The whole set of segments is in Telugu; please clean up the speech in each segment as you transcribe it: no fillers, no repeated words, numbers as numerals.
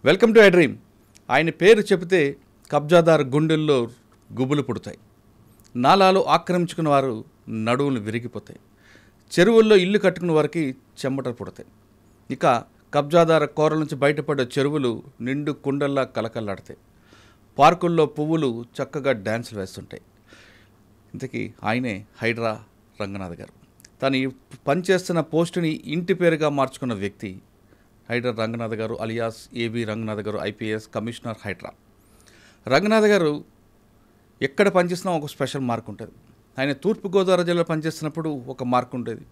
Welcome to I dream. ఆయన పేరు చెబితే కబ్జాదారు గుండెల్లో గుబులు పుడతాయి. నాలాలు ఆక్రమించుకున్న వారు నడువులు విరిగిపోతాయి. చెరువుల్లో ఇల్లు కట్టుకున్న వారికి చెమటలు పుడతాయి. ఇక కబ్జాదారు కోరల నుంచి బయటపడే చెరువులు నిండు కుండల్లా కలకల్లాడతాయి. పార్కుల్లో పువ్వులు చక్కగా డ్యాన్సులు వేస్తుంటాయి. ఇంతకీ ఆయనే హైడ్రా రంగనాథ్ గారు. తను పనిచేస్తున్న పోస్టుని ఇంటి పేరుగా మార్చుకున్న వ్యక్తి హైడ్రా రంగనాథ్ గారు అలియాస్ ఏబి రంగనాథ్ గారు, ఐపీఎస్ కమిషనర్ హైడ్రా. రంగనాథ్ గారు ఎక్కడ పనిచేసినా ఒక స్పెషల్ మార్క్ ఉంటుంది. ఆయన తూర్పుగోదావరి జిల్లాలో పనిచేస్తున్నప్పుడు ఒక మార్క్ ఉండేది.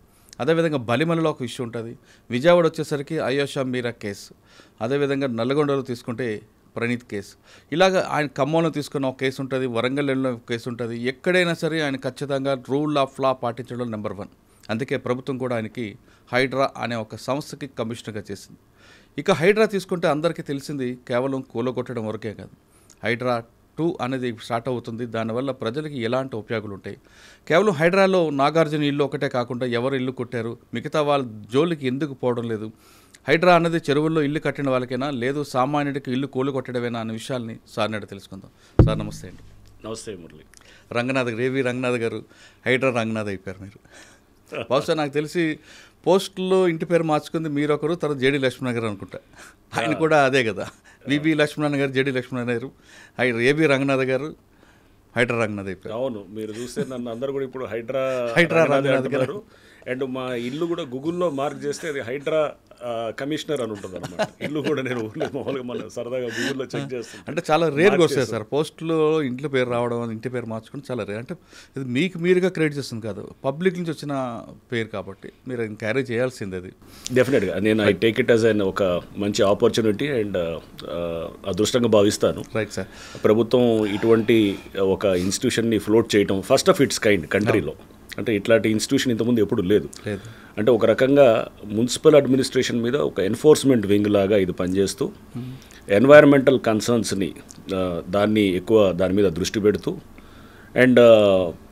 అదేవిధంగా బలిమలలో ఒక ఇష్యూ ఉంటుంది. విజయవాడ వచ్చేసరికి అయోషా మీరా కేసు, అదేవిధంగా నల్గొండలో తీసుకుంటే ప్రణీత్ కేసు, ఇలాగ ఆయన ఖమ్మంలో తీసుకున్న ఒక కేసు ఉంటుంది, వరంగల్లో ఒక కేసు ఉంటుంది. ఎక్కడైనా సరే ఆయన ఖచ్చితంగా రూల్ ఆఫ్ లా పాటించడం నెంబర్ 1. అందుకే ప్రభుత్వం కూడా ఆయనకి హైడ్రా అనే ఒక సంస్థకి కమిషనర్గా చేసింది. ఇక హైడ్రా తీసుకుంటే అందరికీ తెలిసింది కేవలం కూలగొట్టడం వరకే కాదు. హైడ్రా 2 అనేది స్టార్ట్ అవుతుంది. దానివల్ల ప్రజలకి ఎలాంటి ఉపయోగాలు ఉంటాయి? కేవలం హైడ్రాలో నాగార్జున ఇల్లు ఒకటే కాకుండా ఎవరు ఇల్లు కొట్టారు, మిగతా వాళ్ళ జోలికి ఎందుకు పోవడం లేదు, హైడ్రా అనేది చెరువుల్లో ఇల్లు కట్టిన వాళ్ళకైనా లేదు సామాన్యుడికి ఇల్లు కూలగొట్టడమేనా అనే విషయాల్ని సార్ నాడు తెలుసుకుందాం. సార్ నమస్తే అండి. నమస్తే మురళి. రంగనాథ్ గారు, ఏవి రంగనాథ్ గారు హైడ్రా రంగనాథ్ అయిపోయారు మీరు. బహుశా నాకు తెలిసి పోస్టులో ఇంటి పేరు మార్చుకుంది మీరు ఒకరు, తర్వాత జేడి లక్ష్మణ గారు అనుకుంటా. ఆయన కూడా అదే కదా, విబి లక్ష్మణ గారు, జేడి లక్ష్మణ గారు, ఏబి రంగనాథ్ గారు హైడ్రా రంగనాథ్ అయిపోయారు. అవును, మీరు చూస్తే నన్ను అందరు కూడా ఇప్పుడు హైడ్రా రంగనాథ్ గారు. అండ్ మా ఇల్లు కూడా గూగుల్లో మార్క్ చేస్తే అది హైడ్రా కమిషనర్ అని ఉంటుంది అనమాట. ఇల్లు కూడా నేను మామూలుగా మన సరదాగా గూగుల్లో చెక్ చేస్తాను. అంటే చాలా రేర్గా వస్తాయి సార్ పోస్టులో ఇంట్లో పేరు రావడం, ఇంటి పేరు మార్చుకుని చాలా రేర్. అంటే ఇది మీకు మీరుగా క్రియేట్ చేస్తుంది కాదు, పబ్లిక్ నుంచి వచ్చిన పేరు కాబట్టి మీరు క్యారీ చేయాల్సింది. అది డెఫినెట్గా నేను I take it as an ఒక మంచి ఆపర్చునిటీ అండ్ అదృష్టంగా భావిస్తాను. Right sir. ప్రభుత్వం ఇటువంటి ఒక ఇన్స్టిట్యూషన్ని ఫ్లోట్ చేయటం ఫస్ట్ ఆఫ్ ఇట్స్ కైండ్ కంట్రీలో. అంటే ఇట్లాంటి ఇన్స్టిట్యూషన్ ఇంతకుముందు ఎప్పుడు లేదు. అంటే ఒక రకంగా మున్సిపల్ అడ్మినిస్ట్రేషన్ మీద ఒక ఎన్ఫోర్స్మెంట్ వింగ్ లాగా ఇది పనిచేస్తూ ఎన్వైరన్మెంటల్ కన్సర్న్స్ని దాని మీద దృష్టి పెడుతూ అండ్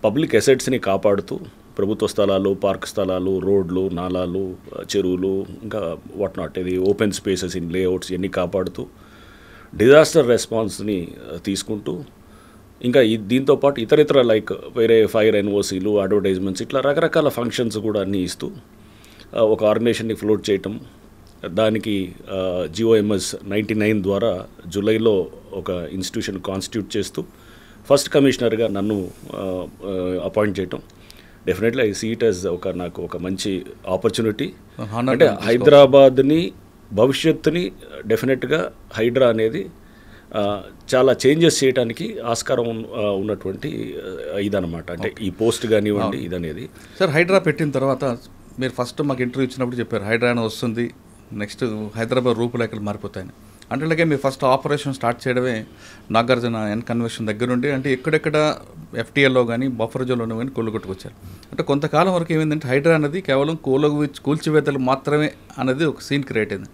పబ్లిక్ అసెట్స్ని కాపాడుతూ ప్రభుత్వ స్థలాలు, పార్క్ స్థలాలు, రోడ్లు, నాలాలు, చెరువులు, ఇంకా వాట్ నాట్ ఇది ఓపెన్ స్పేసెస్ ఇన్ లేఅవుట్స్ ఇవన్నీ కాపాడుతూ డిజాస్టర్ రెస్పాన్స్ని తీసుకుంటూ ఇంకా దీంతోపాటు ఇతరితర లైక్ వేరే ఫైర్ ఎన్ఓసీలు, అడ్వర్టైజ్మెంట్స్, ఇట్లా రకరకాల ఫంక్షన్స్ కూడా అన్నీ ఇస్తూ ఒక ఆర్గనైజేషన్ని ఫ్లోట్ చేయటం. దానికి GOMS 99 ద్వారా జూలైలో ఒక ఇన్స్టిట్యూషన్ కాన్స్టిట్యూట్ చేస్తూ ఫస్ట్ కమిషనర్గా నన్ను అపాయింట్ చేయటం. Definitely I see it as నాకు ఒక మంచి ఆపర్చునిటీ. అంటే హైదరాబాద్ని భవిష్యత్తుని డెఫినెట్గా హైడ్రా అనేది చాలా చేంజెస్ చేయడానికి ఆస్కారం ఉన్నటువంటి ఇదనమాట. అంటే ఈ పోస్ట్ కానివ్వండి ఇదనేది. సార్ హైడ్రా పెట్టిన తర్వాత మీరు ఫస్ట్ మాకు ఇంటర్వ్యూ ఇచ్చినప్పుడు చెప్పారు హైడ్రా వస్తుంది, నెక్స్ట్ హైదరాబాద్ రూపురేఖలు మారిపోతాయని. అంటే అలాగే మీరు ఫస్ట్ ఆపరేషన్ స్టార్ట్ చేయడమే నాగార్జున కన్వెన్షన్ దగ్గర నుండి. అంటే ఎక్కడెక్కడ FTLలో కానీ బఫర్ జోన్లో కానీ కూలగొట్టుకొచ్చారు. అంటే కొంతకాలం వరకు ఏమైందంటే హైడ్రా అనేది కేవలం కూల్చివేతలు మాత్రమే అనేది ఒక సీన్ క్రియేట్ అయింది.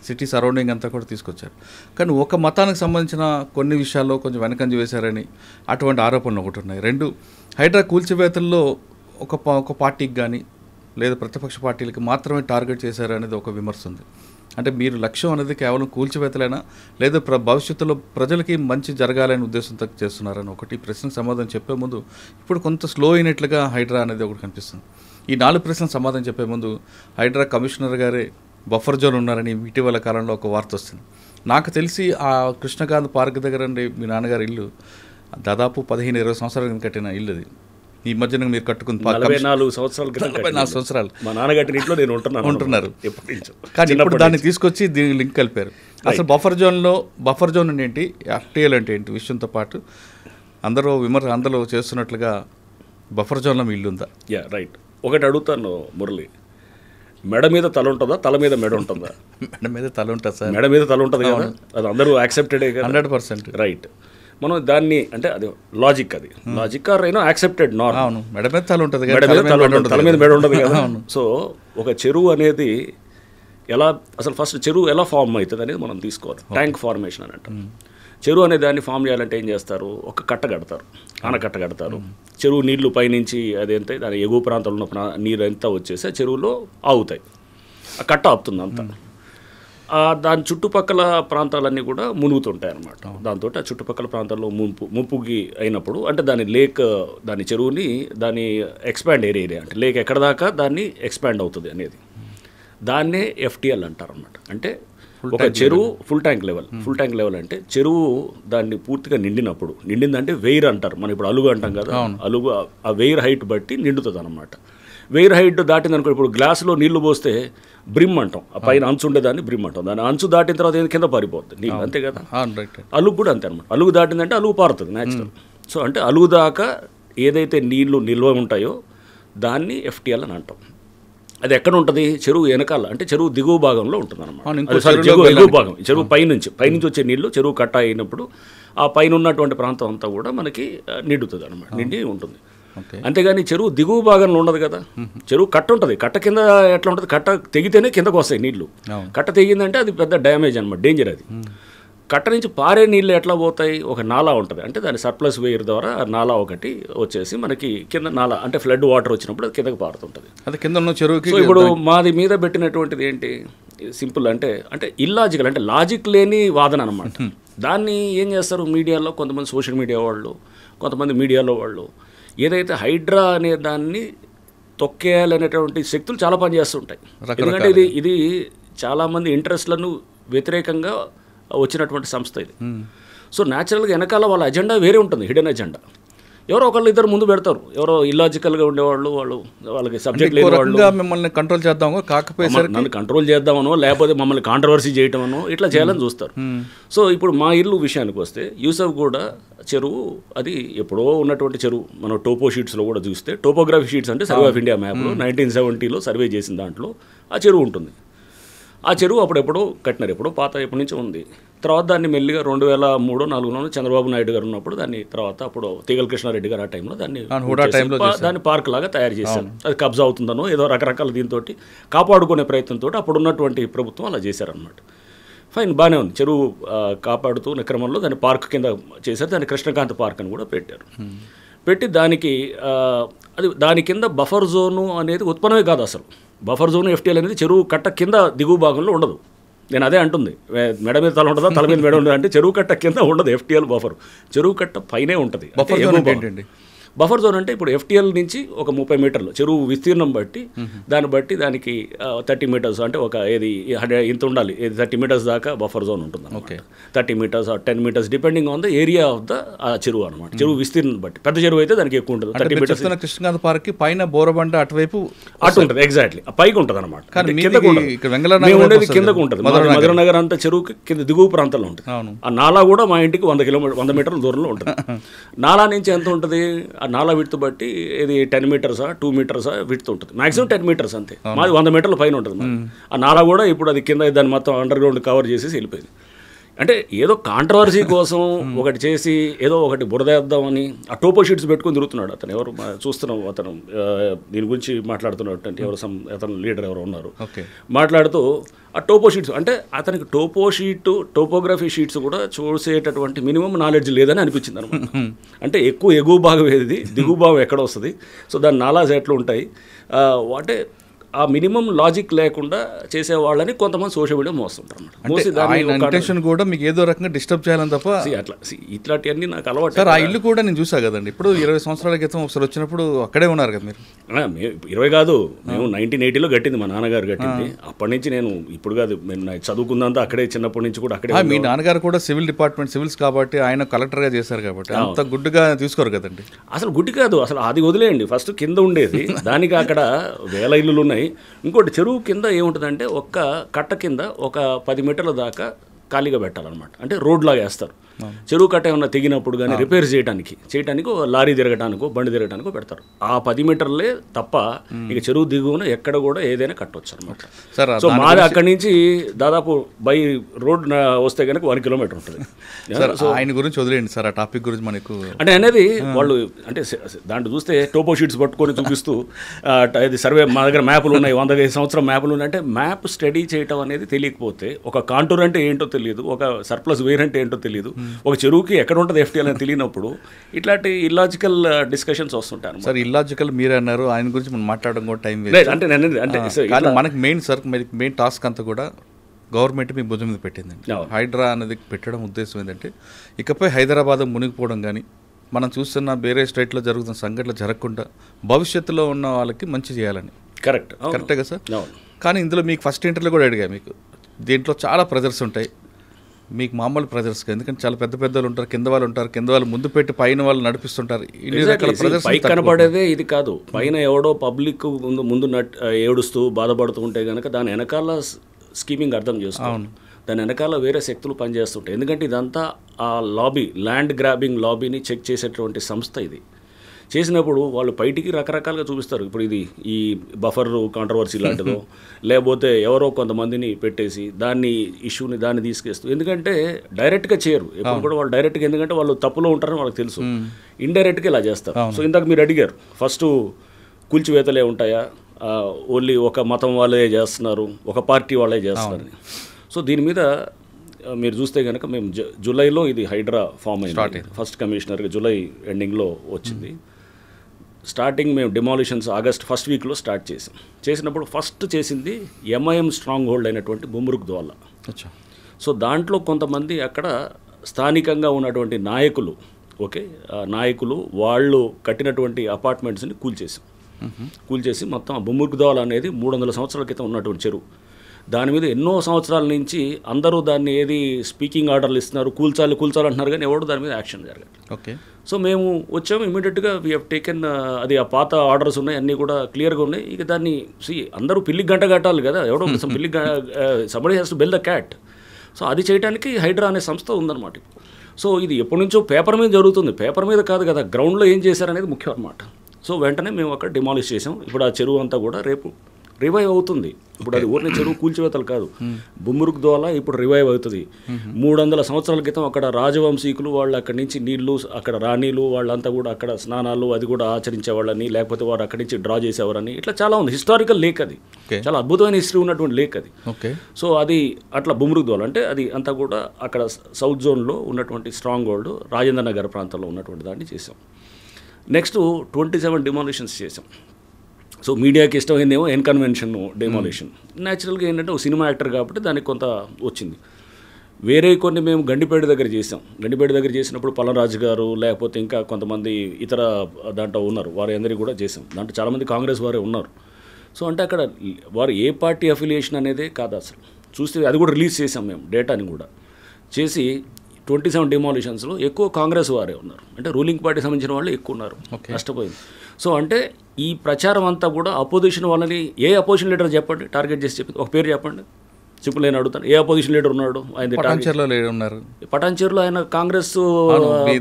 సిటీ సరౌండింగ్ అంతా కూడా తీసుకొచ్చారు. కానీ ఒక మతానికి సంబంధించిన కొన్ని విషయాల్లో కొంచెం వెనకంజ వేశారని అటువంటి ఆరోపణలు ఒకటి ఉన్నాయి. 2 హైడ్రా కూల్చివేతల్లో ఒక పార్టీకి కానీ లేదా ప్రతిపక్ష పార్టీలకి మాత్రమే టార్గెట్ చేశారనేది ఒక విమర్శ ఉంది. అంటే మీరు లక్ష్యం అనేది కేవలం కూల్చివేతలైనా లేదా భవిష్యత్తులో ప్రజలకి మంచి జరగాలనే ఉద్దేశంతో చేస్తున్నారని ఒకటి ప్రశ్నకు సమాధానం చెప్పే ముందు ఇప్పుడు కొంత స్లో అయినట్లుగా హైడ్రా అనేది ఒకటి కనిపిస్తుంది. ఈ 4 ప్రశ్నలకు సమాధానం చెప్పే ముందు హైడ్రా కమిషనర్ గారే బఫర్ జోన్ ఉన్నారని ఇటీవల కాలంలో ఒక వార్త వస్తుంది. నాకు తెలిసి ఆ కృష్ణకాంత్ పార్క్ దగ్గర మీ నాన్నగారి ఇల్లు దాదాపు 15-20 సంవత్సరాల కింద కట్టిన ఇల్లు. అది ఈ మధ్యన మీరు కట్టుకుని 44 సంవత్సరాలు మా నాన్నగారి ఇంట్లో నేను ఉంటున్నారు. కానీ ఇప్పుడు దాన్ని తీసుకొచ్చి దీనికి లింక్ కలిపారు. అసలు బఫర్ జోన్ ఏంటి, FTL అంటే ఏంటి విషయంతో పాటు అందరూ చేస్తున్నట్లుగా బఫర్ జోన్లో మీ ఇల్లు ఉందా? రైట్. ఒకటి అడుగుతాను మురళి, మెడ మీద తల ఉంటుందా, తల మీద మెడ ఉంటుందా? మెడ మీద తల ఉంటుంది సార్. మెడ మీద తల ఉంటుంది కదా, అది అందరూ యాక్సెప్టెడే కదా. 100% రైట్. మనం దాన్ని అంటే అది లాజిక్ ఆర్ యాక్సెప్టెడ్ నాట్. అవును, మెడ మీద తల ఉంటుంది, తల మీద మెడ ఉంటుంది కదా. సో ఒక చెరువు అనేది అసలు ఫస్ట్ చెరువు ఎలా ఫామ్ అవుతుంది అనేది మనం తీసుకోవాలి. ట్యాంక్ ఫార్మేషన్ అని అంటాం. చెరువు అనే దాన్ని ఫామ్ చేయాలంటే ఏం చేస్తారు, ఒక కట్ట కడతారు, ఆనకట్ట కడతారు. చెరువు నీళ్లు పైనుంచి అదేంత దాని ఎగువ ప్రాంతంలో ఉన్న నీరు అంతా వచ్చేసి చెరువులో ఆగుతాయి. ఆ కట్ట ఆపుతుంది అంతా. దాని చుట్టుపక్కల ప్రాంతాలన్నీ కూడా మునుగుతుంటాయి అన్నమాట. దాంతో ఆ చుట్టుపక్కల ప్రాంతాల్లో ముప్పుకి అయినప్పుడు అంటే దాని చెరువుని దాని ఎక్స్పాండ్ ఏరియా అంటే లేక్ ఎక్కడ దాకా దాన్ని ఎక్స్పాండ్ అవుతుంది అనేది దాన్నే FTL అంటారు అన్నమాట. అంటే ఒక చెరువు ఫుల్ ట్యాంక్ లెవెల్ అంటే చెరువు దాన్ని పూర్తిగా నిండిందంటే వెయిర్ అంటారు. మనం ఇప్పుడు అలుగు అంటాం కదా, అలుగు ఆ వెయిర్ హైట్ బట్టి నిండుతుంది అనమాట. వెయిర్ హైట్ దాటిందనుకో, ఇప్పుడు గ్లాసులో నీళ్లు పోస్తే బ్రిమ్ అంటాం, ఆ పైన అంచు ఉండేదాన్ని బ్రిమ్ అంటాం. దాని అంచు దాటిన తర్వాత కింద పారిపోతుంది నీళ్ళు, అంతే కదా. అలుగు కూడా అంతే అనమాట. అలుగు దాటిందంటే అలుగు పారుతుంది న్యాచురల్. సో అంటే అలుగు దాకా ఏదైతే నీళ్లు నిల్వ ఉంటాయో దాన్ని FTL అని అంటాం. అది ఎక్కడ ఉంటుంది? చెరువు వెనకాల, అంటే చెరువు దిగువ భాగంలో ఉంటుంది అనమాట. ఎగువ భాగం, చెరువు పైనుంచి వచ్చే నీళ్లు చెరువు కట్ట అయినప్పుడు ఆ పైన ఉన్నటువంటి ప్రాంతం అంతా కూడా మనకి నిండుతుంది అనమాట, నిండి ఉంటుంది. అంతేగాని చెరువు దిగువ భాగంలో ఉండదు కదా. చెరువు కట్ట ఉంటుంది, కట్ట కింద ఎట్లా ఉంటుంది? కట్ట తెగితేనే కిందకు వస్తాయి నీళ్లు. కట్ట తెగిందంటే అది పెద్ద డ్యామేజ్ అనమాట, డేంజర్ అది. కట్ట నుంచి పారే నీళ్ళు ఎట్లా పోతాయి? ఒక నాలా ఉంటుంది, అంటే దాని సర్ప్లస్ వేయర్ ద్వారా నాలా ఒకటి వచ్చేసి మనకి కింద నాలా, అంటే ఫ్లడ్ వాటర్ వచ్చినప్పుడు అది కిందకి పారుతుంటుంది. అది కింద ఉన్న చెరువుకి. సో ఇప్పుడు మాది మీద పెట్టినటువంటిది ఏంటి? సింపుల్, అంటే ఇల్లాజికల్, అంటే లాజిక్ లేని వాదన అనమాట. దాన్ని ఏం చేస్తారు మీడియాలో, కొంతమంది సోషల్ మీడియా వాళ్ళు, కొంతమంది మీడియాలో వాళ్ళు ఏదైతే హైడ్రా అనే దాన్ని తొక్కేయాలనేటువంటి శక్తులు చాలా పనిచేస్తుంటాయి. ఎందుకంటే ఇది చాలామంది ఇంట్రెస్ట్లను వ్యతిరేకంగా వచ్చినటువంటి సంస్థ ఇది. సో న్యాచురల్గా వెనకాల వాళ్ళ అజెండా వేరే ఉంటుంది, హిడెన్ అజెండా. ఎవరో ఒకళ్ళు ఇద్దరు ముందు పెడతారు, ఎవరో ఇల్లాజికల్గా ఉండేవాళ్ళు, వాళ్ళకి సబ్జెక్ట్ లేని వాళ్ళు మిమ్మల్ని కంట్రోల్ చేద్దామో, కాకపోతే నన్ను కంట్రోల్ చేద్దామనో, లేకపోతే మమ్మల్ని కాంట్రవర్సీ చేయటమనో ఇట్లా చేయాలని చూస్తారు. సో ఇప్పుడు మా ఇల్లు విషయానికి వస్తే యూసఫ్ కూడా చెరువు, అది ఎప్పుడో ఉన్నటువంటి చెరువు. మనం టోపో షీట్స్లో కూడా చూస్తే, టోపోగ్రఫీ షీట్స్ అంటే సర్వే ఆఫ్ ఇండియా మ్యాప్లో 1970లో సర్వే చేసిన దాంట్లో ఆ చెరువు ఉంటుంది. ఆ చెరువు అప్పుడెప్పుడో కట్టినారు, ఎప్పుడో పాత ఎప్పటి నుంచి ఉంది. తర్వాత దాన్ని మెల్లిగా 2003-2004 చంద్రబాబు నాయుడు గారు ఉన్నప్పుడు దాన్ని, తర్వాత అప్పుడు తీగల కృష్ణారెడ్డి గారు ఆ టైంలో దాన్ని పార్క్ లాగా తయారు చేశారు. అది కబ్జా అవుతుందనో ఏదో రకరకాల దీంతో కాపాడుకునే ప్రయత్నంతో అప్పుడు ఉన్నటువంటి ప్రభుత్వం అలా చేశారనమాట. ఫైన్, బాగానే ఉంది. చెరువు కాపాడుతూ క్రమంలో దాన్ని పార్క్ కింద చేశారు. దాన్ని కృష్ణకాంత్ పార్క్ అని కూడా పెట్టారు. పెట్టి దాని కింద బఫర్ జోను అనేది ఉత్పన్నమే కాదు అసలు. బఫర్ జోన్ FTL అనేది చెరువు కట్ట కింద దిగువ భాగంలో ఉండదు. నేను అదే అంటుంది, మెడ మీద తల ఉంటుందా, తల మీద మెడ ఉండదు అంటే చెరువు కట్ట కింద ఉండదు FTL బఫర్, చెరువు కట్ట పైనే ఉంటుంది. బఫర్ జోన్ అంటే ఇప్పుడు FTL నుంచి ఒక 30 మీటర్లు చెరువు విస్తీర్ణం బట్టి దానికి 30 మీటర్స్, అంటే ఒక ఇంత ఉండాలి, 30 మీటర్స్ దాకా బఫర్ జోన్ ఉంటుంది. 30 metres 10 metres depending on the area of the చెరువు అనమాట. చెరువు విస్తీర్ణం బట్టి, పెద్ద చెరువు అయితే దానికి ఎక్కువ ఉంటుంది. 30 మీటర్స్. కృష్ణకాంత్ పార్క్ పైన బోరబండ అటువైపు అటు ఉంటుంది, ఎగ్జాక్ట్లీ పైకి ఉంటుంది అనమాట. కిందకు ఉంటుంది. మధురనగర్ అంతా చెరువుకి కింద దిగువ ప్రాంతంలో ఉంటుంది. ఆ నాలా కూడా మా ఇంటికి 100 మీటర్ల దూరంలో ఉంటుంది. నాలా నుంచి ఎంత ఉంటుంది? ఆ నాలా విడ్త్ బట్టి ఇది 10 మీటర్సా 2 మీటర్సా విడ్త్ ఉంటుంది. మాక్సిమం 10 మీటర్స్ అంతే. మాది 100 మీటర్ల పైన ఉంటుంది. ఆ నాలా కూడా ఇప్పుడు అది కింద దాన్ని మొత్తం అండర్ గ్రౌండ్ కవర్ చేసేసి వెళ్ళిపోయింది. అంటే ఏదో కాంట్రవర్సీ కోసం ఒకటి చేసి ఏదో ఒకటి బురదేద్దామని ఆ టోపో షీట్స్ పెట్టుకొని తిరుగుతున్నాడు అతను. ఎవరు చూస్తున్నాం, అతను దీని గురించి మాట్లాడుతున్నట్టు అంటే అతను లీడర్ ఎవరు ఉన్నారు మాట్లాడుతూ ఆ టోపో షీట్స్, అంటే అతనికి టోపోగ్రఫీ షీట్స్ కూడా చూసేటటువంటి మినిమం నాలెడ్జ్ లేదని అనిపించింది అనమాట. అంటే ఎక్కువ ఎగువ భాగం ఏది, దిగువ భాగం ఎక్కడ వస్తుంది, సో దాని నాలాస్ ఎట్లా ఉంటాయి, అంటే ఆ మినిమం లాజిక్ లేకుండా చేసే వాళ్ళని కొంతమంది సోషల్ మీడియా మోస్తుంటారు అన్నమాట. కూడా మీకు ఏదో రకంగా డిస్టర్బ్ చేయాలని తప్ప అట్లా ఇట్లాంటివన్నీ నాకు అలవాటు. సార్, ఆ ఇల్లు కూడా నేను చూసా కదండి, ఇప్పుడు 20 సంవత్సరాల క్రితం ఒకసారి వచ్చినప్పుడు అక్కడే ఉన్నారు కదా మీరు. 20 కాదు, మేము 1980లో కట్టింది, మా నాన్నగారు కట్టింది. అప్పటి నుంచి నేను ఇప్పుడు కాదు, నేను చదువుకుందంతా అక్కడే, చిన్నప్పటి నుంచి కూడా అక్కడే. మీ నాన్నగారు కూడా సివిల్స్ కాబట్టి ఆయన కలెక్టర్గా చేశారు కాబట్టి అంత గుడ్డుగా తీసుకోరు కదండి. అసలు గుడ్డి కాదు, అసలు అది వదిలేయండి. ఫస్ట్ కింద ఉండేది, దానికి అక్కడ వేల ఇల్లులు ఉన్నాయి. ఇంకోటి చెరువు కింద ఏముంటుందంటే ఒక్క కట్ట కింద ఒక 10 మీటర్ల దాకా ఖాళీగా పెట్టాలన్నమాట. అంటే రోడ్ లాగా వేస్తారు. చెరువు కట్ట ఏమన్నా తెగినప్పుడు కానీ రిపేర్ చేయడానికి లారీ తిరగటానికో బండి తిరగటానికో పెడతారు. ఆ 10 మీటర్లే తప్ప ఇక చెరువు దిగువన ఎక్కడ కూడా ఏదైనా కట్టవచ్చు అనమాట. సో మాది అక్కడి నుంచి దాదాపు బై రోడ్ వస్తే కనుక 1 కిలోమీటర్ ఉంటుంది. సో ఆయన గురించి వదిలేండి సార్, ఆ టాపిక్ గురించి మనకు అంటే అనేది వాళ్ళు అంటే దాంట్లో చూస్తే టోపో షీట్స్ పట్టుకొని చూపిస్తూ ఇది సర్వే మా దగ్గర మ్యాపులు ఉన్నాయి, 100 సంవత్సరం మ్యాపులు ఉన్నాయి. అంటే మ్యాప్ స్టడీ చేయటం అనేది తెలియకపోతే, ఒక కాంటూర్ అంటే ఏంటో తెలియదు, ఒక సర్ప్లస్ వేర్ అంటే ఏంటో తెలియదు, ఒక చెరువుకి ఎక్కడ ఉంటుంది FTL అని తెలియనప్పుడు ఇట్లాంటి ఇల్లాజికల్ డిస్కషన్స్ వస్తుంటాయి. సార్, ఇల్లాజికల్ మీరే అన్నారు, ఆయన గురించి మనం మాట్లాడడం కూడా టైం అంటే మనకి మెయిన్ టాస్క్ అంతా కూడా గవర్నమెంట్ మీ భుజం మీద పెట్టిందండి. అవును. హైడ్రా అనేది పెట్టడం ఉద్దేశం ఏంటంటే ఇకపై హైదరాబాద్ మునిగిపోవడం కానీ మనం చూస్తున్న వేరే స్టేట్లో జరుగుతున్న సంఘటనలు జరగకుండా భవిష్యత్తులో ఉన్న వాళ్ళకి మంచి చేయాలని. కరెక్టే కదా సార్? కానీ ఇందులో మీకు ఫస్ట్ ఇంటర్వ్యూలో కూడా అడిగా, మీకు దీంట్లో చాలా ప్రెజర్స్ ఉంటాయి, మీకు మామూలు ప్రెజర్స్, ఎందుకంటే చాలా పెద్ద పెద్దలు ఉంటారు, కింద వాళ్ళు ముందు పెట్టి పైన వాళ్ళు నడిపిస్తుంటారు. పైకి కనపడేదే ఇది కాదు, పైన ఎవడో పబ్లిక్ ముందు ఏడుస్తూ బాధపడుతూ ఉంటే కనుక దాని వెనకాల స్కీమింగ్ అర్థం చేసుకోవాలి. దాని వెనకాల వేరే శక్తులు పనిచేస్తుంటాయి. ఎందుకంటే ఇదంతా ఆ లాబీ, ల్యాండ్ గ్రాబింగ్ లాబీని చెక్ చేసేటువంటి సంస్థ ఇది. చేసినప్పుడు వాళ్ళు బయటికి రకరకాలుగా చూపిస్తారు. ఇప్పుడు ఇది ఈ బఫర్ కాంట్రవర్సీ లాంటిదో లేకపోతే ఎవరో కొంతమందిని పెట్టేసి ఇష్యూని తీసుకేస్తూ, ఎందుకంటే డైరెక్ట్గా చేయరు ఎప్పుడు కూడా వాళ్ళు డైరెక్ట్గా, ఎందుకంటే వాళ్ళు తప్పులో ఉంటారని వాళ్ళకి తెలుసు, ఇండైరెక్ట్గా ఇలా చేస్తారు. సో ఇందాక మీరు అడిగారు ఫస్ట్ కూల్చివేతలే ఉంటాయా, ఓన్లీ ఒక మతం వాళ్ళే చేస్తున్నారు, ఒక పార్టీ వాళ్ళే చేస్తున్నారని. సో దీని మీద మీరు చూస్తే కనుక మేము జూలైలో ఇది హైడ్రా ఫామ్ అయింది. ఫస్ట్ కమిషనర్గా జూలై ఎండింగ్లో వచ్చింది. స్టార్టింగ్ మేము డిమాలిషన్స్ ఆగస్ట్ ఫస్ట్ వీక్లో స్టార్ట్ చేసినప్పుడు ఫస్ట్ చేసింది ఎంఐఎం స్ట్రాంగ్ హోల్డ్ అయినటువంటి బుమ్రుక్ ద్వాలా. సో దాంట్లో కొంతమంది అక్కడ స్థానికంగా ఉన్నటువంటి నాయకులు, నాయకులు వాళ్ళు కట్టినటువంటి అపార్ట్మెంట్స్ని కూల్చేసి మొత్తం బుమ్రుక్ ద్వాలా అనేది 300 సంవత్సరాల క్రితం ఉన్నటువంటి చెరువు. దాని మీద ఎన్నో సంవత్సరాల నుంచి అందరూ దాన్ని స్పీకింగ్ ఆర్డర్లు ఇస్తున్నారు, కూల్చాలి అంటున్నారు, కానీ ఎవరు దాని మీద యాక్షన్ జరగదు. సో మేము వచ్చాము ఇమీడియట్గా వీ హ్యావ్ టేకెన్, అది ఆ పాత ఆర్డర్స్ ఉన్నాయి, అన్నీ కూడా క్లియర్గా ఉన్నాయి. ఇక దాన్ని అందరూ పిల్లికి గంట కట్టాలి కదా, ఎవడో పిల్లికి somebody has to build the cat. So అది చేయడానికి హైడ్రా అనే సంస్థ ఉందన్నమాట. సో ఇది ఎప్పటి నుంచో పేపర్ మీద జరుగుతుంది, పేపర్ మీద కాదు కదా, గ్రౌండ్లో ఏం చేశారనేది ముఖ్యం అన్నమాట. సో వెంటనే మేము అక్కడ డిమాలిష్ చేసాం. ఇప్పుడు ఆ చెరువు అంతా కూడా రేపు రివైవ్ అవుతుంది. ఇప్పుడు అది ఊరిని చెరువు కూల్చివేతలు కాదు, బుమ్రుక్ ద్వాలా ఇప్పుడు రివైవ్ అవుతుంది. 300 సంవత్సరాల క్రితం అక్కడ రాజవంశీకులు వాళ్ళు అక్కడి నుంచి నీళ్లు, అక్కడ రాణీలు వాళ్ళంతా కూడా అక్కడ స్నానాలు అది కూడా ఆచరించేవాళ్ళని, లేకపోతే వారు అక్కడి నుంచి డ్రా చేసేవారని, ఇట్లా చాలా ఉంది. హిస్టారికల్ లేక్ అది, చాలా అద్భుతమైన హిస్టరీ ఉన్నటువంటి లేక్ అది. సో అది అట్లా బుమ్రుక్ ద్వాలా అంటే అది అంతా కూడా అక్కడ సౌత్ జోన్లో ఉన్నటువంటి స్ట్రాంగ్ హోల్డ్ రాజేంద్ర నగర్ ప్రాంతంలో ఉన్నటువంటి దాన్ని చేసాం. నెక్స్ట్ 27 డిమాలిషన్స్ చేసాం. సో మీడియాకి ఇష్టమైందేమో ఎన్కన్వెన్షన్ డెమాలిషన్. న్యాచురల్గా ఏంటంటే ఒక సినిమా యాక్టర్ కాబట్టి దానికి కొంత వచ్చింది. వేరే కొన్ని మేము గండిపేట దగ్గర చేసాం. గండిపేట దగ్గర చేసినప్పుడు పల్లరాజు గారు లేకపోతే ఇంకా కొంతమంది ఇతర దాంట్లో ఉన్నారు, వారి అందరికీ కూడా చేసాం. దాంట్లో చాలామంది కాంగ్రెస్ వారే ఉన్నారు. సో అంటే అక్కడ వారు ఏ పార్టీ అఫిలియేషన్ అనేదే కాదు అసలు. చూస్తే అది కూడా రిలీజ్ చేసాం మేము, డేటాని కూడా చేసి 27 డిమాలిషన్స్లో ఎక్కువ కాంగ్రెస్ వారే ఉన్నారు, అంటే రూలింగ్ పార్టీ సంబంధించిన వాళ్ళు ఎక్కువ ఉన్నారు. నష్టపోయింది. సో అంటే ఈ ప్రచారం అంతా కూడా అపోజిషన్ వాళ్ళని, ఏ అపోజిషన్ లీడర్ చెప్పండి టార్గెట్ చేసి చెప్పింది, ఒక పేరు చెప్పండి, సింపుల్ నేను అడుగుతాను. ఏ అపోజిషన్ లీడర్ ఉన్నాడు? ఆయన పటాన్చేరులో ఆయన కాంగ్రెస్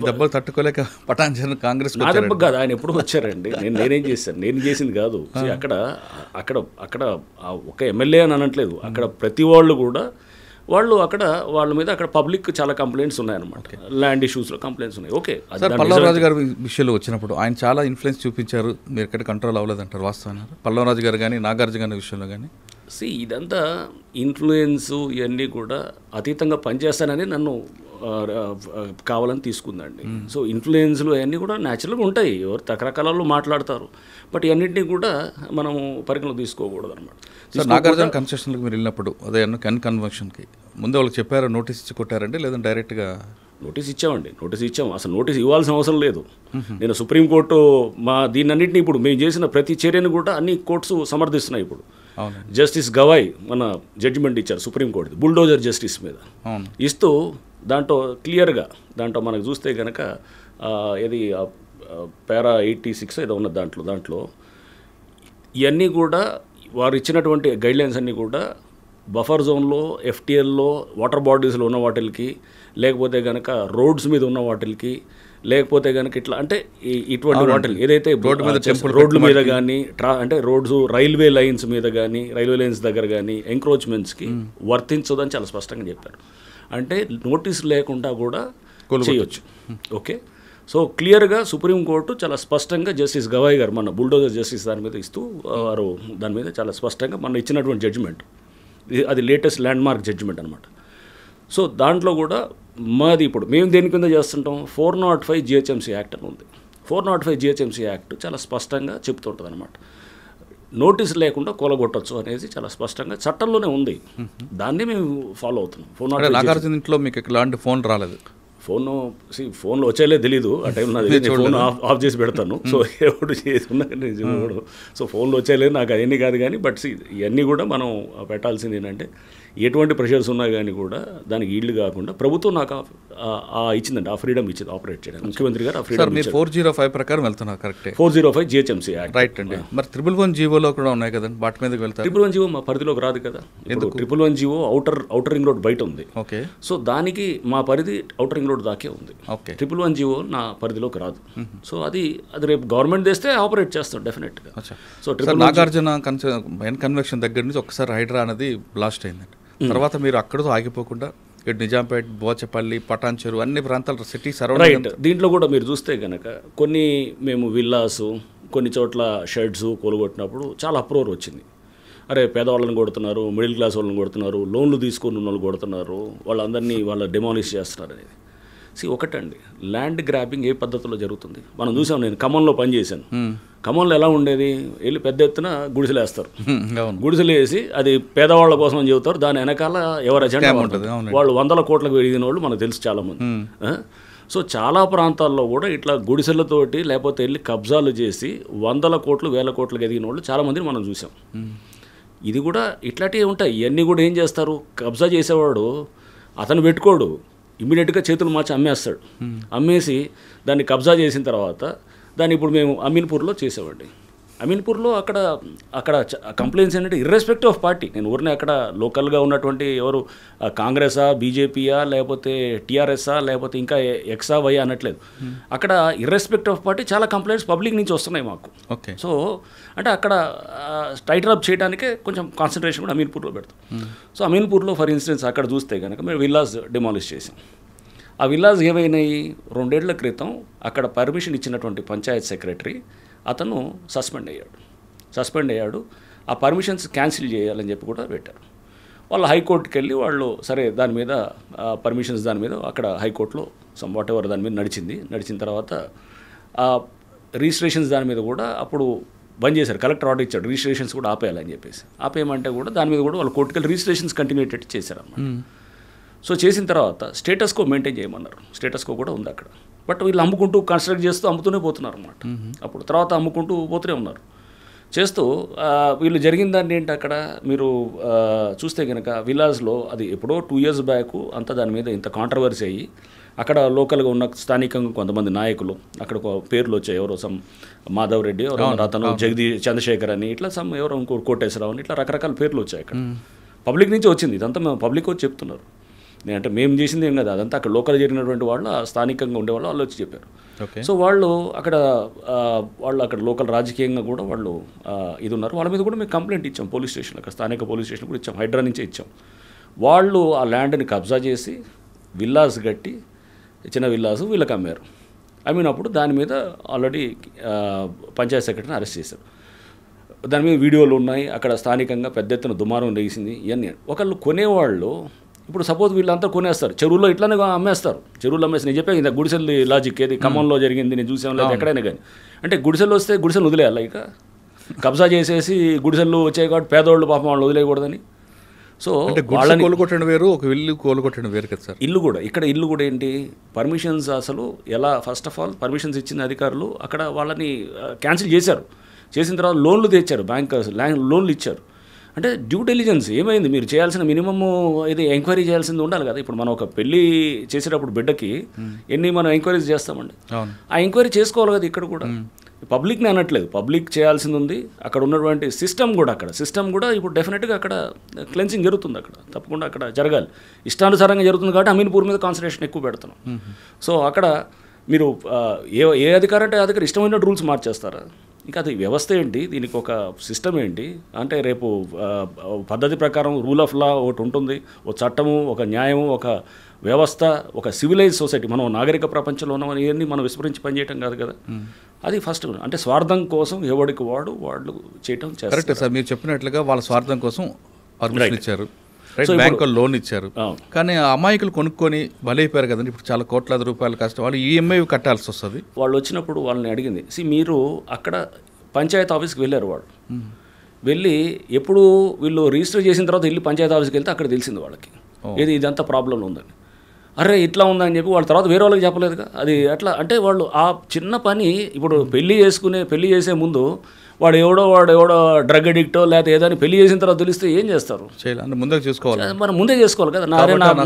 దెబ్బలు తట్టుకోలేక పటాన్చేరు కాంగ్రెస్. నా దెబ్బ కాదు, ఆయన ఎప్పుడు వచ్చారండి, నేనేం చేశాను, నేను చేసింది కాదు. అక్కడ అక్కడ అక్కడ ఒక ఎమ్మెల్యే అని అనట్లేదు, అక్కడ ప్రతి వాళ్ళు కూడా అక్కడ వాళ్ళ మీద అక్కడ పబ్లిక్ చాలా కంప్లైంట్స్ ఉన్నాయన్నమాట, ల్యాండ్ ఇష్యూస్లో కంప్లైంట్స్ ఉన్నాయి. ఓకే, పల్లవరాజు గారి విషయంలో వచ్చినప్పుడు ఆయన చాలా ఇన్ఫ్లుయెన్స్ చూపించారు, మీరు ఎక్కడ కంట్రోల్ అవ్వలేదంటారు, వాస్తవం? పల్లవరాజు గారు కానీ నాగార్జున గారి విషయంలో కానీ ఇదంతా ఇన్ఫ్లుయెన్స్ ఇవన్నీ కూడా అతీతంగా పనిచేస్తానని నన్ను కావాలని తీసుకుందండి. సో ఇన్ఫ్లుయెన్స్లు అవన్నీ కూడా న్యాచురల్గా ఉంటాయి, ఎవరు రకరకాలలో మాట్లాడతారు, బట్ ఇవన్నింటినీ కూడా మనము పరిగణలో తీసుకోకూడదు అనమాట. నాగార్జున కన్సెషన్కి మీరు వెళ్ళినప్పుడు అదే కన్వెన్షన్కి ముందు వాళ్ళకి చెప్పారు, నోటీస్ ఇచ్చి కొట్టారండి, లేదంటే డైరెక్ట్గా? నోటీస్ ఇచ్చాం. అసలు నోటీస్ ఇవ్వాల్సిన అవసరం లేదు. నేను సుప్రీంకోర్టు దీన్నన్నింటినీ ఇప్పుడు మేము చేసిన ప్రతి చర్యను కూడా అన్ని కోర్ట్స్ సమర్థిస్తున్నాయి. ఇప్పుడు జస్టిస్ గవాయ్ మన జడ్జిమెంట్ ఇచ్చారు సుప్రీంకోర్టు బుల్డోజర్ జస్టిస్ మీద ఇస్తూ, దాంట్లో క్లియర్గా దాంట్లో మనకు చూస్తే కనుక ఇది పారా 86 ఏదో ఉన్నది, దాంట్లో ఇవన్నీ కూడా వారు ఇచ్చినటువంటి గైడ్లైన్స్ అన్నీ కూడా బఫర్ జోన్లో, ఎఫ్టీఎల్లో, వాటర్ బాడీస్లో ఉన్న వాటికి, లేకపోతే కనుక రోడ్స్ మీద ఉన్న వాటికి, లేకపోతే కనుక ఇట్లా అంటే ఇటువంటి వాటికి ఏదైతే రోడ్ల మీద కానీ అంటే రోడ్స్ రైల్వే లైన్స్ మీద కానీ, రైల్వే లైన్స్ దగ్గర కానీ ఎంక్రోచ్మెంట్స్కి వర్తించదని చాలా స్పష్టంగా చెప్పారు. అంటే నోటీస్ లేకుండా కూడా చేయొచ్చు. ఓకే, సో క్లియర్గా సుప్రీంకోర్టు చాలా స్పష్టంగా జస్టిస్ గవాయ్ గారు మన బుల్డోజర్ జస్టిస్ దాని మీద ఇస్తూ వారు దాని మీద చాలా స్పష్టంగా మన ఇచ్చినటువంటి జడ్జిమెంట్, అది లేటెస్ట్ ల్యాండ్ మార్క్ జడ్జిమెంట్ అనమాట. సో దాంట్లో కూడా మాది ఇప్పుడు మేము దేని కింద చేస్తుంటాం, 405 GHMC యాక్ట్ అని ఉంది. 405 GHMC యాక్ట్ చాలా స్పష్టంగా చెప్తుంటుంది అనమాట. నోటీస్ లేకుండా కూలగొట్టచ్చు అనేది చాలా స్పష్టంగా చట్టంలోనే ఉంది. దాన్ని మేము ఫాలో అవుతున్నాం. నాగార్జున ఇంట్లో మీకు ఎలాంటి ఫోన్ రాలేదు? ఫోన్లో వచ్చేలే తెలీదు ఆ టైంలో, ఫోన్ ఆఫ్ చేసి పెడతాను. సో ఎవడు చేసుకున్నా సో ఫోన్లో వచ్చేలేదు నాకు అవన్నీ కాదు. కానీ బట్ ఇవన్నీ కూడా మనం పెట్టాల్సింది ఏంటంటే ఎటువంటి ప్రెషర్స్ ఉన్నా కానీ కూడా దానికి ఈల్డ్ కాకుండా ప్రభుత్వం నాకు ఇచ్చిందండి, ఆ ఫ్రీడమ్ ఇచ్చింది ఆపరేట్ చేయడానికి. ముఖ్యమంత్రి గారు ఆ ఫ్రీడమ్. 405 ప్రకారం వెళ్తున్నారు కరెక్ట్? 405 GHMC యాక్ట్ రైట్ అండి. మరి 111 జీవోలో కూడా ఉన్నాయి కదండి, వాటి మీదకి వెళ్తారు? 111 జీవో మా పరిధిలోకి రాదు కదా. ఎందుకు? 111 జీవో అవుటర్ రింగ్ రోడ్ బయట ఉంది. ఓకే. సో దానికి మా పరిధి అవుటర్ రింగ్ రోడ్ దాకే ఉంది. ఓకే. 111 జీవో నా పరిధిలోకి రాదు. సో అది రేపు గవర్నమెంట్ తెస్తే ఆపరేట్ చేస్తాం డెఫినెట్గా. సో నాగార్జున కన్వెన్షన్ దగ్గర నుంచి ఒకసారి హైడ్రా అనేది బ్లాస్ట్ అయిందండి. తర్వాత మీరు అక్కడతో ఆగిపోకుండా ఇటు నిజాంపేట్, బోచపల్లి, పటాన్చెరు అన్ని ప్రాంతాలు సిటీ సరౌండింగ్. దీంట్లో కూడా మీరు చూస్తే కనుక కొన్ని మేము విల్లాసు, కొన్ని చోట్ల షెడ్స్ కూలగొట్టినప్పుడు చాలా అప్రోర్ వచ్చింది. అరే పేదవాళ్ళని కొడుతున్నారు, మిడిల్ క్లాస్ వాళ్ళని కొడుతున్నారు, లోన్లు తీసుకుని ఉన్న వాళ్ళు కొడుతున్నారు, వాళ్ళందరినీ డిమాలిష్ చేస్తున్నారు అనేది. ఒకటండి, ల్యాండ్ గ్రాబింగ్ ఏ పద్ధతిలో జరుగుతుంది మనం చూసాం. నేను ఖమ్మంలో పనిచేశాను. ఖమ్మంలో ఎలా ఉండేది, వెళ్ళి పెద్ద ఎత్తున గుడిసెలు వేస్తారు. గుడిసెలు వేసి అది పేదవాళ్ళ కోసం అని చెబుతారు. దాని వెనకాల ఎవరి అజెండా ఉంటుంది. వాళ్ళు 100 కోట్లకు పెరిగిన వాళ్ళు మనకు తెలుసు చాలామంది. సో చాలా ప్రాంతాల్లో కూడా ఇట్లా గుడిసెలతోటి లేకపోతే వెళ్ళి కబ్జాలు చేసి 100 కోట్లు 1000 కోట్లకు ఎదిగిన వాళ్ళు చాలామందిని మనం చూసాం. ఇది కూడా ఇట్లాంటివి ఉంటాయి. ఇవన్నీ కూడా ఏం చేస్తారు, కబ్జా చేసేవాడు అతను పెట్టుకోడు, ఇమ్మీడియట్గా చేతులు మార్చి అమ్మేస్తాడు. అమ్మేసి దాన్ని కబ్జా చేసిన తర్వాత దాన్ని ఇప్పుడు మేము అమీన్పూర్లో చేసేవాడి. అమీన్పూర్లో అక్కడ కంప్లైంట్స్ ఏంటంటే ఇర్రెస్పెక్టివ్ ఆఫ్ పార్టీ, నేను ఊరినే అక్కడ లోకల్గా ఉన్నటువంటి ఎవరు కాంగ్రెసా, బీజేపీయా, లేకపోతే టీఆర్ఎస్ఆ, లేకపోతే ఇంకా ఎక్సా వై అనట్లేదు. అక్కడ ఇర్రెస్పెక్టివ్ ఆఫ్ పార్టీ చాలా కంప్లైంట్స్ పబ్లిక్ నుంచి వస్తున్నాయి మాకు. ఓకే. సో అంటే అక్కడ టైటన్ అప్ చేయడానికే కొంచెం కాన్సన్ట్రేషన్ కూడా అమీన్పూర్లో పెడతాం. సో అమీన్పూర్లో ఫర్ ఇన్స్టెన్స్ అక్కడ చూస్తే కనుక మేము విల్లాస్ డిమాలిష్ చేసాం. ఆ విల్లాస్ ఏమైనాయి, 2 ఏళ్ల క్రితం అక్కడ పర్మిషన్ ఇచ్చినటువంటి పంచాయత్ సెక్రటరీ అతను సస్పెండ్ అయ్యాడు. ఆ పర్మిషన్స్ క్యాన్సిల్ చేయాలని చెప్పి కూడా పెట్టారు. వాళ్ళు హైకోర్టుకి వెళ్ళి వాళ్ళు సరే దాని మీద పర్మిషన్స్ దాని మీద అక్కడ హైకోర్టులో వాట్ ఎవర్ దాని మీద నడిచిన తర్వాత రిజిస్ట్రేషన్స్ దాని మీద కూడా అప్పుడు బంద్ చేశారు. కలెక్టర్ ఆర్డర్ ఇచ్చాడు రిజిస్ట్రేషన్స్ కూడా ఆపేయాలని చెప్పేసి. ఆపేయమంటే కూడా దాని మీద కూడా వాళ్ళు కోర్టుకి వెళ్ళి రిజిస్ట్రేషన్స్ కంటిన్యూటెడ్ చేశారన్నమాట. సో చేసిన తర్వాత స్టేటస్ కో మెయింటైన్ చేయమన్నారు. స్టేటస్ కో కూడా ఉంది అక్కడ. బట్ వీళ్ళు అమ్ముకుంటూ కన్స్ట్రక్ట్ చేస్తూ అమ్ముతూనే పోతున్నారు అన్నమాట. అప్పుడు తర్వాత అమ్ముకుంటూ పోతూనే ఉన్నారు. చేస్తూ వీళ్ళు జరిగిన దాన్ని ఏంటి అక్కడ మీరు చూస్తే కనుక విల్లాస్లో అది ఎప్పుడో 2 years బ్యాక్ అంతా దాని మీద ఇంత కాంట్రవర్సీ అయ్యి అక్కడ లోకల్గా ఉన్న స్థానికంగా కొంతమంది నాయకులు అక్కడ పేర్లు వచ్చాయి. ఎవరో సమ్ మాధవ్ రెడ్డి, ఎవరో అతను చంద్రశేఖర్ అని, ఇట్లా సమ్ ఎవరో ఇంకో కోటేశ్వరరావు అని, ఇట్లా రకరకాల పేర్లు వచ్చాయి. అక్కడ పబ్లిక్ నుంచి వచ్చింది ఇదంతా. మేము పబ్లిక్ వచ్చి చెప్తున్నారు. అంటే మేము చేసింది ఏం కదా, అదంతా అక్కడ లోకల్ జరిగినటువంటి వాళ్ళు, స్థానికంగా ఉండేవాళ్ళు వాళ్ళు వచ్చి చెప్పారు. సో వాళ్ళు అక్కడ లోకల్ రాజకీయంగా కూడా వాళ్ళు ఇది ఉన్నారు. వాళ్ళ మీద కూడా మేము కంప్లైంట్ ఇచ్చాం పోలీస్ స్టేషన్, అక్కడ స్థానిక పోలీస్ స్టేషన్ కూడా ఇచ్చాం, హైడ్రా నుంచే ఇచ్చాం. వాళ్ళు ఆ ల్యాండ్ని కబ్జా చేసి విల్లాస్ కట్టి, చిన్న విల్లాస్ వీళ్ళకి అమ్మారు. అమ్మినప్పుడు దాని మీద ఆల్రెడీ పంచాయత్ సెక్రటరీని అరెస్ట్ చేశారు. దాని మీద వీడియోలు ఉన్నాయి. అక్కడ స్థానికంగా పెద్ద ఎత్తున దుమారం లేచింది. ఇవన్నీ ఒకళ్ళు కొనేవాళ్ళు ఇప్పుడు సపోజ్ వీళ్ళంతా కొనేస్తారు, చెరువులో ఇట్లానే అమ్మేస్తారు. చెరువులో అమ్మేసి నేను చెప్పాను ఇంత గుడిసెలు లాజిక్ ఏది ఖమ్మంలో జరిగింది, నేను చూసాను లేదు ఎక్కడైనా కానీ. అంటే గుడిసెలు వస్తే గుడిసెలు వదిలేయాలి, ఇక కబ్జా చేసేసి గుడిసెలు వచ్చాయి కాబట్టి పేదవాళ్ళు పాపం వాళ్ళు వదిలేయకూడదని. సో వాళ్ళని కోలుకొట్టడం వేరు, ఒక ఇల్లు కోలుకొట్టడం వేరు కదా సార్. ఇల్లు కూడా ఏంటి పర్మిషన్స్ అసలు ఎలా, ఫస్ట్ ఆఫ్ ఆల్ పర్మిషన్స్ ఇచ్చిన అధికారులు అక్కడ వాళ్ళని క్యాన్సిల్ చేశారు. చేసిన తర్వాత లోన్లు తెచ్చారు, బ్యాంకర్స్ లోన్లు ఇచ్చారు. అంటే డ్యూ డెలిజెన్స్ ఏమైంది, మీరు చేయాల్సిన మినిమమ్ ఇది ఎంక్వైరీ చేయాల్సింది ఉండాలి కదా. ఇప్పుడు మనం ఒక పెళ్లి చేసేటప్పుడు బిడ్డకి ఎన్ని మనం ఎంక్వైరీస్ చేస్తామండి, ఆ ఎంక్వైరీ చేసుకోవాలి కదా. ఇక్కడ కూడా పబ్లిక్ని అనట్లేదు, పబ్లిక్ చేయాల్సింది ఉంది. అక్కడ ఉన్నటువంటి సిస్టమ్ కూడా ఇప్పుడు డెఫినెట్గా అక్కడ క్లెన్సింగ్ జరుగుతుంది. అక్కడ తప్పకుండా అక్కడ జరగాలి. ఇష్టానుసారంగా జరుగుతుంది కాబట్టి అమీన్పూర్ మీద కాన్సన్ట్రేషన్ ఎక్కువ పెడుతున్నాం. సో అక్కడ మీరు ఏ అధికారం అంటే అధికారం ఇష్టమైన రూల్స్ మార్చేస్తారా? ఇంకా అది వ్యవస్థ ఏంటి, దీనికి ఒక సిస్టమ్ ఏంటి అంటే రేపు పద్ధతి ప్రకారం రూల్ ఆఫ్ లా ఒకటి ఉంటుంది, ఒక చట్టము, ఒక న్యాయము, ఒక వ్యవస్థ, ఒక సివిలైజ్ సొసైటీ. మనం నాగరిక ప్రపంచంలో ఉన్నామని ఇవన్నీ మనం విస్మరించి పనిచేయటం కాదు కదా. అది ఫస్ట్. అంటే స్వార్థం కోసం ఎవరికి వాళ్ళు చేయటం కరెక్ట్ సార్. మీరు చెప్పినట్లుగా వాళ్ళ స్వార్థం కోసం పర్మిషన్ ఇచ్చారు, బ్యాంకులో లోన్ ఇచ్చారు. కానీ అమాయకులు కొనుక్కొని బలైపోయారు కదండి. ఇప్పుడు చాలా కోట్లాది రూపాయలు కష్టం, వాళ్ళు ఈఎంఐ కట్టాల్సి వస్తుంది. వాళ్ళు వచ్చినప్పుడు వాళ్ళని అడిగింది, మీరు అక్కడ పంచాయత్ ఆఫీస్కి వెళ్ళారు, వాళ్ళు వెళ్ళి ఎప్పుడు వీళ్ళు రిజిస్టర్ చేసిన తర్వాత వెళ్ళి పంచాయతీ ఆఫీస్కి వెళ్తే అక్కడ తెలిసింది వాళ్ళకి ఇదంతా ప్రాబ్లంలో ఉందని. అరే ఇట్లా ఉందని చెప్పి వాళ్ళ తర్వాత వేరే వాళ్ళకి చెప్పలేదుగా. అది ఎట్లా అంటే వాళ్ళు ఆ చిన్న పని ఇప్పుడు పెళ్లి చేసే ముందు వాడు ఎవడో డ్రగ్ అడిక్టో లేకపోతే ఏదో అని పెళ్లి చేసిన తర్వాత తెలిస్తే ఏం చేస్తారు? ముందే చేసుకోవాలి, మనం ముందే చేసుకోవాలి కదా.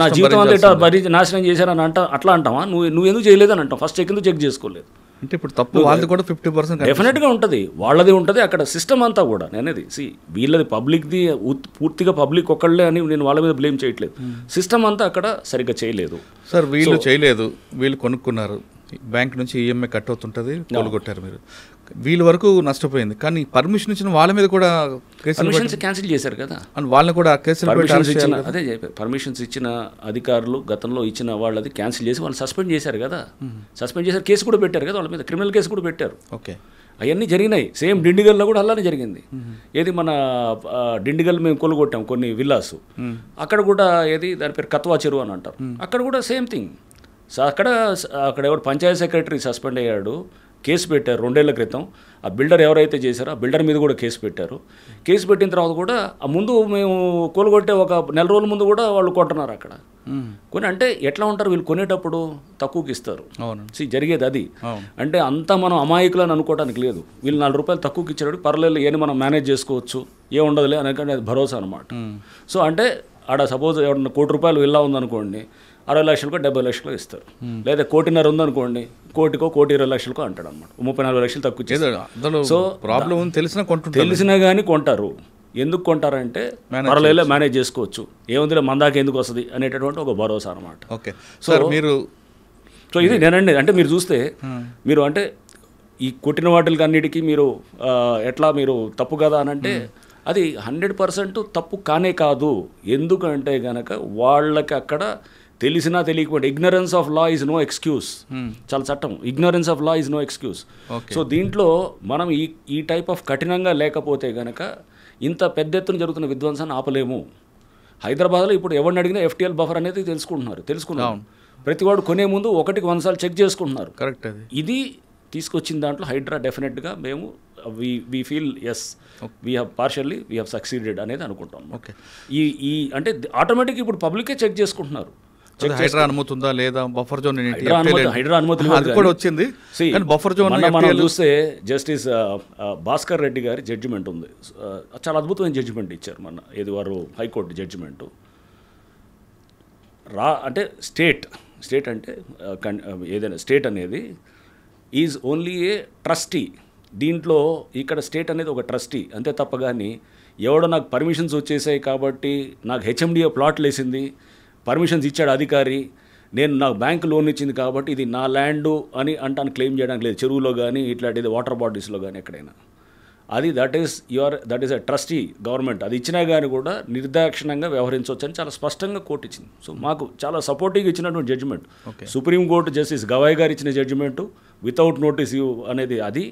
నా జీవితం అంతా ఇట్లా నాశనం చేశారని అట్లా అంటావా? నువ్వు ఎందుకు చేయలేదని అంటాం. ఫస్ట్ ఎందుకు చెక్ చేసుకోలేదు అంటే ఇప్పుడు తప్పు వాళ్ళది కూడా 50% డెఫినెట్గా ఉంటుంది, వాళ్ళది ఉంటుంది. అక్కడ సిస్టమ్ అంతా కూడా నేనేది వీళ్ళది పబ్లిక్ది పూర్తిగా పబ్లిక్ ఒక్కళ్ళే అని నేను వాళ్ళ మీద బ్లేమ్ చేయట్లేదు. సిస్టమ్ అంతా అక్కడ సరిగ్గా చేయలేదు సార్. వీళ్ళు చేయలేదు, వీళ్ళు కొనుక్కున్నారు, బ్యాంక్ నుంచి ఈఎంఐ కట్ అవుతుంటుంది, కొనుగొట్టారు మీరు, వీళ్ళ వరకు నష్టపోయింది. కానీ పర్మిషన్ ఇచ్చిన వాళ్ళ మీద కూడా పర్మిషన్స్ క్యాన్సిల్ చేశారు కదా, వాళ్ళని కూడా కేసులు అదే పర్మిషన్స్ ఇచ్చిన అధికారులు గతంలో ఇచ్చిన వాళ్ళది క్యాన్సిల్ చేసి వాళ్ళు సస్పెండ్ చేశారు కదా. సస్పెండ్ చేశారు, కేసు కూడా పెట్టారు కదా వాళ్ళ మీద, క్రిమినల్ కేసు కూడా పెట్టారు. ఓకే, అవన్నీ జరిగినాయి. సేమ్ డిండిగల్లో కూడా అలానే జరిగింది. ఏది మన డిండిగల్ మేము కొనుగొట్టాం కొన్ని విల్లాస్, అక్కడ కూడా ఏది దాని పేరు కత్వా చెరువు అని అంటారు, అక్కడ కూడా సేమ్ థింగ్. అక్కడ ఎవరు పంచాయత్ సెక్రటరీ సస్పెండ్ అయ్యాడు, కేసు పెట్టారు 2 ఏళ్ల క్రితం. ఆ బిల్డర్ ఎవరైతే చేశారో ఆ బిల్డర్ మీద కూడా కేసు పెట్టారు. కేసు పెట్టిన తర్వాత కూడా ఆ ముందు మేము కొనుగొట్టే ఒక నెల రోజుల ముందు కూడా వాళ్ళు కొంటున్నారు అక్కడ కొని. అంటే ఎట్లా ఉంటారు వీళ్ళు, కొనేటప్పుడు తక్కువకి ఇస్తారు. జరిగేది అది. అంటే అంతా మనం అమాయకులని అనుకోవడానికి లేదు. వీళ్ళు 4 రూపాయలు తక్కువకి ఇచ్చాడు, పర్లేదు ఏని మనం మేనేజ్ చేసుకోవచ్చు, ఏముండదులే అనకంటే అది భరోసా అనమాట. సో అంటే ఆడ సపోజ్ ఎవరన్నా ₹1,00,00,000 విల్లా ఉందనుకోండి, 60 లక్షలకో 70 లక్షలకో ఇస్తారు. లేదా 1,50,00,000 ఉందనుకోండి, 1,20,00,000కో అంటాడు అనమాట. 30-40 లక్షలు తక్కువ ఇచ్చేస్తారు. సో ప్రాబ్లం తెలిసినా కానీ కొంటారు. ఎందుకు కొంటారంటే పర్లేదు మేనేజ్ చేసుకోవచ్చు, ఏముందిలే మందాక ఎందుకు వస్తుంది అనేటటువంటి ఒక భరోసా అనమాట. ఓకే, సో ఇది నేనండి. అంటే మీరు చూస్తే మీరు అంటే ఈ కొట్టిన వాటికి అన్నిటికీ మీరు ఎట్లా మీరు తప్పు కదా అని అంటే అది 100% తప్పు కానే కాదు. ఎందుకంటే కనుక వాళ్ళకి అక్కడ తెలిసినా తెలియకపోతే ignorance of law is no excuse. చాలా చట్టం, ignorance of law is no excuse. So దీంట్లో మనం ఈ టైప్ ఆఫ్ కఠినంగా లేకపోతే కనుక ఇంత పెద్ద ఎత్తున జరుగుతున్న విధ్వంసాన్ని ఆపలేము. హైదరాబాద్లో ఇప్పుడు ఎవరిని అడిగినా FTL బఫర్ అనేది తెలుసుకున్నాం. ప్రతి వాడు కొనే ముందు 1కి 100 సార్లు చెక్ చేసుకుంటున్నారు. కరెక్ట్. ఇది తీసుకొచ్చిన దాంట్లో హైడ్రా డెఫినెట్గా మేము we feel as we have succeeded అనేది అనుకుంటాం. ఓకే, ఈ అంటే ఆటోమేటిక్ ఇప్పుడు పబ్లికే చెక్ చేసుకుంటున్నారు. హైడ్రా అనుమతుందా లేదా, బఫర్ జోన్ హైడ్రా అనుమతి కూడా వచ్చింది. బఫర్ జోన్ మనం చూస్తే జస్టిస్ భాస్కర్ రెడ్డి గారి జడ్జిమెంట్ ఉంది, చాలా అద్భుతమైన జడ్జిమెంట్ ఇచ్చారు మన ఏది వారు హైకోర్టు జడ్జిమెంటు. అంటే స్టేట్ అంటే ఏదైనా స్టేట్ అనేది ఈజ్ ఓన్లీ ఏ ట్రస్టీ. దీంట్లో ఇక్కడ స్టేట్ అనేది ఒక ట్రస్టీ అంతే తప్ప కానీ ఎవడో నాకు పర్మిషన్స్ వచ్చేసాయి కాబట్టి నాకు HMDA ప్లాట్లు వేసింది, పర్మిషన్స్ ఇచ్చాడు అధికారి, నాకు బ్యాంకు లోన్ ఇచ్చింది కాబట్టి ఇది నా ల్యాండు అని అంటాను క్లెయిమ్ చేయడానికి లేదు. చెరువులో కానీ ఇట్లాంటిది వాటర్ బాడీస్లో కానీ ఎక్కడైనా అది that is a trustee government. అది ఇచ్చినా కానీ కూడా నిర్దాక్షిణ్యంగా వ్యవహరించవచ్చు అని చాలా స్పష్టంగా కోర్టు ఇచ్చింది. సో మాకు చాలా సపోర్టివ్గా ఇచ్చినటువంటి జడ్జిమెంట్. సుప్రీంకోర్టు జస్టిస్ గవాయ్ గారు ఇచ్చిన జడ్జిమెంటు వితౌట్ నోటీస్ అనేది అది.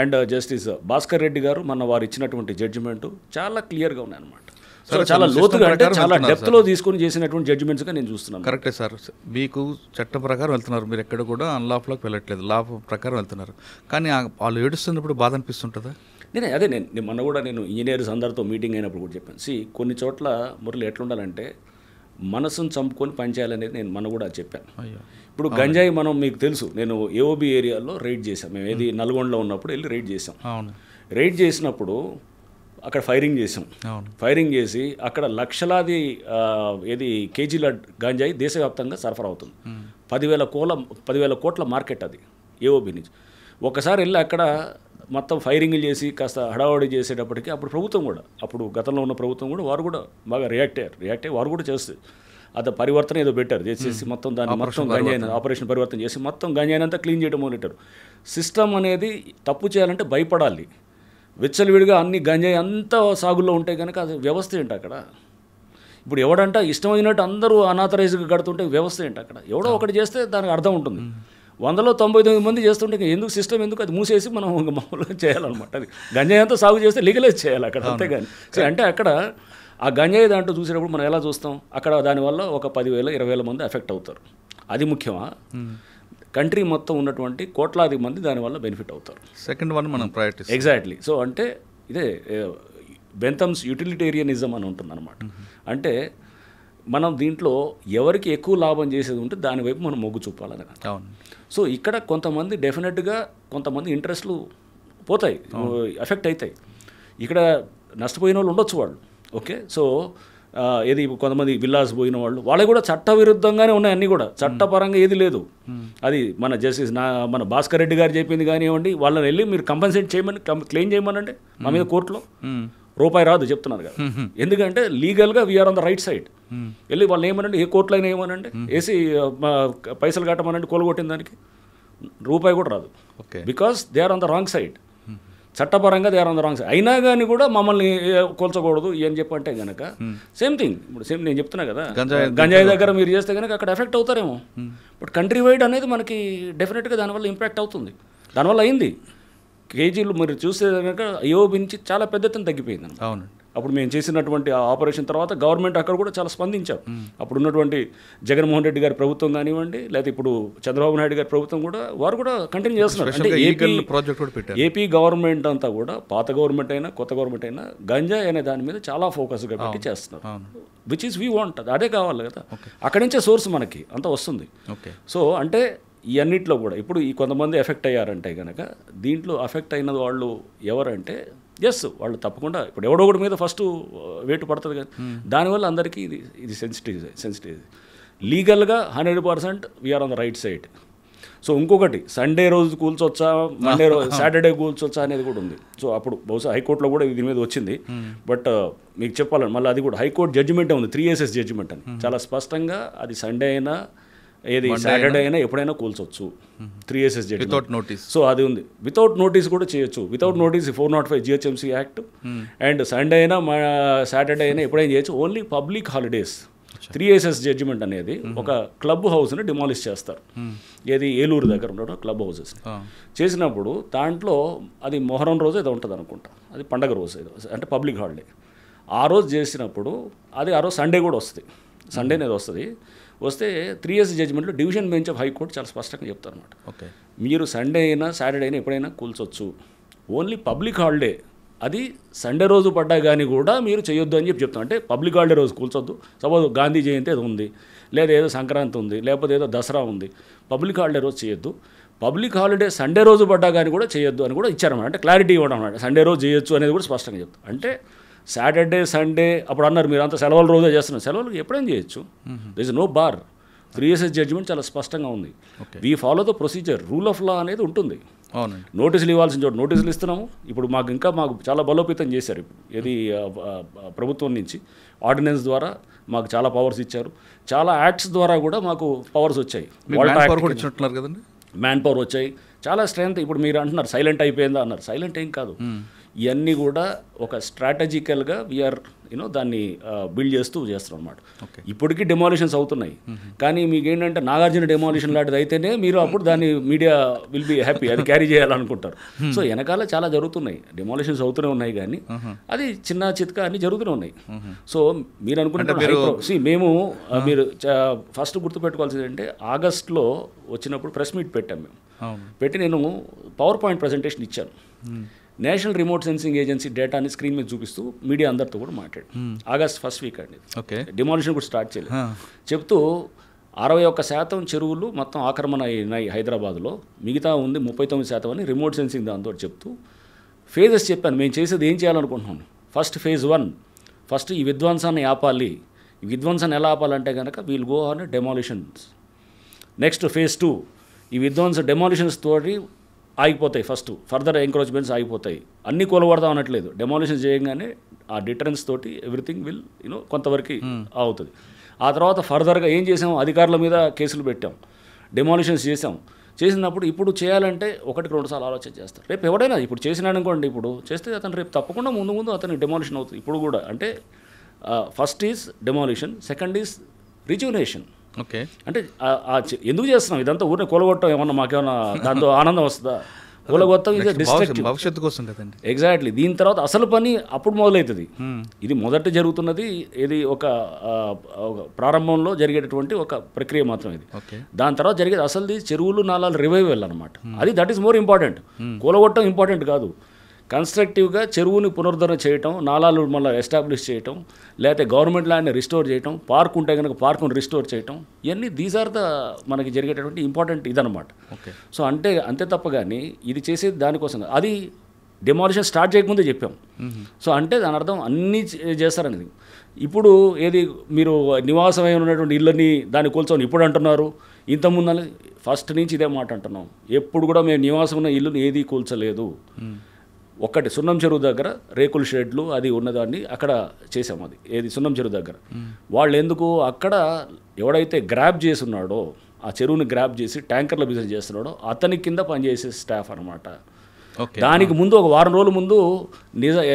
అండ్ జస్టిస్ భాస్కర్ రెడ్డి గారు వారు ఇచ్చినటువంటి జడ్జిమెంటు చాలా క్లియర్గా ఉన్నాయన్నమాట. సో చాలా లోతుగా అంటే చాలా డెప్త్లో తీసుకొని చేసినటువంటి జడ్జిమెంట్స్గా నేను చూస్తున్నాను. కరెక్టే సార్, మీకు చట్టం ప్రకారం వెళ్తున్నారు, మీరు ఎక్కడ కూడా అన్లాఫ్లోకి వెళ్ళట్లేదు, లా ప్రకారం వెళ్తున్నారు. కానీ వాళ్ళు ఏడుస్తున్నప్పుడు బాధ అనిపిస్తుంటుందా? నేను మొన్న కూడా నేను ఇంజనీర్స్ అందరితో మీటింగ్ అయినప్పుడు కూడా చెప్పాను. కొన్ని చోట్ల మురళి ఎట్లుండాలంటే మనసును చంపుకొని పనిచేయాలనేది నేను మొన్న కూడా చెప్పాను. ఇప్పుడు గంజాయి మనం మీకు తెలుసు, నేను AOB ఏరియాలో రైడ్ చేశాం. మేము ఏది నల్గొండలో ఉన్నప్పుడు వెళ్ళి రైడ్ చేసాం. రైడ్ చేసినప్పుడు అక్కడ ఫైరింగ్ చేసి అక్కడ లక్షలాది కేజీల గంజాయి దేశవ్యాప్తంగా సరఫరా అవుతుంది. 10,000 కోట్ల మార్కెట్ అది AOB నుంచి. ఒకసారి వెళ్ళి అక్కడ మొత్తం ఫైరింగ్లు చేసి కాస్త హడావడి చేసేటప్పటికి అప్పుడు గతంలో ఉన్న ప్రభుత్వం కూడా వారు కూడా బాగా రియాక్ట్ అయ్యి వారు కూడా చేస్తుంది. అది పరివర్తన ఏదో పెట్టారు, చేసేసి మొత్తం దాన్ని గంజాయిని ఆపరేషన్ పరివర్తన చేసి మొత్తం గంజాయినంతా క్లీన్ చేయడం మొదలెట్టారు. సిస్టమ్ అనేది తప్పు చేయాలంటే భయపడాలి. విచ్చలవిడిగా అన్ని గంజాయి అంతా సాగుల్లో ఉంటే కనుక అది వ్యవస్థ ఏంటి అక్కడ? ఇప్పుడు ఎవడంట ఇష్టమైనట్టు అందరూ అనాథరైజ్గా కడుతుంటే వ్యవస్థ ఏంటి అక్కడ? ఎవడో ఒకటి చేస్తే దానికి అర్థం ఉంటుంది. 100లో 99 మంది చేస్తుంటే ఎందుకు సిస్టమ్ ఎందుకు అది మూసేసి మనం మామూలుగా చేయాలన్నమాట. అది గంజాయి అంతా సాగు చేస్తే లీగలైజ్ చేయాలి అక్కడ, అంతేగాని అంటే అక్కడ ఆ గంజాయి దాంట్లో చూసేటప్పుడు మనం ఎలా చూస్తాం, అక్కడ దానివల్ల ఒక 10,000-20,000 మంది ఎఫెక్ట్ అవుతారు. అది ముఖ్యమా? కంట్రీ మొత్తం ఉన్నటువంటి కోట్లాది మంది దానివల్ల బెనిఫిట్ అవుతారు. సెకండ్ వన్ మనం ప్రయారిటీ ఎగ్జాక్ట్లీ. సో అంటే ఇదే బెంథమ్స్ యూటిలిటేరియనిజం అని ఉంటుందన్నమాట. అంటే మనం దీంట్లో ఎవరికి ఎక్కువ లాభం చేసేది ఉంటే దానివైపు మనం మొగ్గు చూపాలని. సో ఇక్కడ కొంతమంది డెఫినెట్గా కొంతమంది ఇంట్రెస్ట్లు పోతాయి, ఎఫెక్ట్ అవుతాయి. ఇక్కడ నష్టపోయిన వాళ్ళు ఉండొచ్చు వాళ్ళు, ఓకే. సో ఏది కొంతమంది విల్లాస్ పోయిన వాళ్ళు వాళ్ళకి కూడా చట్టవిరుద్ధంగానే ఉన్నాయి, అన్నీ కూడా చట్టపరంగా ఏది లేదు. అది మన జస్టిస్ మన భాస్కర్ రెడ్డి గారు చెప్పింది కానివ్వండి, వాళ్ళని వెళ్ళి మీరు కంపెన్సేట్ చేయమని క్లెయిమ్ చేయమనండి మా మీద కోర్టులో, రూపాయి రాదు చెప్తున్నారు కదా. ఎందుకంటే లీగల్గా we are on the right side. వెళ్ళి వాళ్ళు ఏమనండి, ఏ కోర్టులో అయినా ఏమనండి, వేసి పైసలు కట్టమనండి, కొలగొట్టిన దానికి రూపాయి కూడా రాదు. Because they are on the wrong side. చట్టపరంగా they are on the wrong side. అయినా కానీ కూడా మమ్మల్ని కూల్చకూడదు అని చెప్పంటే కనుక సేమ్ థింగ్. ఇప్పుడు సేమ్ నేను చెప్తున్నా కదా, గంజాయి దగ్గర మీరు చేస్తే కనుక అక్కడ ఎఫెక్ట్ అవుతారేమో. బట్ కంట్రీ వైడ్ అనేది మనకి డెఫినెట్గా దానివల్ల ఇంపాక్ట్ అవుతుంది. దానివల్ల అయింది. కేజీలు మీరు చూస్తే కనుక ఐఓబి నుంచి చాలా పెద్ద ఎత్తున తగ్గిపోయింది. అవునండి. అప్పుడు మేము చేసినటువంటి ఆ ఆపరేషన్ తర్వాత గవర్నమెంట్ అక్కడ కూడా చాలా స్పందించారు. అప్పుడు ఉన్నటువంటి జగన్మోహన్ రెడ్డి గారి ప్రభుత్వం కానివ్వండి, లేదా ఇప్పుడు చంద్రబాబు నాయుడు గారి ప్రభుత్వం కూడా వారు కూడా కంటిన్యూ చేస్తున్నారు. అంటే ఏపీ గవర్నమెంట్ అంతా కూడా పాత గవర్నమెంట్ అయినా కొత్త గవర్నమెంట్ అయినా గంజాయి అనే దాని మీద చాలా ఫోకస్గా పెట్టి చేస్తున్నారు. విచ్ ఈస్ వీ వాంట్, అదే కావాలి కదా. అక్కడి నుంచే సోర్స్ మనకి అంతా వస్తుంది. సో అంటే ఈ అన్నిట్లో కూడా ఇప్పుడు ఈ కొంతమంది ఎఫెక్ట్ అయ్యారంటే కనుక దీంట్లో ఎఫెక్ట్ అయిన వాళ్ళు ఎవరంటే వాళ్ళు తప్పకుండా ఇప్పుడు ఎవడో ఒకటి మీద ఫస్ట్ వేటు పడుతుంది కదా. దానివల్ల అందరికీ ఇది సెన్సిటివ్ లీగల్గా 100% we are on the right side. So ఇంకొకటి సండే రోజు కూల్చొచ్చా, మండే రోజు సాటర్డే కూల్చొచ్చా అనేది కూడా ఉంది. సో అప్పుడు బహుశా హైకోర్టులో కూడా దీని మీద వచ్చింది. బట్ మీకు చెప్పాలని మళ్ళీ అది కూడా హైకోర్టు జడ్జిమెంటే ఉంది, 3SS జడ్జిమెంట్ అని చాలా స్పష్టంగా. అది సండే అయినా ఏది సాటర్డే అయినా ఎప్పుడైనా కూల్చొచ్చు, 3SS judgement without notice. So అది ఉంది, వితౌట్ నోటీస్ కూడా చేయొచ్చు. Without notice 405 GHMC act. And Sunday అయినా సాటర్డే అయినా ఎప్పుడైనా చేయొచ్చు. Only public holidays 3SS judgement అనేది ఒక క్లబ్ హౌస్ని డిమాలిష్ చేస్తారు. ఏది ఏలూరు దగ్గర ఉండడం క్లబ్ హౌసెస్ చేసినప్పుడు దాంట్లో అది మొహరం రోజు ఏదో ఉంటుంది అనుకుంటా, అది పండగ రోజు ఏదో అంటే పబ్లిక్ హాలిడే. ఆ రోజు చేసినప్పుడు అది ఆ రోజు సండే కూడా వస్తుంది, సండే అనేది వస్తే 3SS జడ్జిమెంట్లో డివిజన్ బెంచ్ ఆఫ్ హైకోర్టు చాలా స్పష్టంగా చెప్తారు అనమాట. మీరు సండే అయినా సాటర్డే అయినా ఎప్పుడైనా కూల్చొచ్చు, ఓన్లీ పబ్లిక్ హాలిడే అది సండే రోజు పడ్డా కానీ కూడా మీరు చేయొద్దు అని చెప్తాం. అంటే పబ్లిక్ హాలిడే రోజు కూల్చొద్దు. సపోజ్ గాంధీ జయంతి అది ఉంది, లేదా ఏదో సంక్రాంతి ఉంది, లేకపోతే ఏదో దసరా ఉంది, పబ్లిక్ హాలిడే రోజు చేయొద్దు. పబ్లిక్ హాలిడే సండే రోజు పడ్డా కానీ కూడా చేయొద్దు అని కూడా ఇచ్చారన్నమాట. అంటే క్లారిటీ ఇవ్వడం అనమాట. సండే రోజు చేయొచ్చు అనేది కూడా స్పష్టంగా చెప్తాం. అంటే సాటర్డే సండే అప్పుడు అన్నారు మీరు అంతా సెలవుల రోజే చేస్తున్నారు, సెలవులు ఎప్పుడైనా చేయొచ్చు. There is no bar. 3SS judgement చాలా స్పష్టంగా ఉంది. We follow the procedure, rule of law అనేది ఉంటుంది. నోటీసులు ఇవ్వాల్సిన చోటు నోటీసులు ఇస్తున్నాము. ఇప్పుడు మాకు చాలా బలోపేతం చేశారు. ఏది ప్రభుత్వం నుంచి ఆర్డినెన్స్ ద్వారా మాకు చాలా పవర్స్ ఇచ్చారు. చాలా యాక్ట్స్ ద్వారా కూడా మాకు పవర్స్ వచ్చాయి. మ్యాన్ పవర్ వచ్చాయి, చాలా స్ట్రెంత్. ఇప్పుడు మీరు అంటున్నారు సైలెంట్ అయిపోయిందా అన్నారు, సైలెంట్ ఏం కాదు. ఇవన్నీ కూడా ఒక స్ట్రాటజికల్గా వీఆర్ దాన్ని బిల్డ్ చేస్తున్నాం అనమాట. ఇప్పటికీ డెమాలిషన్స్ అవుతున్నాయి, కానీ మీకు ఏంటంటే నాగార్జున డెమాలిషన్ లాంటిది అయితేనే మీరు అప్పుడు దాన్ని మీడియా విల్ బి హ్యాపీ, అది క్యారీ చేయాలనుకుంటారు. సో వెనకాల చాలా జరుగుతున్నాయి, డెమాలిషన్స్ అవుతూనే ఉన్నాయి, కానీ అది చిన్న చిత్కా అన్ని జరుగుతూనే ఉన్నాయి. సో మీరు అనుకుంటారు మేము మీరు ఫస్ట్ గుర్తుపెట్టుకోవాల్సింది ఏంటంటే ఆగస్ట్లో వచ్చినప్పుడు ప్రెస్ మీట్ పెట్టాం మేము. పెట్టి నేను పవర్ పాయింట్ ప్రజెంటేషన్ ఇచ్చాను. నేషనల్ రిమోట్ సెన్సింగ్ ఏజెన్సీ డేటాని స్క్రీన్ మీద చూపిస్తూ మీడియా అందరితో కూడా మాట్లాడు. ఆగస్ట్ ఫస్ట్ వీక్ అండి, డిమాలిషన్ కూడా స్టార్ట్ చేయలేదు. చెప్తూ 61% చెరువులు మొత్తం ఆక్రమణ అయినాయి హైదరాబాద్లో, మిగతా ఉంది 39% అని రిమోట్ సెన్సింగ్ దాంతో చెప్తూ ఫేజెస్ చెప్పాను. మేము చేసేది ఏం చేయాలనుకుంటున్నాను. ఫస్ట్ ఫేజ్ 1 ఫస్ట్ ఈ విధ్వంసాన్ని ఆపాలి. ఈ విధ్వంసాన్ని ఎలా ఆపాలంటే కనుక we'll go on demolitions. Next phase 2 ఈ డెమాలిషన్స్ తోటి ఆగిపోతాయి. ఫస్ట్ ఫర్దర్ ఎంక్రోచ్మెంట్స్ ఆగిపోతాయి. అన్నీ కూలగొడదాం అనట్లేదు, డెమాలిషన్ చేయగానే ఆ డిటరెన్స్ తోటి ఎవ్రీథింగ్ విల్ కొంతవరకు అవుతుంది. ఆ తర్వాత ఫర్దర్గా ఏం చేసాం, అధికారుల మీద కేసులు పెట్టాం, డెమాలిషన్స్ చేసినప్పుడు ఇప్పుడు చేయాలంటే 1-2 సార్లు ఆలోచన చేస్తారు. రేపు ఎవడైనా ఇప్పుడు చేసినాడు అనుకోండి, ఇప్పుడు చేస్తే అతను రేపు తప్పకుండా ముందు అతనికి డెమాలిషన్ అవుతుంది. ఇప్పుడు కూడా అంటే first is demolition, second is రిజ్యునేషన్. అంటే ఎందుకు చేస్తున్నాం ఇదంతా? ఊరిని కూలగొట్టడం ఏమన్నా మాకేమన్నా దాంతో ఆనందం వస్తుందా? కూలగొట్టం ఇది డిస్ట్రక్టివ్, భవిష్యత్తు కోసం కదండి. ఎగ్జాక్ట్లీ. దీని తర్వాత అసలు పని అప్పుడు మొదలవుతుంది. ఇది మొదట జరుగుతున్నది, ఇది ఒక ప్రారంభంలో జరిగేటటువంటి ఒక ప్రక్రియ మాత్రం ఇది. దాని తర్వాత జరిగేది అసలుది చెరువులు నాలాలు రివైవల్ అనమాట. అది దట్ ఈస్ మోర్ ఇంపార్టెంట్. కూలగొట్టడం ఇంపార్టెంట్ కాదు. కన్స్ట్రక్టివ్గా చెరువుని పునరుద్ధరణ చేయటం, నాలాలు మళ్ళీ ఎస్టాబ్లిష్ చేయటం, లేకపోతే గవర్నమెంట్ ల్యాండ్ని రిస్టోర్ చేయటం, పార్క్ ఉంటే కనుక పార్కును రిస్టోర్ చేయటం, ఇవన్నీ దీస్ ఆర్ ద మనకి జరిగేటటువంటి ఇంపార్టెంట్ ఇదనమాట. ఓకే. సో అంతే తప్ప కానీ ఇది చేసేది దానికోసం అది డెమాలిషన్ స్టార్ట్ చేయకముందే చెప్పాం. సో అంటే దాని అర్థం అన్నీ చేస్తారనేది. ఇప్పుడు ఏది మీరు నివాసమై ఉన్నటువంటి ఇళ్ళని దాన్ని కూల్చొని ఇప్పుడు అంటున్నారు, ఇంతకుముందు ఫస్ట్ నుంచి ఇదే మాట అంటున్నాం. ఎప్పుడు కూడా మేము నివాసం ఉన్న ఇల్లుని ఏది కూల్చలేదు. ఒక్కటి సున్నం చెరువు దగ్గర రేకుల షెడ్లు అది ఉన్నదాన్ని అక్కడ చేసాం. అది ఏది సున్నం చెరువు దగ్గర వాళ్ళు ఎందుకు అక్కడ ఎవడైతే గ్రాబ్ చేసి ఉన్నాడో, ఆ చెరువుని గ్రాబ్ చేసి ట్యాంకర్ల బిజినెస్ చేస్తున్నాడో అతని కింద పనిచేసే స్టాఫ్ అనమాట. దానికి ముందు ఒక వారం రోజుల ముందు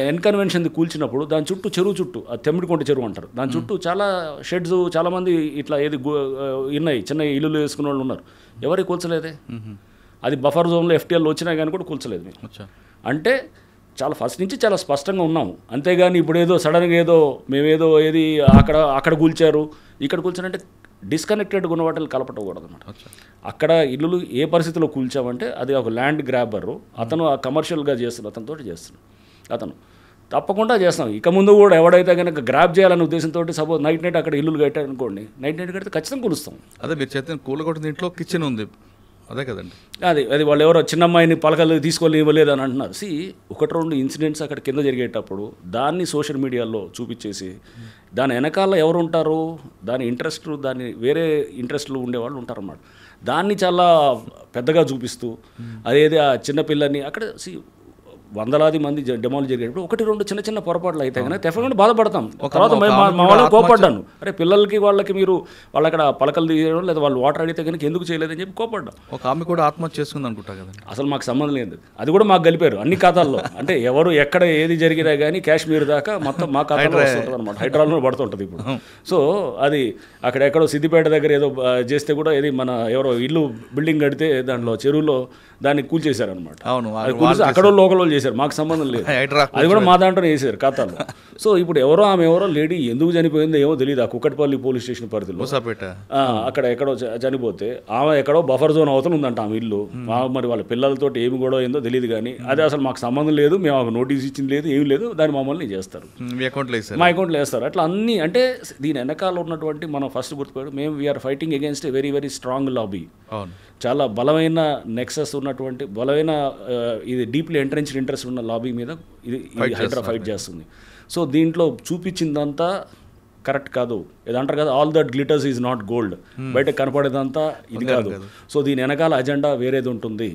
ఎన్కన్వెన్షన్ కూల్చినప్పుడు దాని చుట్టూ చెరువు చుట్టూ, ఆ తెమ్మిడికొంట చెరువు అంటారు, దాని చుట్టూ చాలా షెడ్స్ చాలామంది ఇట్లా ఏది ఉన్నాయి, చిన్న ఇల్లులు వేసుకునే వాళ్ళు ఉన్నారు. ఎవరికి కూల్చలేదే. అది బఫర్ జోన్లో ఎఫ్టీఎల్ వచ్చినా కానీ కూడా కూల్చలేదు మేము. అంటే చాలా ఫస్ట్ నుంచి చాలా స్పష్టంగా ఉన్నాము. అంతేగాని ఇప్పుడు ఏదో సడన్గా ఏదో మేమేదో ఏది అక్కడ కూల్చారు ఇక్కడ కూల్చారంటే డిస్కనెక్టెడ్గా ఉన్న వాటిని కలపటకూడదు అనమాట. అక్కడ ఇల్లులు ఏ పరిస్థితిలో కూల్చామంటే అది ఒక ల్యాండ్ గ్రాబరు, అతను ఆ కమర్షియల్గా చేస్తున్నాడు, అతనితో చేస్తున్నాడు. అతను తప్పకుండా చేస్తాం. ఇక ముందు కూడా ఎవడైతే కనుక గ్రాబ్ చేయాలనే ఉద్దేశంతో సపోజ్ నైట్ అక్కడ ఇల్లులు కట్టారనుకోండి, నైట్ కడితే ఖచ్చితంగా కూలుస్తాం. అదే మీరు చేసిన కూలగొట్టిన ఇంట్లో కిచెన్ ఉంది, అదే కదండి. అది వాళ్ళు ఎవరో చిన్నమ్మాయిని పలకలు తీసుకొని ఇవ్వలేదు అని అంటున్నారు. ఒకటి రెండు ఇన్సిడెంట్స్ అక్కడ కింద జరిగేటప్పుడు దాన్ని సోషల్ మీడియాలో చూపించేసి దాని వెనకాల ఎవరు ఉంటారు, దాని ఇంట్రెస్ట్, దాన్ని వేరే ఇంట్రెస్ట్లు ఉండేవాళ్ళు ఉంటారన్నమాట. దాన్ని చాలా పెద్దగా చూపిస్తూ అదేది ఆ చిన్నపిల్లని అక్కడ వందలాది మంది డెమాలు జరిగేటప్పుడు ఒకటి రెండు చిన్న చిన్న పొరపాట్లు అయితే కనుక డెఫినెట్గా బాధపడతాం. తర్వాత మా వాళ్ళకి కోపడ్డాను, అరే పిల్లలకి వాళ్ళకి మీరు వాళ్ళు అక్కడ పలకలు తీయడం లేదా వాళ్ళు వాటర్ అడిగితే కనుక ఎందుకు చేయలేదని చెప్పి కోపడ్డాం. ఒక ఆమె కూడా ఆత్మహత్య చేసుకుంది అనుకుంటా కదా. అసలు మాకు సంబంధం లేదు, అది కూడా మాకు కలిపారు అన్ని ఖాతాల్లో. అంటే ఎవరు ఎక్కడ ఏది జరిగినా కానీ కాశ్మీర్ దాకా మొత్తం మా ఖాతాలో వస్తుంటుంది అనమాట, హైదరాబాద్లో పడుతుంటుంది ఇప్పుడు. సో అది అక్కడ ఎక్కడో సిద్దిపేట దగ్గర ఏదో చేస్తే కూడా ఏది మన ఎవరో ఇల్లు బిల్డింగ్ కడితే దాంట్లో చెరువులో దాన్ని కూల్చేశారనమాట. అక్కడ లోకల్ వాళ్ళు చేశారు, మాకు సంబంధం లేదు. అది కూడా మా దాంట్లోనే వేసారు ఖాతాలో. సో ఇప్పుడు ఆమె ఎవరో లేడీ ఎందుకు చనిపోయిందో ఏమో తెలియదు. ఆ కుక్కట్పల్లి పోలీస్ స్టేషన్ పరిధిలో అక్కడ ఎక్కడో చనిపోతే ఆమె ఎక్కడో బఫర్ జోన్ అవతల ఉందంట ఆమె ఇల్లు. మరి వాళ్ళ పిల్లలతో ఏమి గొడవ ఏందో తెలియదు కానీ అది అసలు మాకు సంబంధం లేదు, మేము ఒక నోటీస్ ఇచ్చింది లేదు, ఏమి లేదు, దాన్ని మమ్మల్ని చేస్తారు, మా అకౌంట్లో వేస్తారు. అట్లా అన్నీ అంటే దీని వెనకాల ఉన్నటువంటి మనం ఫస్ట్ గుర్తుపెట్టు, మేము we are fighting against a very very strong lobby. చాలా బలమైన నెక్సస్ ఉన్నటువంటి బలమైన ఇది డీప్లీ ఎంట్రెన్స్డ్ ఇంట్రెస్ట్ ఉన్న లాబీ మీద ఇది హైడ్రా ఫైట్ చేస్తుంది. సో దీంట్లో చూపించిందంతా కరెక్ట్ కాదు. ఇది అంటారు కదా, all that glitters is not gold, బయట కనపడేదంతా ఇది కాదు. సో దీని వెనకాల అజెండా వేరేది ఉంటుంది.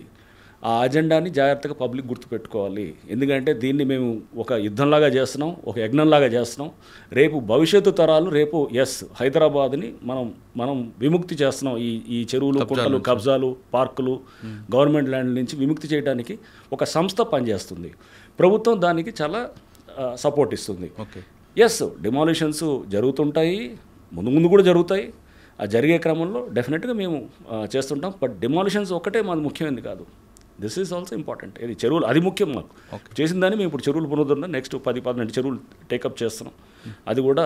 ఆ అజెండాని జాగ్రత్తగా పబ్లిక్ గుర్తుపెట్టుకోవాలి. ఎందుకంటే దీన్ని మేము ఒక యుద్ధంలాగా చేస్తున్నాం, ఒక యజ్ఞంలాగా చేస్తున్నాం. రేపు భవిష్యత్తు తరాలు రేపు హైదరాబాద్ని మనం విముక్తి చేస్తున్నాం. ఈ చెరువులు, కుంటలు, కబ్జాలు, పార్కులు, గవర్నమెంట్ ల్యాండ్ నుంచి విముక్తి చేయడానికి ఒక సంస్థ పనిచేస్తుంది. ప్రభుత్వం దానికి చాలా సపోర్ట్ ఇస్తుంది. డిమాలిషన్స్ జరుగుతుంటాయి, ముందు కూడా జరుగుతాయి. ఆ జరిగే క్రమంలో డెఫినెట్గా మేము చేస్తుంటాం. బట్ డిమాలిషన్స్ ఒక్కటే మాది ముఖ్యమైనది కాదు, దిస్ ఈజ్ ఆల్సో ఇంపార్టెంట్. ఇది చెరువులు అది ముఖ్యం మాకు. చేసిన దాన్ని మేము ఇప్పుడు చెరువులు పునరుద్ధరణ నెక్స్ట్ 10-12 చెరువులు టేకప్ చేస్తున్నాం. అది కూడా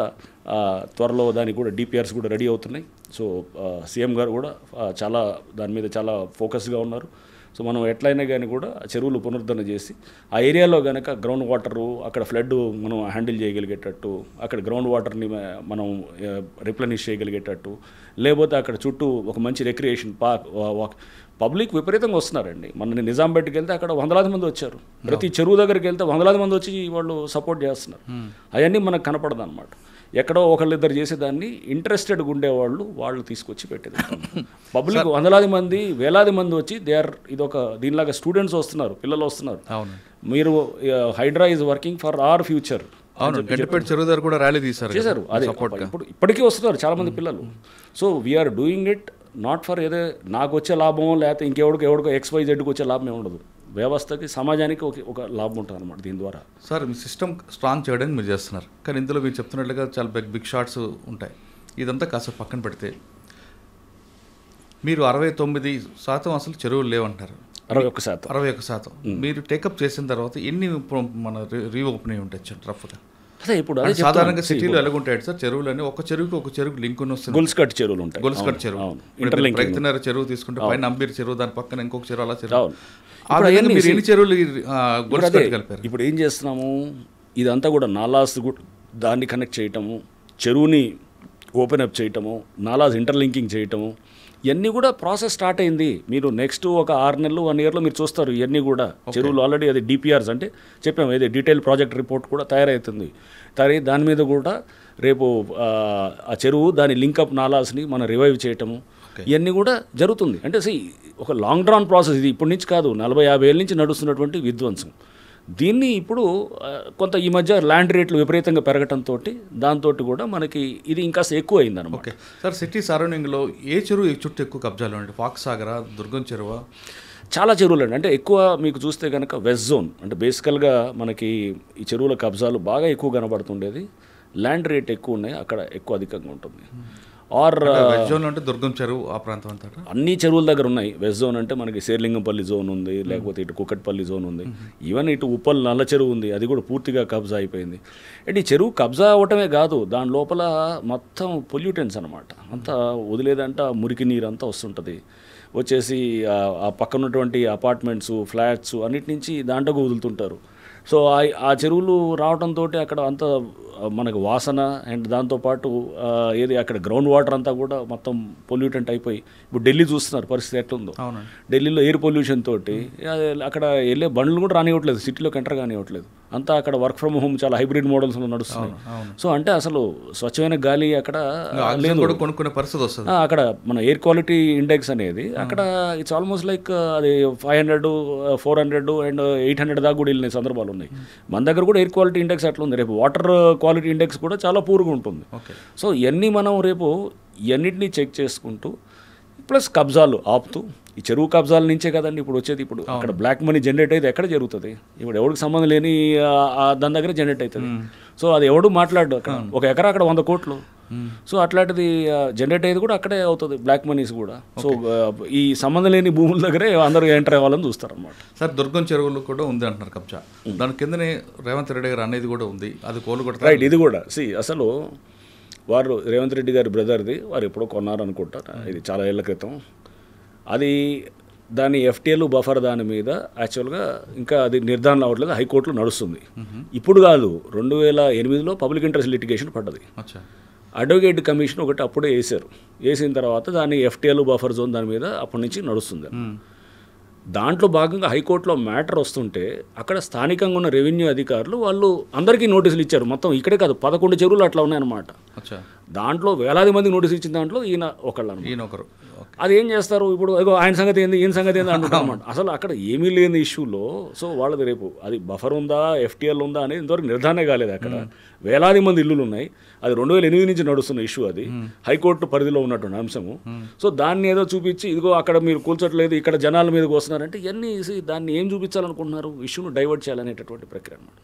త్వరలో దానికి కూడా డిపిఆర్స్ కూడా రెడీ అవుతున్నాయి. సో సీఎం గారు కూడా దాని మీద చాలా ఫోకస్గా ఉన్నారు. సో మనం ఎట్లయినా కానీ కూడా చెరువులు పునరుద్ధరణ చేసి ఆ ఏరియాలో కనుక గ్రౌండ్ వాటరు అక్కడ ఫ్లడ్ మనం హ్యాండిల్ చేయగలిగేటట్టు, అక్కడ గ్రౌండ్ వాటర్ని మనం రిప్లెనిష్ చేయగలిగేటట్టు, లేకపోతే అక్కడ చుట్టూ ఒక మంచి రిక్రియేషన్ పార్క్. పబ్లిక్ విపరీతంగా వస్తున్నారండి. మన నిజాంపేటకి వెళ్తే అక్కడ వందలాది మంది వచ్చారు. ప్రతి చెరువు దగ్గరికి వెళ్తే వందలాది మంది వచ్చి వాళ్ళు సపోర్ట్ చేస్తున్నారు. అవన్నీ మనకు కనపడదు అనమాట. ఎక్కడో ఒకళ్ళిద్దరు చేసేదాన్ని ఇంట్రెస్టెడ్గా ఉండేవాళ్ళు వాళ్ళు తీసుకొచ్చి పెట్టేది. పబ్లిక్ వందలాది మంది వేలాది మంది వచ్చి ఇదొక దీనిలాగా స్టూడెంట్స్ వస్తున్నారు, పిల్లలు వస్తున్నారు. మీరు HYDRAA is working for our future. చెరువు దగ్గర కూడా ర్యాలీ చేశారు. అది ఇప్పటికీ వస్తున్నారు చాలామంది పిల్లలు. So we are doing it not for ఏదో నాకు వచ్చే లాభం లేకపోతే ఇంకెవడికో XYZకి వచ్చే లాభం ఉండదు. వ్యవస్థకి, సమాజానికి ఒక లాభం ఉంటుంది అనమాట దీని ద్వారా. సార్ మీ సిస్టమ్ స్ట్రాంగ్ చేయడానికి మీరు చేస్తున్నారు, కానీ ఇందులో మీరు చెప్తున్నట్లుగా చాలా బిగ్ షాట్స్ ఉంటాయి. ఇదంతా కాస్త పక్కన పెడితే మీరు 69% అసలు చెరువులు లేవంటారు. 61%. మీరు టేకప్ చేసిన తర్వాత ఎన్ని మన రీఓపెన్ అయి ఉంటాయి రఫ్గా? అదే ఇప్పుడు అదే అంటే సాధారణంగా సిటీలో ఎలాగుంటాయి సార్ చెరువులని ఒక చెరువుకి ఒక చెరువుకి లింక్ వస్తుంది. గొలుసుకట్టు చెరువులు ఉంటాయి. గొలుసుకట్టు చెరువు ప్రయత్నర చెరువు తీసుకుంటే పైన అంబీర్ చెరువు, దాని పక్కన ఇంకొక చెరువు, అలా చెరువు. ఆ విధంగా మీరు ఎన్ని చెరువులు గొలుసుకట్టు కలిపారు? ఇప్పుడు ఏం చేస్తున్నాము, ఇదంతా కూడా నాలాస్ దాన్ని కనెక్ట్ చేయటము, చెరువుని ఓపెన్ అప్ చేయటము, నాలాస్ ఇంటర్లింకింగ్ చేయటము, ఇవన్నీ కూడా ప్రాసెస్ స్టార్ట్ అయింది. మీరు నెక్స్ట్ ఒక 6 నెలలు 1 ఇయర్లో మీరు చూస్తారు ఇవన్నీ కూడా చెరువులు ఆల్రెడీ అది డిపిఆర్స్ అంటే చెప్పాము, ఏది డీటెయిల్ ప్రాజెక్ట్ రిపోర్ట్ కూడా తయారవుతుంది. దాని మీద కూడా రేపు ఆ చెరువు దాని లింకప్ నాలాస్ని మనం రివైవ్ చేయటము ఇవన్నీ కూడా జరుగుతుంది. అంటే ఒక లాంగ్ డ్రాన్ ప్రాసెస్ ఇది, ఇప్పటి నుంచి కాదు, 40-50 ఏళ్ళ నుంచి నడుస్తున్నటువంటి విధ్వంసం. దీన్ని ఇప్పుడు కొంత ఈ మధ్య ల్యాండ్ రేట్లు విపరీతంగా పెరగటంతో దాంతో కూడా మనకి ఇది ఇంకా ఎక్కువ అయిందన్నమాట. ఓకే సార్, సిటీ సరౌండింగ్లో ఏ చెరువు చుట్టూ ఎక్కువ కబ్జాలు అండి? ఫాక్స్ సాగరా, దుర్గం చెరువా? చాలా చెరువులు అండి. అంటే ఎక్కువ మీకు చూస్తే కనుక వెస్ట్ జోన్ అంటే బేసికల్గా మనకి ఈ చెరువుల కబ్జాలు బాగా ఎక్కువ కనబడుతుండేది. ల్యాండ్ రేట్ ఎక్కువ ఉన్నాయి, అక్కడ ఎక్కువ అధికంగా ఉంటుంది. వెస్ట్ జోన్ అంటే దుర్గం చెరువు ఆ ప్రాంతం అంతా అన్ని చెరువుల దగ్గర ఉన్నాయి. వెస్ట్ జోన్ అంటే మనకి శేర్లింగంపల్లి జోన్ ఉంది, లేకపోతే ఇటు కుక్కట్పల్లి జోన్ ఉంది, ఈవెన్ ఇటు ఉప్పల్ నల్ల చెరువు ఉంది, అది కూడా పూర్తిగా కబ్జా అయిపోయింది. అంటే ఈ చెరువు కబ్జా అవ్వటమే కాదు, దాని లోపల మొత్తం పొల్యూటెన్స్ అనమాట, అంతా వదిలేదంట మురికి నీరు అంతా వస్తుంటుంది, వచ్చేసి ఆ పక్కన ఉన్నటువంటి అపార్ట్మెంట్స్, ఫ్లాట్స్ అన్నిటి నుంచి దాంట్లోకి వదులుతుంటారు. సో ఆ చెరువులు రావడంతో అక్కడ అంత మనకు వాసన అండ్ దాంతోపాటు ఏది అక్కడ గ్రౌండ్ వాటర్ అంతా కూడా మొత్తం పొల్యూటెంట్ అయిపోయి, ఇప్పుడు ఢిల్లీ చూస్తున్నారు పరిస్థితి ఎట్లుందో. ఢిల్లీలో ఎయిర్ పొల్యూషన్ తోటి అక్కడ వెళ్ళే బండ్లు కూడా రానివ్వట్లేదు, సిటీలోకి ఎంటర్ కానివ్వట్లేదు, అంతా అక్కడ వర్క్ ఫ్రమ్ హోమ్ చాలా హైబ్రిడ్ మోడల్స్లో నడుస్తున్నాయి. సో అంటే అసలు స్వచ్ఛమైన గాలి అక్కడ లేదు, కొనుక్కునే పరిస్థితి వస్తుంది. అక్కడ మన ఎయిర్ క్వాలిటీ ఇండెక్స్ అనేది అక్కడ ఇట్స్ ఆల్మోస్ట్ లైక్ అది 500, 400 అండ్ 800 దాకా కూడా వెళ్ళిన సందర్భాలు ఉన్నాయి. మన దగ్గర కూడా ఎయిర్ క్వాలిటీ ఇండెక్స్ అట్లా ఉంది. రేపు వాటర్ క్వాలిటీ ఇండెక్స్ కూడా చాలా పూర్గా ఉంటుంది. సో ఇవన్నీ మనం రేపు ఇవన్నిటినీ చెక్ చేసుకుంటూ ప్లస్ కబ్జాలు ఆపుతూ, ఈ చెరువు కబ్జాల నుంచే కదండి ఇప్పుడు వచ్చేది. ఇప్పుడు అక్కడ బ్లాక్ మనీ జనరేట్ అయితే ఎక్కడ జరుగుతుంది? ఇప్పుడు ఎవరికి సంబంధం లేని దాని దగ్గర జనరేట్ అవుతుంది. సో అది ఎవడు మాట్లాడు, అక్కడ ఒక ఎకరా అక్కడ 100 కోట్లు. సో అట్లాంటిది జనరేట్ అయ్యేది కూడా అక్కడే అవుతుంది, బ్లాక్ మనీస్ కూడా. సో ఈ సంబంధం లేని భూముల దగ్గరే అందరూ ఎంటర్ అవ్వాలని చూస్తారు అన్నమాట. సార్ దుర్గం చెరువులు కూడా ఉంది అంటున్నారు కబ్జా, దాని కిందనే రేవంత్ రెడ్డి గారు అనేది కూడా ఉంది, అది కోలు కూడా రైట్. ఇది కూడా అసలు వారు రేవంత్ రెడ్డి గారి బ్రదర్ది, వారు ఎప్పుడో కొన్నారు అనుకుంటారు, ఇది చాలా ఏళ్ల క్రితం. అది దాని ఎఫ్టీఎల్ బఫర్ దాని మీద యాక్చువల్గా ఇంకా అది నిర్ధారణ అవ్వట్లేదు, హైకోర్టులో నడుస్తుంది. ఇప్పుడు కాదు, 2008లో పబ్లిక్ ఇంట్రెస్ట్ లిటిగేషన్ పడ్డది. అడ్వకేట్ కమిషన్ ఒకటి అప్పుడే వేసిన తర్వాత దాన్ని ఎఫ్టీఎల్ బఫర్ జోన్ దాని మీద అప్పటి నుంచి నడుస్తుంది. దాంట్లో భాగంగా హైకోర్టులో మ్యాటర్ వస్తుంటే అక్కడ స్థానికంగా ఉన్న రెవెన్యూ అధికారులు వాళ్ళు అందరికీ నోటీసులు ఇచ్చారు. మొత్తం ఇక్కడే కాదు 11 చెరువులు అట్లా ఉన్నాయన్నమాట. దాంట్లో వేలాది మంది నోటీసులు ఇచ్చిన దాంట్లో ఈయన ఒకరు. అది ఏం చేస్తారు ఇప్పుడు, ఆయన సంగతి ఏంది ఈయన సంగతి ఏంది అంటున్నారు అన్నమాట. అసలు అక్కడ ఏమీ లేని ఇష్యూలో సో వాళ్ళది రేపు అది బఫర్ ఉందా ఎఫ్టీఎల్ ఉందా అనేది ఇంతవరకు నిర్ధారణ కాలేదు. అక్కడ వేలాది మంది ఇల్లులు ఉన్నాయి, అది 2008 నుంచి నడుస్తున్న ఇష్యూ, అది హైకోర్టు పరిధిలో ఉన్నటువంటి అంశము. సో దాన్ని ఏదో చూపించి ఇదిగో అక్కడ మీరు కూల్చట్లేదు, ఇక్కడ జనాల మీదకి వస్తున్నారంటే ఇవన్నీ దాన్ని ఏం చూపించాలనుకుంటున్నారు, ఇష్యూను డైవర్ట్ చేయాలనేటటువంటి ప్రక్రియ అన్నమాట.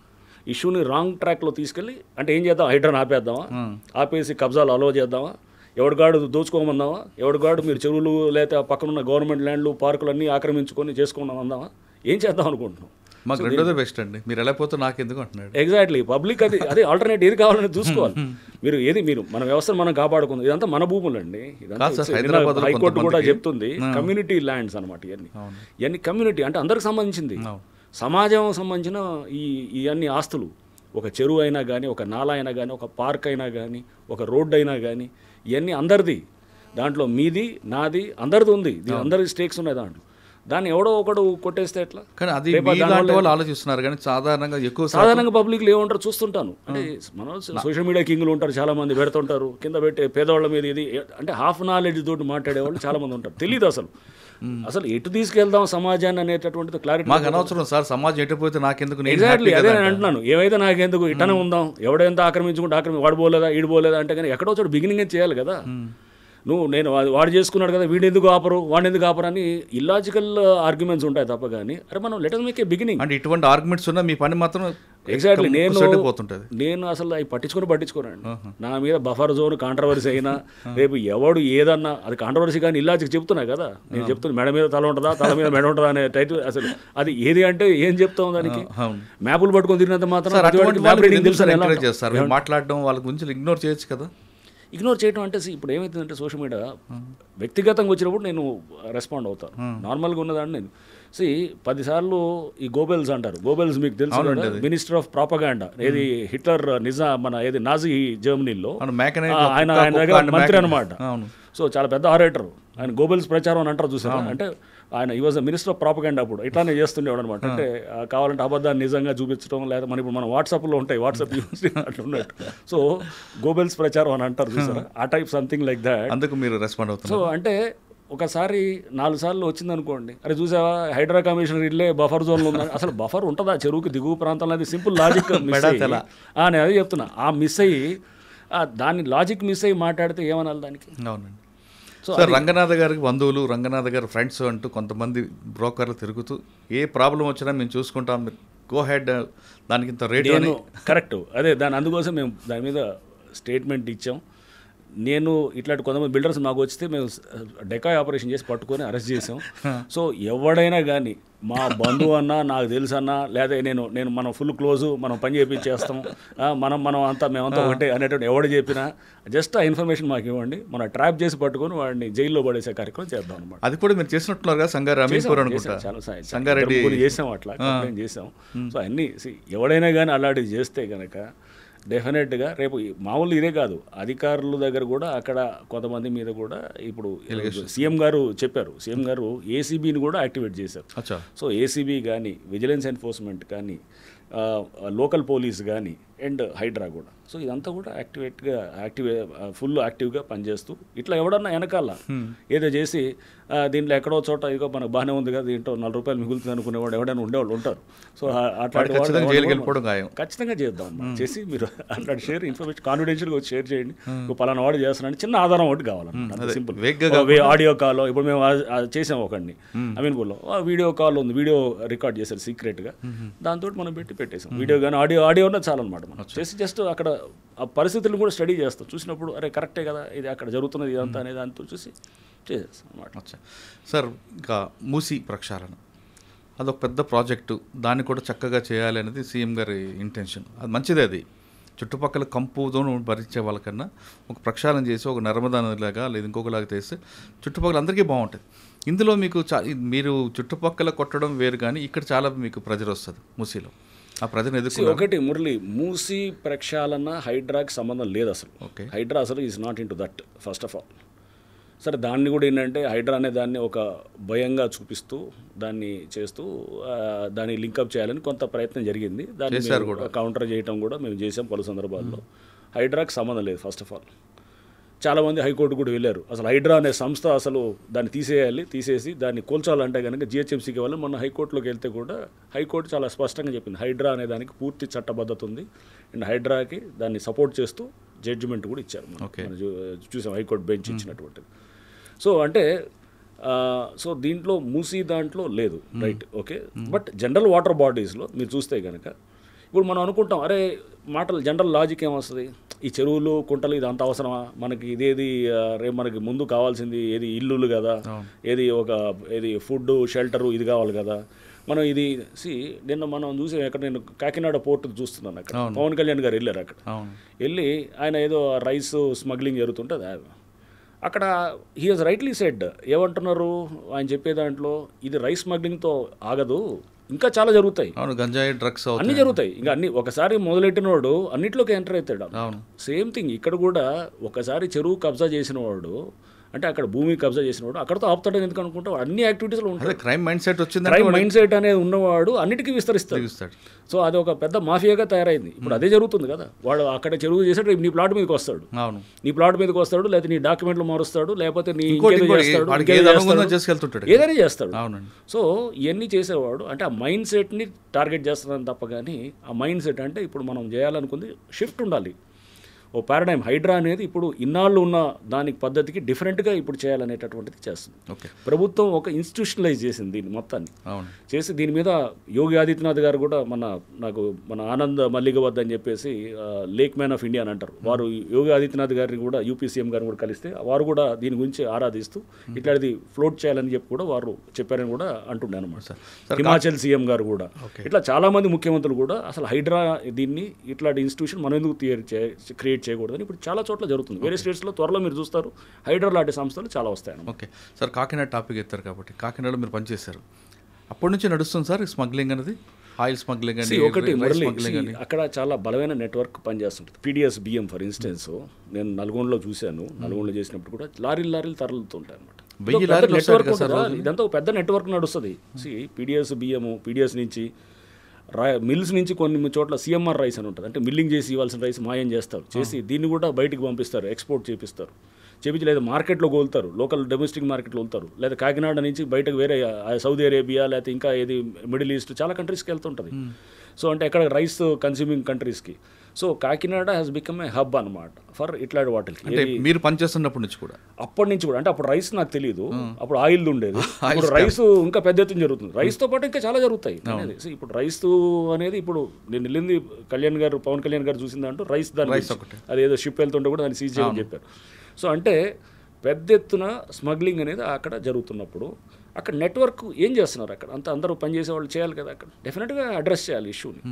ఇష్యూని రాంగ్ ట్రాక్లో తీసుకెళ్ళి అంటే ఏం చేద్దాం, హైడ్రాన్ ఆపేద్దామా, ఆపేసి కబ్జాలు అలో చేద్దామా, ఎవడిగాడు దోచుకోమందామా, ఎవడిగాడు మీరు చెరువులు లేదా పక్కనున్న గవర్నమెంట్ ల్యాండ్లు పార్కులు అన్నీ ఆక్రమించుకొని చేసుకున్నాం అందామా, ఏం చేద్దాం అనుకుంటున్నాం. మాకు రెండోదే బెస్ట్ అండి, మీరు ఎలా పోతే నాకు ఎందుకు అంటున్నాడు. ఎగ్జాక్ట్లీ, పబ్లిక్ అదే ఆల్టర్నేట్ ఏది కావాలని చూసుకోవాలి. మీరు మన వ్యవస్థను మనం కాపాడుకుందాం. ఇదంతా మన భూములు అండి, హైకోర్టు కూడా చెప్తుంది, కమ్యూనిటీ ల్యాండ్స్ అనమాట. ఇవన్నీ కమ్యూనిటీ అంటే అందరికి సంబంధించింది, సమాజం సంబంధించిన ఇవన్నీ ఆస్తులు. ఒక చెరువు అయినా కానీ, ఒక నాలా అయినా కానీ, ఒక పార్క్ అయినా కానీ, ఒక రోడ్డు అయినా కానీ, ఇవన్నీ అందరిది. దాంట్లో మీది నాది అందరిది ఉంది, అందరి స్టేక్స్ ఉన్నాయి దాంట్లో. దాన్ని ఎవడో ఒకడు కొట్టేస్తే ఎట్లా? కానీ అది వాళ్ళు ఆలోచిస్తున్నారు కానీ సాధారణంగా పబ్లిక్లు ఏమంటారు చూస్తుంటాను. అంటే మనం సోషల్ మీడియా కింగ్లు ఉంటారు, చాలా మంది పెడుతుంటారు కింద పెట్టే పేదవాళ్ళ మీద. ఇది అంటే హాఫ్ నాలెడ్జ్ తోటి మాట్లాడేవాళ్ళు చాలా మంది ఉంటారు, తెలియదు అసలు ఎటు తీసుకెళ్దాం సమాజాన్ని అనేటటువంటిది క్లారిటీ మాకు అనవసరం సార్. సమాజం ఎటుపోతే నాకెందుకు, ఎగ్జాక్ట్లీ అదే నేను అంటున్నాను. ఏవైతే నాకెందుకు, ఇట్టనే ఉందాం, ఎవడెంత ఆక్రమించుకుంటే వాడు పోలేదా ఈడు పోలేదా అంటే కానీ ఎక్కడో చోటు బిగినింగ్ చేయాలి కదా. నేను వాడు చేసుకున్నాడు కదా వీడు ఎందుకు ఆపరు వాడిని ఎందుకు ఆపరు అని ఇల్లాజికల్ ఆర్గ్యుమెంట్స్ ఉంటాయి తప్ప కానీ అరే మనం let us make a beginning. అంటే ఇటువంటి ఆర్గ్యుమెంట్స్ ఉన్నా మీ పని మాత్రం ఎగ్జాక్ట్లీ పోతుంటుంది. నేను అసలు అవి పట్టించుకోనండి. నా మీద బఫర్ జోన్ కాంట్రవర్సీ అయినా రేపు ఎవడు ఏదన్నా అది కాంట్రవర్సీ కానీ ఇల్లాజికి చెప్తున్నా కదా, నేను చెప్తున్నా మెడ మీద తల ఉంటుందా తల మీద మెడ ఉంటుందా అనే టైటిల్. అసలు అది ఏది అంటే ఏం చెప్తాం దానికి, మ్యాపులు పట్టుకొని తిరిగినంత మాత్రం మాట్లాడడం వాళ్ళ గురించి ఇగ్నోర్ చేయొచ్చు కదా. ఇగ్నోర్ చేయడం అంటే ఇప్పుడు ఏమవుతుందంటే సోషల్ మీడియా వ్యక్తిగతంగా వచ్చినప్పుడు నేను రెస్పాండ్ అవుతాను. నార్మల్గా ఉన్నదాన్ని నేను 10 సార్లు ఈ గోబెల్స్ అంటారు. గోబెల్స్ మీకు తెలుసు కదా, మినిస్టర్ ఆఫ్ ప్రాపగాండా. ఏది హిట్లర్ మన ఏది నాజీ జర్మనీలో ఆయన దగ్గర మంత్రి అనమాట. సో చాలా పెద్ద ఆరేటర్ ఆయన. గోబెల్స్ ప్రచారం అని అంటారు చూసారా, అంటే ఆయన ఈ వాజ్ మినిస్టర్ ఆఫ్ ప్రాపగాండా అప్పుడు. ఇట్లానే చేస్తుండేవాడు అనమాట. అంటే కావాలంటే అబద్ధాన్ని నిజంగా చూపించడం, లేదా మన ఇప్పుడు మన వాట్సాప్లో ఉంటాయి, వాట్సాప్ యూస్ అట్లా ఉన్నట్టు. సో గోబెల్స్ ప్రచారం అని అంటారు చూసారా, ఆ టైప్ సంథింగ్ లైక్ దాట్. అందుకు మీరు రెస్పాండ్ అవుతారు. సో అంటే ఒకసారి 4 సార్లు వచ్చింది అనుకోండి, అరే చూసావా హైడ్రా కమిషనర్ ఇల్లే బఫర్ జోన్లో ఉందని. అసలు బఫర్ ఉంటుందా చెరువుకి దిగువ ప్రాంతంలో? అది సింపుల్ లాజిక్ మిస్ అయ్యి నేను అదే చెప్తున్నా. ఆ మిస్ అయ్యి దాన్ని లాజిక్ మిస్ అయ్యి మాట్లాడితే ఏమనాలి దానికి? అవునండి. సో రంగనాథ్ గారికి బంధువులు, రంగనాథ్ గారి ఫ్రెండ్స్ అంటూ కొంతమంది బ్రోకర్లు తిరుగుతూ ఏ ప్రాబ్లం వచ్చినా మేము చూసుకుంటాం, మీరు గో హెడ్, దానికి ఇంత రేట్ అని. కరెక్ట్, అదే అందుకోసం మేము దాని మీద స్టేట్మెంట్ ఇచ్చాం. నేను ఇట్లాంటి కొంతమంది బిల్డర్స్ మాకు వస్తే మేము డెకాయ్ ఆపరేషన్ చేసి పట్టుకొని అరెస్ట్ చేసాం. సో ఎవడైనా కానీ మా బంధువు అన్నా, నాకు తెలుసు అన్నా, లేదా నేను మనం ఫుల్ క్లోజు, మనం పని చేపించేస్తాం, మేమంతా ఒకటే అనేటువంటి ఎవడు చెప్పినా జస్ట్ ఆ ఇన్ఫర్మేషన్ మాకు ఇవ్వండి, మనం ట్రాప్ చేసి పట్టుకొని వాడిని జైల్లో పడేసే కార్యక్రమం చేద్దాం అనమాట. అది కూడా మీరు చేసినట్టున్నారు కదా, సంగారెడ్డి చేసాం, అట్లా కంప్లైంట్ చేసాం. సో అన్నీ ఎవడైనా కానీ అలాంటివి చేస్తే కనుక డెఫినెట్గా రేపు మామూలు ఇదే కాదు, అధికారుల దగ్గర కూడా అక్కడ కొంతమంది మీద కూడా ఇప్పుడు సీఎం గారు చెప్పారు. సీఎం గారు ఏసీబీని కూడా యాక్టివేట్ చేశారు. సో ఏసీబీ కానీ, విజిలెన్స్ ఎన్ఫోర్స్మెంట్ కానీ, లోకల్ పోలీస్ కానీ అండ్ హైడ్రా కూడా. సో ఇదంతా కూడా ఫుల్ యాక్టివ్గా పనిచేస్తూ ఇట్లా ఎవడన్నా వెనకాల ఏదో చేసి దీంట్లో ఎక్కడో చోట ఇదిగో మనకు బాగానే ఉంది కదా, దీంట్లో 4 రూపాయలు మిగులుతుంది అనుకునేవాడు ఎవడైనా ఉండేవాళ్ళు ఉంటారు. సో అట్లాంటి ఖచ్చితంగా చేద్దాం. చేసి మీరు అట్లాంటి ఇన్ఫర్మేషన్ కాన్ఫిడెన్షియల్గా వచ్చి షేర్ చేయండి. పలానా వాడు చేస్తున్నాడు, చిన్న ఆధారం ఒకటి కావాలన్నమాట, సింపుల్. ఆడియో కాల్ ఇప్పుడు మేము చేసాం ఒకడిని అమీన్పూర్లో, వీడియో కాల్ ఉంది, వీడియో రికార్డ్ చేశారు సీక్రెట్గా, దాంతో మనం పెట్టేసాం. వీడియో కానీ ఆడియో ఉన్నది చాలన్నమాట. మనం చేసి జస్ట్ అక్కడ ఆ పరిస్థితులను కూడా స్టడీ చేస్తాం. చూసినప్పుడు అరే కరెక్టే కదా ఇది అక్కడ జరుగుతున్నది ఇదంతా అనే దాంతో చూసి చేసేస్తాం అన్నమాట. సార్ ఇంకా మూసీ ప్రక్షాళన అదొక పెద్ద ప్రాజెక్టు, దాన్ని కూడా చక్కగా చేయాలి అనేది సీఎం గారి ఇంటెన్షన్. అది మంచిదే. అది చుట్టుపక్కల కంపుతో భరించే వాళ్ళకన్నా ఒక ప్రక్షాళన చేసి ఒక నర్మదా నదిలాగా లేదా ఇంకొకలాగా చేస్తే చుట్టుపక్కల అందరికీ బాగుంటుంది. ఇందులో మీకు మీరు చుట్టుపక్కల కొట్టడం వేరు, కానీ ఇక్కడ చాలా మీకు ప్రెజర్ వస్తుంది మూసీలో. ఆ ప్రజలు ఎదుర్కొన్నారు. ఒకటి మురళి, మూసీ ప్రక్షాళన హైడ్రాకి సంబంధం లేదు అసలు. హైడ్రా అసలు is not in to that first of all. సరే దాన్ని కూడా ఏంటంటే హైడ్రా అనే దాన్ని ఒక భయంగా చూపిస్తూ దాన్ని చేస్తూ దాన్ని లింకప్ చేయాలని కొంత ప్రయత్నం జరిగింది. దాన్ని కౌంటర్ చేయడం కూడా మేము చేసాం పలు సందర్భాల్లో. హైడ్రాకి సంబంధం లేదు ఫస్ట్ ఆఫ్ ఆల్. చాలామంది హైకోర్టు కూడా వెళ్ళారు. అసలు హైడ్రా అనే సంస్థ అసలు దాన్ని తీసేసి దాన్ని కూల్చాలంటే కనుక జిహెచ్ఎంసీకి వాళ్ళు మొన్న హైకోర్టులోకి వెళ్తే కూడా హైకోర్టు చాలా స్పష్టంగా చెప్పింది హైడ్రా అనే దానికి పూర్తి చట్టబద్ధత ఉంది అండ్ హైడ్రాకి దాన్ని సపోర్ట్ చేస్తూ జడ్జిమెంట్ కూడా ఇచ్చారు. చూసాం హైకోర్టు బెంచ్ ఇచ్చినటువంటిది. సో అంటే సో దీంట్లో మూసీ దాంట్లో లేదు, right, okay. But general water బాడీస్లో మీరు చూస్తే కనుక ఇప్పుడు మనం అనుకుంటాం అరే మాటలు జనరల్ లాజిక్ ఏమొస్తుంది, ఈ చెరువులు కుంటలు ఇది అంత అవసరమా మనకి, ఇదేది రేపు మనకి ముందు కావాల్సింది ఏది ఇల్లులు కదా, ఏది ఫుడ్ షెల్టరు ఇది కావాలి కదా. మనం ఇది నిన్న మనం చూసి అక్కడ నేను కాకినాడ పోర్టు చూస్తున్నాను, అక్కడ పవన్ కళ్యాణ్ గారు వెళ్ళారు. అక్కడ వెళ్ళి ఆయన ఏదో రైస్ స్మగ్లింగ్ జరుగుతుంటుంది అక్కడ. హీ హాజ్ రైట్లీ సెడ్, ఏమంటున్నారు ఆయన చెప్పే దాంట్లో, ఇది రైస్ స్మగ్లింగ్తో ఆగదు, ఇంకా చాలా జరుగుతాయి, గంజాయి డ్రగ్స్ అన్నీ జరుగుతాయి. ఇంకా అన్ని ఒకసారి మొదలెట్టినవాడు అన్నిట్లోకి ఎంటర్ అవుతాడు. సేమ్ థింగ్ ఇక్కడ కూడా ఒకసారి చెరువు కబ్జా చేసిన వాడు, అంటే అక్కడ భూమి కబ్జా చేసినవాడు అక్కడతో ఆపుతాడని ఎందుకు అనుకుంటావు, అన్ని యాక్టివిటీస్లో ఉంటాడు. క్రైమ్ మైండ్ సెట్ వచ్చింది, క్రైమ్ మైండ్ సెట్ అనేది ఉన్నవాడు అన్నిటికీ విస్తరిస్తాడు. సో అది ఒక పెద్ద మాఫియాగా తయారైంది. ఇప్పుడు అదే జరుగుతుంది కదా, వాడు అక్కడ చెరువు చేసాడు, నీ ప్లాట్ మీదకి వస్తాడు, నీ ప్లాట్ మీదకి వస్తాడు, లేకపోతే నీ డాక్యుమెంట్లు మారుస్తాడు, లేకపోతే నీ ఏదైనా చేస్తాడు. సో ఇవన్నీ చేసేవాడు అంటే ఆ మైండ్ సెట్ని టార్గెట్ చేస్తున్నాను తప్ప కానీ, ఆ మైండ్ సెట్ అంటే ఇప్పుడు మనం చేయాలనుకుంది షిఫ్ట్ ఉండాలి. ఓ పారాడైమ్ హైడ్రా అనేది ఇప్పుడు ఇన్నాళ్ళు ఉన్న దానికి పద్ధతికి డిఫరెంట్గా ఇప్పుడు చేయాలనేటటువంటిది చేస్తుంది. ఓకే, ప్రభుత్వం ఒక ఇన్స్టిట్యూషనలైజ్ చేసింది దీన్ని మొత్తాన్ని. అవును, చేసి దీని మీద యోగి ఆదిత్యనాథ్ గారు కూడా మన ఆనంద్ మల్లిగవద్ద అని చెప్పేసి లేక్ మ్యాన్ ఆఫ్ ఇండియా అని అంటారు. వారు యోగి ఆదిత్యనాథ్ గారిని కూడా యూపీ సీఎం గారిని కూడా కలిస్తే వారు కూడా దీని గురించి ఆరాధిస్తూ ఇట్లాంటిది ఫ్లోట్ చేయాలని చెప్పి కూడా వారు చెప్పారని కూడా అంటుండే అనమాట. హిమాచల్ సీఎం గారు కూడా ఇట్లా చాలామంది ముఖ్యమంత్రులు కూడా అసలు హైడ్రా దీన్ని ఇట్లాంటి ఇన్స్టిట్యూషన్ మనం ఎందుకు క్రియేట్ చేయకూడదని ఇప్పుడు చాలా చోట్ల జరుగుతుంది. వేరే స్టేట్స్లో త్వరలో మీరు చూస్తారు హైడ్రా లాంటి సంస్థలు చాలా వస్తాయి. ఓకే సార్, కాకినాడ టాపిక్ ఎత్తారు కాబట్టి కాకినాడలో మీరు పనిచేశారు, అప్పటి నుంచి నడుస్తుంది సార్ స్మగ్లింగ్ అనేది, ఆయిల్ స్మగ్లింగ్ అని ఒకటి అక్కడ చాలా బలమైన నెట్వర్క్ పనిచేస్తుంటుంది. పీడిఎస్ బియ్యం ఫర్ ఇన్స్టెన్స్ నేను నల్గొండలో చూశాను. నల్గొండలో చేసినప్పుడు కూడా లారీలు తరలుతుంటాయి అనమాట. నెట్వర్క్ ఇదంతా ఒక పెద్ద నెట్వర్క్ నడుస్తుంది. పీడిఎస్ బియ్యము, పీడిఎస్ నుంచి మిల్స్ నుంచి కొన్ని చోట్ల సిఎంఆర్ రైస్ అని ఉంటుంది, అంటే మిల్లింగ్ చేసి ఇవ్వాల్సిన రైస్ మాయం చేస్తారు, చేసి దీన్ని కూడా బయటికి పంపిస్తారు, ఎక్స్పోర్ట్ చేపిస్తారు, చేపించి లేదా మార్కెట్లో కోలుతారు, లోకల్ డొమెస్టిక్ మార్కెట్లో వెళ్తారు, లేదా కాకినాడ నుంచి బయటకు వేరే సౌదీ అరేబియా లేకపోతే ఇంకా ఏది మిడిల్ ఈస్ట్ చాలా కంట్రీస్కి వెళ్తుంటుంది. సో అంటే ఎక్కడ రైస్ కన్స్యూమింగ్ కంట్రీస్కి. So Kakinada has become a hub అనమాట ఫర్ ఇట్లాంటి వాటికి. మీరు పనిచేస్తున్నప్పటి నుంచి కూడా? అప్పటి నుంచి కూడా, అంటే అప్పుడు రైస్ నాకు తెలియదు, అప్పుడు ఆయిల్ ఉండేది. ఇప్పుడు రైస్ ఇంకా పెద్ద ఎత్తున జరుగుతుంది. రైస్తో పాటు ఇంకా చాలా జరుగుతాయి అనేది. సో ఇప్పుడు రైస్ అనేది ఇప్పుడు నేను వెళ్ళింది పవన్ కళ్యాణ్ గారు చూసింది అంటూ రైస్ దాని అదేదో షిప్ వెళ్తుంటే కూడా దాన్ని సీజ్ చేయమని చెప్పారు. సో అంటే పెద్ద ఎత్తున స్మగ్లింగ్ అనేది అక్కడ జరుగుతున్నప్పుడు అక్కడ నెట్వర్క్ ఏం చేస్తున్నారు, అక్కడ అంతా అందరూ పనిచేసే వాళ్ళు చేయాలి కదా, అక్కడ డెఫినెట్గా అడ్రస్ చేయాలి ఇష్యూని.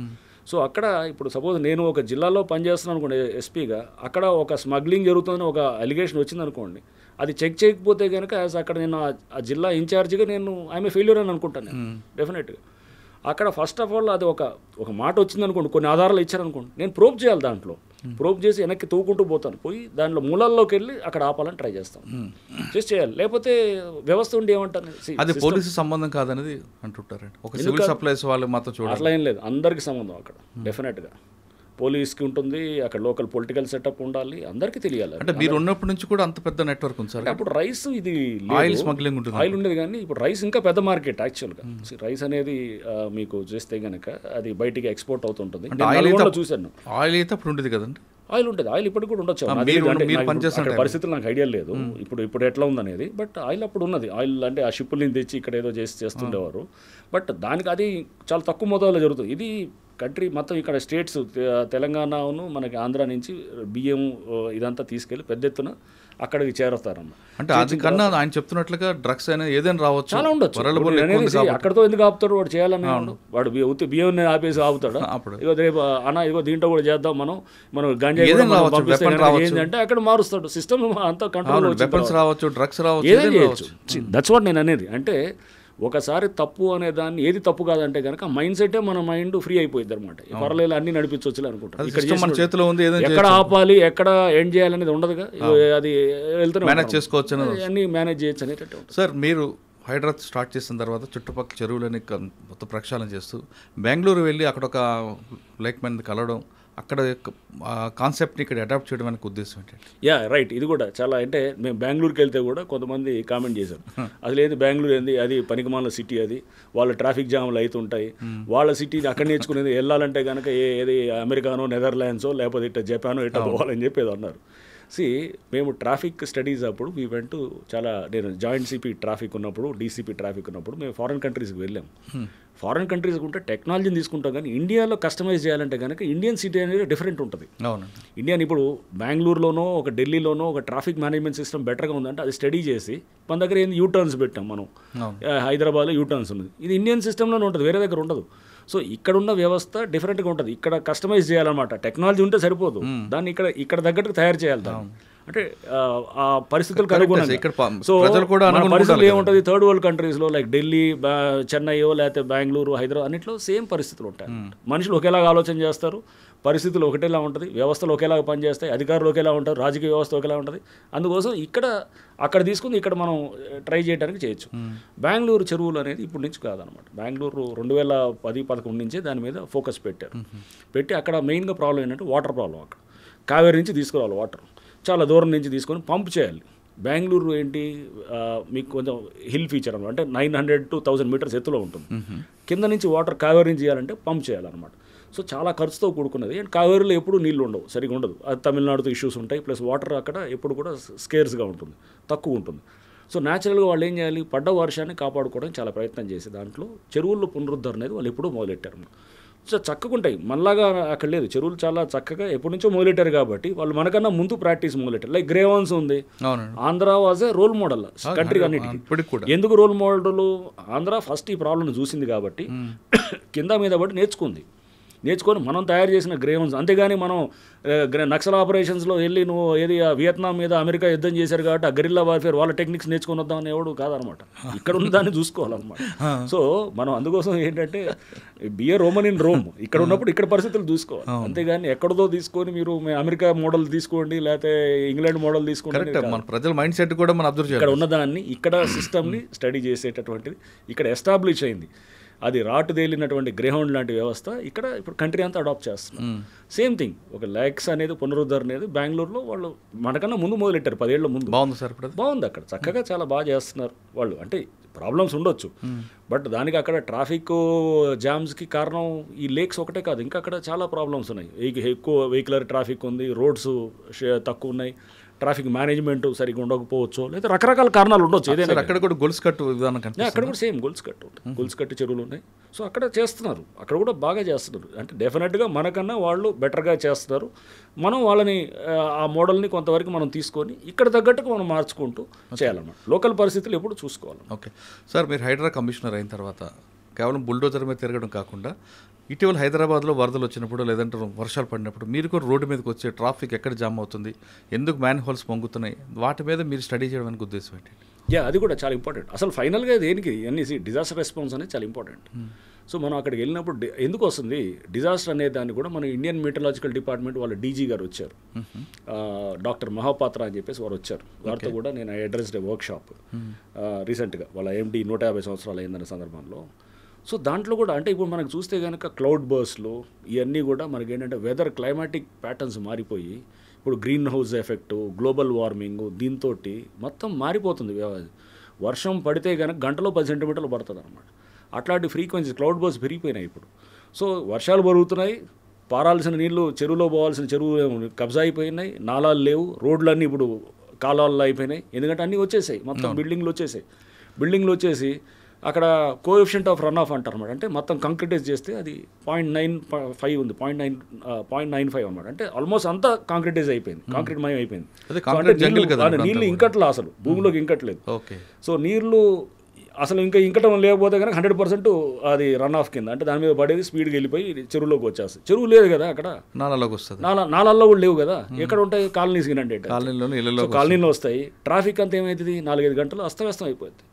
సో అక్కడ ఇప్పుడు సపోజ్ నేను ఒక జిల్లాలో పనిచేస్తున్నాను అనుకోండి ఎస్పీగా, అక్కడ ఒక స్మగ్లింగ్ జరుగుతుందని ఒక అలిగేషన్ వచ్చిందనుకోండి, అది చెక్ చేయకపోతే కనుక అక్కడ నేను ఆ జిల్లా ఇన్ఛార్జిగా నేను ఐఎమ్ ఏ ఫెయిల్యూర్ అని అనుకుంటాను నేను డెఫినెట్గా. అక్కడ ఫస్ట్ ఆఫ్ ఆల్ అది ఒక మాట వచ్చిందనుకోండి, కొన్ని ఆధారాలు ఇచ్చారనుకోండి, నేను ప్రోబ్ చేయాలి, దాంట్లో ప్రోబ్ చేసి వెనక్కి తవ్వుకుంటూ పోతాను, పోయి దాంట్లో మూలాల్లోకి వెళ్ళి అక్కడ ఆపాలని ట్రై చేస్తాను, చేయాలి. లేకపోతే వ్యవస్థ ఉండి ఏమంటాను, అది పోలీసు సంబంధం కాదనేది అంటుంటారండి. ఒక సివిల్ సప్లైస్ వాళ్ళు మాత్రం చూడాలి, అట్లా ఏం లేదు, అందరికీ సంబంధం అక్కడ డెఫినెట్గా. పోలీస్కి ఉంటుంది, అక్కడ లోకల్ పొలిటికల్ సెటప్ ఉండాలి, అందరికీ తెలియాలి. అంటే మీరు ఉన్నప్పటి నుంచి కూడా అంత పెద్ద నెట్వర్క్ ఉంది సార్? అప్పుడు రైస్ ఇది ఆయిల్ స్మగ్లింగ్ ఉంటుంది, ఆయిల్ ఉండేది, కానీ ఇప్పుడు రైస్ ఇంకా పెద్ద మార్కెట్ యాక్చువల్గా. రైస్ అనేది మీకు చేస్తే కనుక అది బయటికి ఎక్స్పోర్ట్ అవుతుంటుంది. చూశాను ఆయిల్ అయితే అప్పుడు ఉండేది కదండి, ఆయిల్ ఉంటుంది, ఆయిల్ ఇప్పటికి కూడా ఉండొచ్చు, పరిస్థితులు నాకు ఐడియా లేదు ఇప్పుడు ఎట్లా ఉందనేది. బట్ ఆయిల్ అప్పుడు ఉన్నది, ఆయిల్ అంటే ఆ షిప్పుల్ని తెచ్చి ఇక్కడ ఏదో చేస్తుండేవారు. బట్ దానికి అది చాలా తక్కువ మోతాదులో జరుగుతుంది. ఇది కంట్రీ మొత్తం ఇక్కడ స్టేట్స్ తెలంగాణను మనకి ఆంధ్ర నుంచి బియ్యం ఇదంతా తీసుకెళ్ళి పెద్ద ఎత్తున అక్కడికి చేరుతారన్న. అంటే అది కన్నా ఆయన చెప్తున్నట్లుగా డ్రగ్స్ అనేది ఏదైనా రావచ్చు, చాలా ఉండొచ్చు. అక్కడితో ఎందుకు ఆపుతాడు, వాడు చేయాలని వాడు బియ్యం ఆపేసి ఆపుతాడు. ఇగో రేపు ఇగో దీంట్లో కూడా చేద్దాం మనం గంజా ఏంటంటే అక్కడ మారుస్తాడు సిస్టమ్ అంతా కంట్రోల్ రావచ్చు, డ్రగ్స్ రావచ్చు, ఏదైనా చేయొచ్చు. దట్స్ వాట్ నేను అనేది. అంటే ఒకసారి తప్పు అనే దాన్ని ఏది తప్పు కాదంటే కనుక మైండ్ సెటే మన మైండ్ ఫ్రీ అయిపోయింది అనమాట. పర్లేదు అన్ని నడిపించవచ్చు అనుకుంటాం. ఎక్కడ ఆపాలి ఎక్కడ ఎండ్ చేయాలనేది ఉండదుగా, అది వెళ్తూనే మేనేజ్ చేసుకోవచ్చు, అన్ని మేనేజ్ చేయొచ్చు అనేటట్టు. సార్ మీరు హైదరాబాద్ స్టార్ట్ చేసిన తర్వాత చుట్టుపక్కల చెరువులని మొత్తం ప్రక్షాళన చేస్తూ బెంగళూరు వెళ్ళి అక్కడ ఒక లైక్ మైండ్ కలవడం, అక్కడ కాన్సెప్ట్ని ఇక్కడ అడాప్ట్ చేయడం అనే ఉద్దేశం ఏంటంటే? రైట్, ఇది కూడా చాలా. అంటే మేము బెంగళూరుకి వెళ్తే కూడా కొంతమంది కామెంట్ చేశారు, అసలు ఏంది బెంగళూరు ఏంది, అది పనికిమాల సిటీ, అది వాళ్ళ ట్రాఫిక్ జామ్లు అవుతుంటాయి, వాళ్ళ సిటీని అక్కడ నేర్చుకునేది వెళ్ళాలంటే కనుక ఏది అమెరికానో నెదర్లాండ్సో లేకపోతే ఇట్లా జపానో ఇట్లా పోవాలని చెప్పేది అన్నారు. మేము ట్రాఫిక్ స్టడీస్ అప్పుడు నేను జాయింట్ సిపి ట్రాఫిక్ ఉన్నప్పుడు, డీసీపీ ట్రాఫిక్ ఉన్నప్పుడు మేము ఫారెన్ కంట్రీస్కి వెళ్ళాము. ఫారెన్ కంట్రీస్ ఉంటే టెక్నాలజీని తీసుకుంటాం, కానీ ఇండియాలో కస్టమైజ్ చేయాలంటే కనుక ఇండియన్ సిటీ అనేది డిఫరెంట్ ఉంటుంది. ఇండియన్ ఇప్పుడు బెంగళూరులోనో ఒక ఢిల్లీలోనో ఒక ట్రాఫిక్ మేనేజ్మెంట్ సిస్టమ్ బెటర్గా ఉందంటే అది స్టడీ చేసి మన దగ్గర ఏంది యూటర్న్స్ పెట్టాం మనం. హైదరాబాద్లో యూటర్న్స్ ఉంది, ఇది ఇండియన్ సిస్టంలోనే ఉంటుంది, వేరే దగ్గర ఉండదు. సో ఇక్కడున్న వ్యవస్థ డిఫరెంట్గా ఉంటుంది, ఇక్కడ కస్టమైజ్ చేయాలన్నమాట. టెక్నాలజీ ఉంటే సరిపోదు, దాన్ని ఇక్కడ తగ్గట్టుగా తయారు చేయాలి దాన్ని. అంటే ఆ పరిస్థితులకు అనుగుణంగా. సో పరిస్థితులు ఏముంటుంది థర్డ్ వరల్డ్ కంట్రీస్లో లైక్ ఢిల్లీ, చెన్నైయో లేకపోతే బెంగళూరు, హైదరాబాద్ అన్నింటిలో సేమ్ పరిస్థితులు ఉంటాయి. మనుషులు ఒకేలాగా ఆలోచన చేస్తారు, పరిస్థితులు ఒకటేలా ఉంటుంది, వ్యవస్థలు ఒకేలాగా పనిచేస్తాయి, అధికారులు ఒకేలా ఉంటారు, రాజకీయ వ్యవస్థ ఒకేలా ఉంటుంది. అందుకోసం అక్కడ తీసుకుని ఇక్కడ మనం ట్రై చేయడానికి చేయొచ్చు. బెంగళూరు చెరువులు అనేది ఇప్పటి నుంచి కాదనమాట. బెంగళూరు 2010-11 నుంచే దాని మీద ఫోకస్ పెట్టి అక్కడ మెయిన్గా ప్రాబ్లం ఏంటంటే వాటర్ ప్రాబ్లం. అక్కడ కావేరీ నుంచి తీసుకురావాలి వాటర్, చాలా దూరం నుంచి తీసుకొని పంప్ చేయాలి. బెంగళూరు ఏంటి మీకు కొంచెం హిల్ ఫీచర్ అనమాట, అంటే 900 to 1000 మీటర్స్ ఎత్తులో ఉంటుంది. కింద నుంచి వాటర్ కావేరీ నుంచి చేయాలంటే పంప్ చేయాలన్నమాట. సో చాలా ఖర్చుతో కూడుకున్నది. అండ్ కావేరీలో ఎప్పుడు నీళ్ళు ఉండవు, సరిగా ఉండదు. అది తమిళనాడుతో ఇష్యూస్ ఉంటాయి, ప్లస్ వాటర్ అక్కడ ఎప్పుడు కూడా స్కేర్స్గా ఉంటుంది, తక్కువ ఉంటుంది. సో న్యాచురల్గా వాళ్ళు ఏం చేయాలి, పడ్డ వర్షాన్ని కాపాడుకోవడం చాలా ప్రయత్నం చేసి దాంట్లో చెరువుల్లో పునరుద్ధరణ అనేది వాళ్ళు ఎప్పుడూ మొదలెట్టారు. సో చక్కగా ఉంటాయి, మనలాగా అక్కడ లేదు. చెరువులు చాలా చక్కగా ఎప్పటి నుంచో మొదలెట్టారు కాబట్టి వాళ్ళు మనకన్నా ముందు ప్రాక్టీస్ మొదలెట్టారు. లైక్ గ్రేవాన్స్ ఉంది, Andhra was a role model country అన్నిటికీ. ఎందుకు రోల్ మోడల్? ఆంధ్ర ఫస్ట్ ఈ ప్రాబ్లం చూసింది కాబట్టి కింద మీద బట్టి నేర్చుకొని మనం తయారు చేసిన గ్రేవన్స్. అంతేగాని మనం నక్సల్ ఆపరేషన్స్లో వెళ్ళి నువ్వు ఏది వియత్నాం మీద అమెరికా యుద్ధం చేశారు కాబట్టి ఆ గెరిల్లా వార్ఫేర్ వాళ్ళ టెక్నిక్స్ నేర్చుకొని వద్దామని ఎవడు కాదనమాట. ఇక్కడ ఉన్న దాన్ని చూసుకోవాలన్నమాట. సో మనం అందుకోసం ఏంటంటే బిఏ రోమన్ ఇన్ రోమ్, ఇక్కడ ఉన్నప్పుడు ఇక్కడ పరిస్థితులు చూసుకోవాలి. అంతేగాని ఎక్కడదో తీసుకొని మీరు అమెరికా మోడల్ తీసుకోండి లేకపోతే ఇంగ్లాండ్ మోడల్ తీసుకోండి. మన ప్రజల మైండ్ సెట్ కూడా మనం అబ్జర్వ్ చేయాలి. ఇక్కడ ఉన్నదాన్ని, ఇక్కడ సిస్టమ్ని స్టడీ చేసేటటువంటిది ఇక్కడ ఎస్టాబ్లిష్ అయింది. అది రాటు తేలినటువంటి గ్రేహౌండ్ లాంటి వ్యవస్థ ఇక్కడ ఇప్పుడు కంట్రీ అంతా అడాప్ట్ చేస్తున్నారు. సేమ్ థింగ్ ఒక ల్యాక్స్ అనేది పునరుద్ధరణ అనేది బెంగళూరులో వాళ్ళు మనకన్నా ముందు మొదలెట్టారు, 10 ఏళ్ల ముందు. బాగుంది సార్, ఇప్పుడు బాగుంది అక్కడ, చక్కగా చాలా బాగా చేస్తున్నారు వాళ్ళు. అంటే ప్రాబ్లమ్స్ ఉండొచ్చు, బట్ దానికి అక్కడ ట్రాఫిక్ జామ్స్కి కారణం ఈ లేక్స్ ఒకటే కాదు, ఇంకా అక్కడ చాలా ప్రాబ్లమ్స్ ఉన్నాయి. ఎక్కువ వెహికులర్ ట్రాఫిక్ ఉంది, రోడ్స్ తక్కువ ఉన్నాయి, ట్రాఫిక్ మేనేజ్మెంట్ సరిగ్గా ఉండకపోవచ్చు, లేదా రకరకాల కారణాలు ఉండొచ్చు. ఏదైనా అక్కడ కూడా గొలుసు కట్టు విధానం, అక్కడ కూడా సేమ్ గొలుసు కట్టు చెరువులు ఉన్నాయి. సో అక్కడ చేస్తున్నారు, అక్కడ కూడా బాగా చేస్తున్నారు. అంటే డెఫినెట్గా మనకన్నా వాళ్ళు బెటర్గా చేస్తున్నారు. మనం వాళ్ళని ఆ మోడల్ని కొంతవరకు మనం తీసుకొని ఇక్కడ తగ్గట్టుగా మనం మార్చుకుంటూ చేయాలన్నమాట. లోకల్ పరిస్థితులు ఎప్పుడు చూసుకోవాలి. ఓకే సార్, మీరు హైడ్రా కమిషనర్ అయిన తర్వాత కేవలం బుల్డోజర్ మీద తిరగడం కాకుండా ఇటీవల హైదరాబాద్లో వరదలు వచ్చినప్పుడు లేదంటే వర్షాలు పడినప్పుడు మీరు కూడా రోడ్డు మీదకి వచ్చే ట్రాఫిక్ ఎక్కడ జామ్ అవుతుంది, ఎందుకు మ్యాన్ హోల్స్ పొంగుతున్నాయి, వాటి మీద మీరు స్టడీ చేయడానికి ఉద్దేశం ఏంటి? అది కూడా చాలా ఇంపార్టెంట్. అసలు ఫైనల్గా దేనికి అన్ని డిజాస్టర్ రెస్పాన్స్ అనేది చాలా ఇంపార్టెంట్. సో మనం అక్కడికి వెళ్ళినప్పుడు ఎందుకు వస్తుంది డిజాస్టర్ అనే దాన్ని కూడా మన ఇండియన్ మెటలాజికల్ డిపార్ట్మెంట్ వాళ్ళ డీజీ గారు వచ్చారు, డాక్టర్ మహాపాత్ర అని చెప్పేసి వారు వచ్చారు. వారితో కూడా నేను అడ్రస్డ్ వర్క్ షాప్ రీసెంట్గా వాళ్ళ ఎండి 150 సంవత్సరాలు అయిందన్న సందర్భంలో. సో దాంట్లో కూడా అంటే ఇప్పుడు మనకు చూస్తే కనుక క్లౌడ్ బర్స్ట్లు ఇవన్నీ కూడా మనకి ఏంటంటే వెదర్ క్లైమాటిక్ ప్యాటర్న్స్ మారిపోయి ఇప్పుడు green house effect, global warming, దీంతో మొత్తం మారిపోతుంది. వర్షం పడితే కనుక గంటలో 10 సెంటీమీటర్లు పడుతుంది అనమాట. అట్లాంటి ఫ్రీక్వెన్సీ క్లౌడ్ బర్స్ పెరిగిపోయినాయి ఇప్పుడు. సో వర్షాలు పెరుగుతున్నాయి, పారాల్సిన నీళ్లు చెరువులో పోవాల్సిన చెరువులు కబ్జా అయిపోయినాయి, నాలాలు లేవు, రోడ్లన్నీ ఇప్పుడు కాలాల్లో అయిపోయినాయి. ఎందుకంటే అన్నీ వచ్చేసాయి, మొత్తం బిల్డింగ్లు వచ్చేసి అక్కడ కోఎఫిషియంట్ ఆఫ్ రన్ ఆఫ్ అంటారు అనమాట. అంటే మొత్తం కంక్రిటైజ్ చేస్తే అది 0.95 ఉంది, 0.95 అనమాట. అంటే ఆల్మోస్ట్ అంతా కాంక్రిటైజ్ అయిపోయింది, కాంక్రీట్ మయం అయిపోయింది. నీళ్ళు ఇంకట్లా, అసలు భూమిలోకి ఇంకట్లేదు. సో నీళ్లు అసలు ఇంకా ఇంకటం లేకపోతే కనుక 100% అది రన్ ఆఫ్ కింద, అంటే దాని మీద పడేది స్పీడ్గా వెళ్ళిపోయి చెరువులోకి వచ్చేస్తుంది. చెరువు లేదు కదా అక్కడ, నాలాలోకి వస్తుంది. నాలాల్లో కూడా లేవు కదా, ఎక్కడ ఉంటాయి కాలనీస్ కింద, కాలనీలో వస్తాయి. ట్రాఫిక్ అంతా ఏమవుతుంది, 4-5 గంటలు అస్తవ్యస్తం అయిపోతుంది.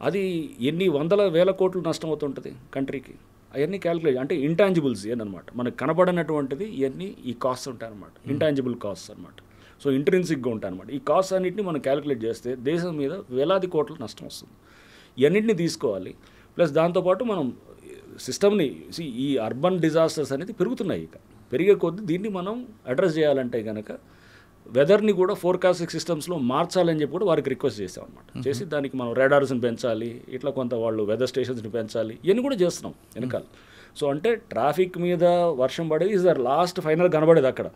అది ఎన్ని వందల వేల కోట్లు నష్టం అవుతుంటుంది కంట్రీకి. అవన్నీ క్యాలిక్యులేట్ అంటే ఇంటాంజిబుల్స్ ఏంటనమాట, మనకు కనబడినటువంటిది ఇవన్నీ ఈ కాస్ట్ ఉంటాయి అనమాట, ఇంటాంజిబుల్ కాస్ట్ అనమాట. సో ఇంట్రెన్సిక్గా ఉంటాయి అనమాట. ఈ కాస్ట్ అన్నింటినీ మనం క్యాలిక్యులేట్ చేస్తే దేశం మీద వేలాది కోట్ల నష్టం వస్తుంది. ఇవన్నింటినీ తీసుకోవాలి. ప్లస్ దాంతోపాటు మనం సిస్టమ్ని ఈ అర్బన్ డిజాస్టర్స్ అనేది పెరుగుతున్నాయి. ఇక పెరిగే కొద్దీ దీన్ని మనం అడ్రస్ చేయాలంటే కనుక వెదర్ని కూడా ఫోర్కాస్టింగ్ సిస్టమ్స్లో మార్చాలని చెప్పి కూడా వారికి రిక్వెస్ట్ చేసాం అనమాట. చేసి దానికి మనం రాడార్స్ని పెంచాలి, ఇట్లా కొంత వాళ్ళు వెదర్ స్టేషన్స్ని పెంచాలి, ఇవన్నీ కూడా చేస్తున్నాం వెనకాల. సో అంటే ట్రాఫిక్ మీద వర్షం పడేది ఈజ్ దర్ లాస్ట్ ఫైనల్ కనబడేది అక్కడ.